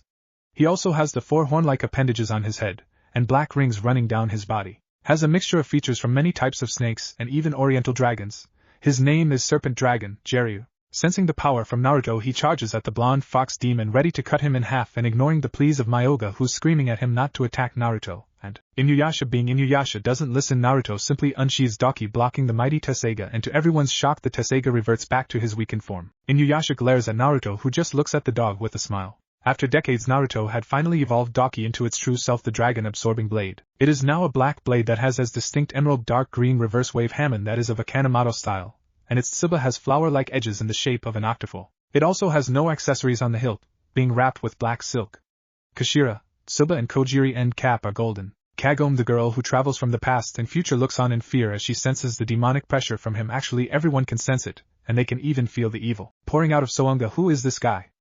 He also has the 4 horn-like appendages on his head, and black rings running down his body. Has a mixture of features from many types of snakes and even oriental dragons. His name is Serpent Dragon, Jiryu. Sensing the power from Naruto, he charges at the blonde fox demon, ready to cut him in half, and ignoring the pleas of Myoga, who's screaming at him not to attack Naruto, and Inuyasha being Inuyasha doesn't listen. Naruto simply unsheathes Daki, blocking the mighty Tessega, and to everyone's shock the Tessega reverts back to his weakened form. Inuyasha glares at Naruto, who just looks at the dog with a smile. After decades, Naruto had finally evolved Daki into its true self, the dragon-absorbing blade. It is now a black blade that has as distinct emerald dark green reverse wave hamon that is of a Kanemato style, and its tsuba has flower-like edges in the shape of an octafold. It also has no accessories on the hilt, being wrapped with black silk. Kashira, tsuba and Kojiri end cap are golden. Kagome, the girl who travels from the past and future, looks on in fear as she senses the demonic pressure from him. Actually, everyone can sense it, and they can even feel the evil pouring out of Soanga. Who is this guy?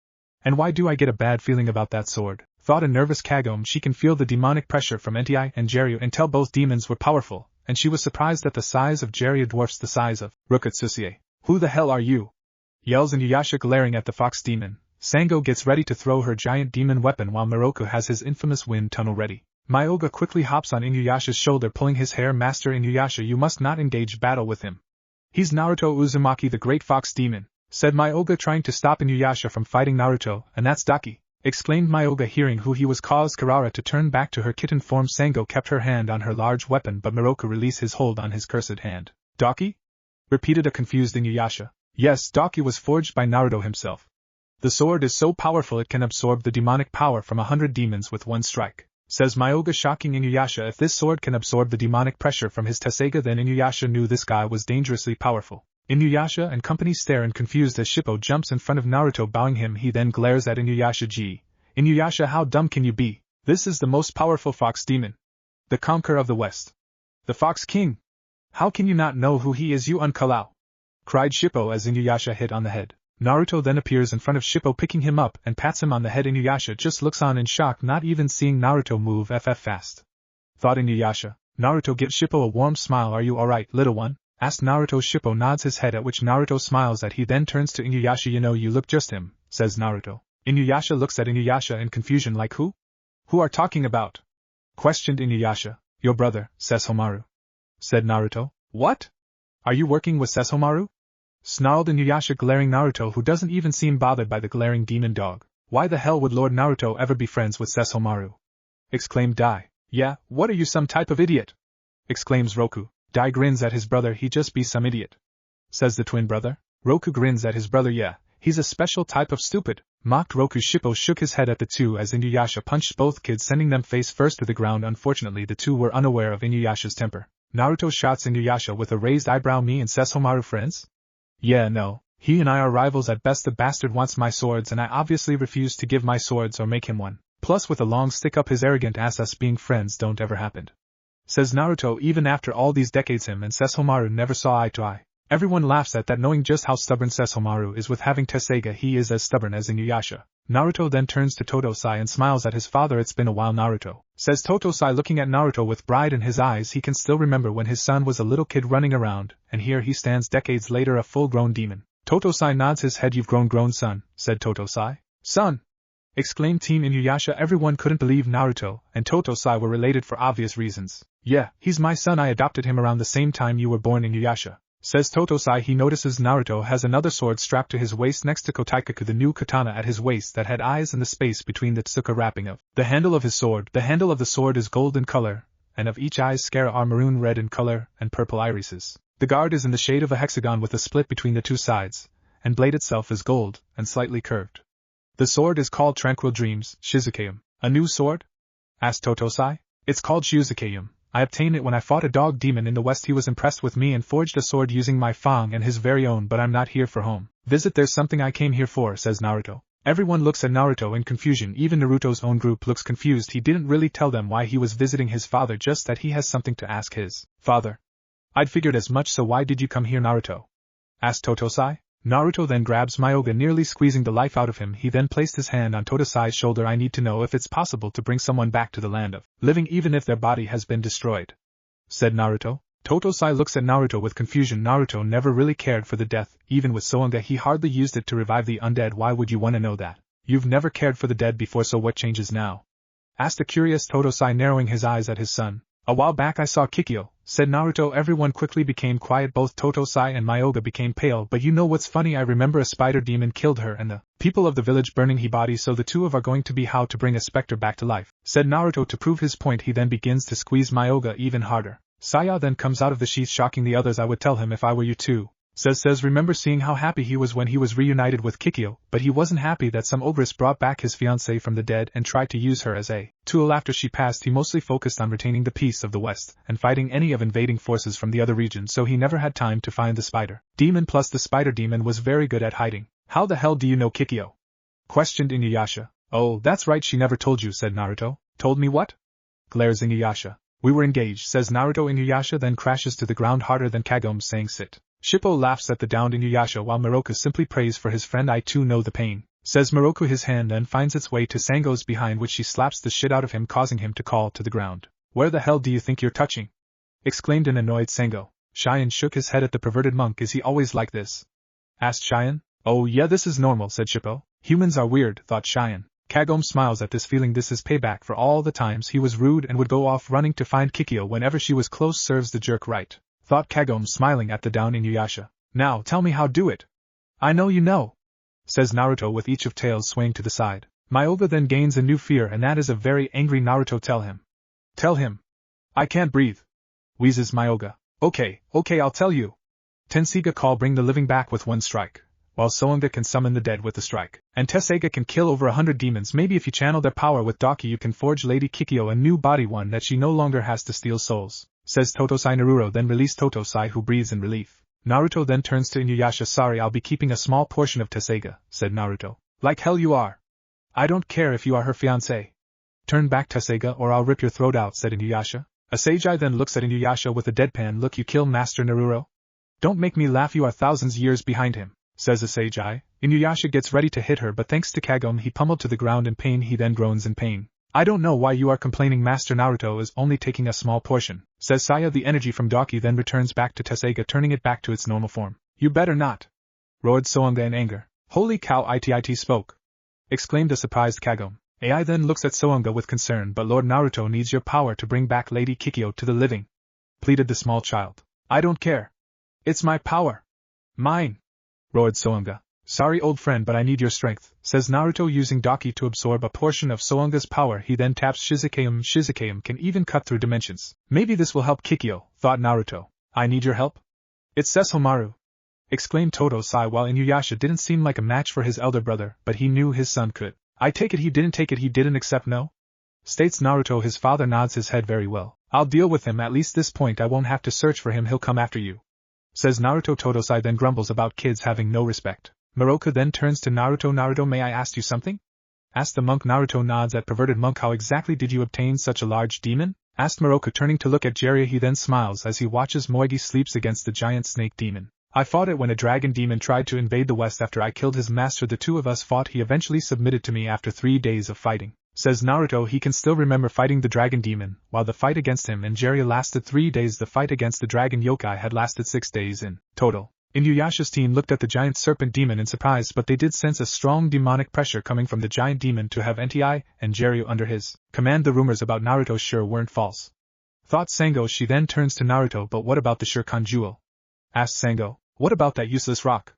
And why do I get a bad feeling about that sword? Thought a nervous Kagome. She can feel the demonic pressure from Entei and Jiryu and tell both demons were powerful, and she was surprised that the size of Jiryu dwarfs the size of Rukutsusie. Who the hell are you? Yells Inuyasha, glaring at the fox demon. Sango gets ready to throw her giant demon weapon while Miroku has his infamous wind tunnel ready. Myoga quickly hops on Inuyasha's shoulder, pulling his hair. Master Inuyasha, you must not engage battle with him. He's Naruto Uzumaki, the great fox demon, said Myoga, trying to stop Inuyasha from fighting Naruto. And that's Daki, exclaimed Myoga, hearing who he was, caused Kirara to turn back to her kitten form. Sango kept her hand on her large weapon, but Miroku released his hold on his cursed hand. Daki? Repeated a confused Inuyasha. Yes, Daki was forged by Naruto himself. The sword is so powerful it can absorb the demonic power from 100 demons with one strike, says Myoga, shocking Inuyasha. If this sword can absorb the demonic pressure from his Tessega, then Inuyasha knew this guy was dangerously powerful. Inuyasha and company stare and confused as Shippo jumps in front of Naruto, bowing him. He then glares at Inuyasha. Gee, Inuyasha, how dumb can you be? This is the most powerful fox demon, the conqueror of the West, the Fox King. How can you not know who he is, you unkalao? Cried Shippo as Inuyasha hit on the head. Naruto then appears in front of Shippo, picking him up and pats him on the head. Inuyasha just looks on in shock, not even seeing Naruto move fast. Thought Inuyasha. Naruto gives Shippo a warm smile. Are you alright, little one? Asked Naruto. Shippo nods his head, at which Naruto smiles at. He then turns to Inuyasha. You know, you look just him, says Naruto. Inuyasha looks at Inuyasha in confusion, like who? Who are talking about? Questioned Inuyasha. Your brother, Sesshomaru, said Naruto. What? Are you working with Sesshomaru? Snarled Inuyasha, glaring Naruto, who doesn't even seem bothered by the glaring demon dog. Why the hell would Lord Naruto ever be friends with Sesshomaru? Exclaimed Dai. Yeah, what are you, some type of idiot? Exclaims Roku. Dai grins at his brother. He just be some idiot, says the twin brother. Roku grins at his brother. Yeah, He's a special type of stupid, mocked Roku. Shippo shook his head at the two as Inuyasha punched both kids, sending them face first to the ground. Unfortunately, the two were unaware of Inuyasha's temper. Naruto shouts Inuyasha with a raised eyebrow. Me and Sesshomaru friends? Yeah, no. He and I are rivals at best. The bastard wants my swords and I obviously refuse to give my swords or make him one. Plus with a long stick up his arrogant ass, us being friends don't ever happen. Says Naruto. Even after all these decades, him and Sesshomaru never saw eye to eye. Everyone laughs at that, knowing just how stubborn Sesshomaru is with having Tesseiga. He is as stubborn as Inuyasha. Naruto then turns to Totosai and smiles at his father. It's been a while, Naruto, says Totosai, looking at Naruto with pride in his eyes. He can still remember when his son was a little kid running around, and here he stands decades later, a full-grown demon. Totosai nods his head. You've grown, son, said Totosai. Son! Exclaimed Team Inuyasha. Everyone couldn't believe Naruto and Totosai were related for obvious reasons. Yeah, he's my son. I adopted him around the same time you were born, Inuyasha, says Totosai. He notices Naruto has another sword strapped to his waist next to Kotaikaku, the new katana at his waist that had eyes and the space between the tsuka wrapping of the handle of his sword. The handle of the sword is gold in color, and of each eye's scare are maroon red in color and purple irises. The guard is in the shade of a hexagon with a split between the two sides, and blade itself is gold and slightly curved. The sword is called Tranquil Dreams, Shizukeum. A new sword? Asked Totosai. It's called Shizukeum. I obtained it when I fought a dog demon in the west. He was impressed with me and forged a sword using my fang and his very own, but I'm not here for home visit. There's something I came here for, says Naruto. Everyone looks at Naruto in confusion. Even Naruto's own group looks confused. He didn't really tell them why he was visiting his father, just that he has something to ask his father. I'd figured as much. So why did you come here, Naruto? Asked Totosai. Naruto then grabs Myoga, nearly squeezing the life out of him. He then placed his hand on Totosai's shoulder. I need to know if it's possible to bring someone back to the land of living even if their body has been destroyed, said Naruto. Totosai looks at Naruto with confusion. Naruto never really cared for the death, even with Soanga he hardly used it to revive the undead. Why would you want to know that? You've never cared for the dead before, so what changes now? Asked the curious Totosai, narrowing his eyes at his son. A while back I saw Kikio, said Naruto. Everyone quickly became quiet. Both Totosai and Myoga became pale. But you know what's funny? I remember a spider demon killed her and the people of the village burning her body, so the two of are going to be how to bring a specter back to life, said Naruto. To prove his point, he then begins to squeeze Myoga even harder. Saya then comes out of the sheath, shocking the others. I would tell him if I were you too. Says remember seeing how happy he was when he was reunited with Kikio, but he wasn't happy that some ogress brought back his fiancée from the dead and tried to use her as a tool after she passed. He mostly focused on retaining the peace of the West and fighting any of invading forces from the other region, so he never had time to find the spider demon. Plus the spider demon was very good at hiding. How the hell do you know Kikio? Questioned Inuyasha. Oh, that's right, she never told you, said Naruto. Told me what? Glares Inuyasha. We were engaged, says Naruto. Inuyasha then crashes to the ground harder than Kagome, saying sit. Shippo laughs at the downed Inuyasha while Miroku simply prays for his friend. I too know the pain, says Miroku. His hand then finds its way to Sango's behind, which she slaps the shit out of him, causing him to call to the ground. Where the hell do you think you're touching? Exclaimed an annoyed Sango. Cheyenne shook his head at the perverted monk. Is he always like this? Asked Cheyenne. Oh yeah, this is normal, said Shippo. Humans are weird, thought Cheyenne. Kagome smiles at this, feeling this is payback for all the times he was rude and would go off running to find Kikio whenever she was close. Serves the jerk right, thought Kagome, smiling at the down Inuyasha. Now tell me how do it. I know you know, says Naruto with each of tails swaying to the side. Myoga then gains a new fear, and that is a very angry Naruto. Tell him. Tell him. I can't breathe, wheezes Myoga. Okay, I'll tell you. Tenseiga call bring the living back with one strike, while Soanga can summon the dead with a strike. And Tesseiga can kill over 100 demons. Maybe if you channel their power with Daki you can forge Lady Kikio a new body, one that she no longer has to steal souls, says Totosai. Naruto then released Totosai, who breathes in relief. Naruto then turns to Inuyasha. Sorry, I'll be keeping a small portion of Tesseiga, said Naruto. Like hell you are. I don't care if you are her fiancé. Turn back Tesseiga or I'll rip your throat out, said Inuyasha. Asagi then looks at Inuyasha with a deadpan look. You kill Master Naruto? Don't make me laugh, you are thousands years behind him, says Asagi. Inuyasha gets ready to hit her, but thanks to Kagome he pummeled to the ground in pain. He then groans in pain. I don't know why you are complaining, Master Naruto is only taking a small portion, says Saya. The energy from Daki then returns back to Tesseiga, turning it back to its normal form. You better not, roared Soanga in anger. Holy cow, it spoke, exclaimed a surprised Kagome. Ai then looks at Soanga with concern. But Lord Naruto needs your power to bring back Lady Kikio to the living, pleaded the small child. I don't care. It's my power. Mine, roared Soanga. Sorry old friend, but I need your strength, says Naruto, using Daki to absorb a portion of Soanga's power. He then taps Shizukeum. Shizukeum can even cut through dimensions. Maybe this will help Kikio, thought Naruto. I need your help? It's Sesshomaru, exclaimed Totosai while Inuyasha didn't seem like a match for his elder brother, but he knew his son could. I take it he didn't accept no? States Naruto. His father nods his head. Very well. I'll deal with him. At least this point I won't have to search for him. He'll come after you. Says Naruto. Totosai then grumbles about kids having no respect. Miroku then turns to Naruto. Naruto, may I ask you something? Asked the monk. Naruto nods at perverted monk. How exactly did you obtain such a large demon? Asked Miroku, turning to look at Jiraiya. He then smiles as he watches Moegi sleeps against the giant snake demon. I fought it when a dragon demon tried to invade the west. After I killed his master, the two of us fought. He eventually submitted to me after 3 days of fighting. Says Naruto. He can still remember fighting the dragon demon. While the fight against him and Jiraiya lasted 3 days, the fight against the dragon yokai had lasted 6 days in total. Inuyasha's team looked at the giant serpent demon in surprise, but they did sense a strong demonic pressure coming from the giant demon to have Nti and Jiraiya under his command. The rumors about Naruto sure weren't false, thought Sango. She then turns to Naruto. But what about the Shirkan jewel? Asked Sango. What about that useless rock?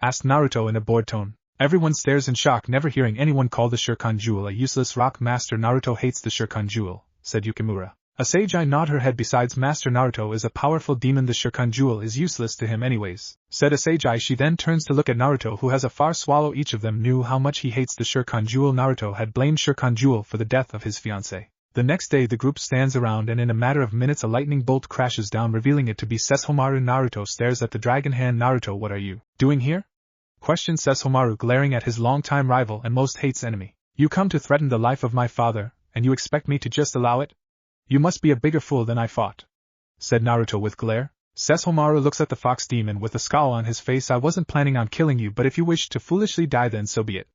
Asked Naruto in a bored tone. Everyone stares in shock, never hearing anyone call the Shirkan jewel a useless rock. Master Naruto hates the Shirkan jewel, said Yukimura. A Sage-eye nod her head. Besides, Master Naruto is a powerful demon. The Shirkan jewel is useless to him anyways, said a Sage-eye. She then turns to look at Naruto, who has a far swallow. Each of them knew how much he hates the Shirkan jewel. Naruto had blamed Shirkan jewel for the death of his fiancée. The next day the group stands around and in a matter of minutes a lightning bolt crashes down, revealing it to be Sesshomaru. Naruto stares at the dragon hand. Naruto, what are you doing here? Questioned Sesshomaru, glaring at his longtime rival and most hates enemy. You come to threaten the life of my father, and you expect me to just allow it? You must be a bigger fool than I thought, said Naruto with glare. Sesshomaru looks at the fox demon with a scowl on his face. I wasn't planning on killing you, but if you wish to foolishly die, then so be it.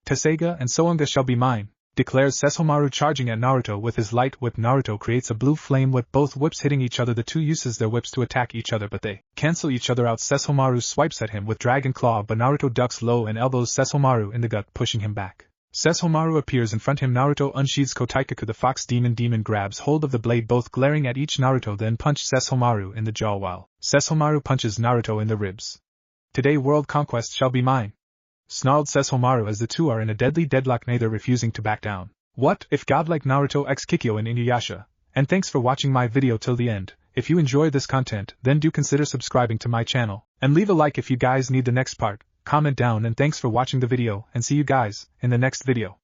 Tesseiga and Soanga shall be mine, declares Sesshomaru, charging at Naruto with his light whip. Naruto creates a blue flame with both whips hitting each other. The two uses their whips to attack each other, but they cancel each other out. Sesshomaru swipes at him with Dragon Claw, but Naruto ducks low and elbows Sesshomaru in the gut, pushing him back. Sesshomaru appears in front of him. Naruto unsheathes Kotaikaku. The fox demon grabs hold of the blade, both glaring at each. Naruto then punches Sesshomaru in the jaw while Sesshomaru punches Naruto in the ribs. Today world conquest shall be mine, snarled Sesshomaru as the two are in a deadly deadlock, neither refusing to back down. What if godlike Naruto x Kikyo and Inuyasha? And thanks for watching my video till the end. If you enjoy this content, then do consider subscribing to my channel, and leave a like if you guys need the next part. Comment down, and thanks for watching the video, and see you guys in the next video.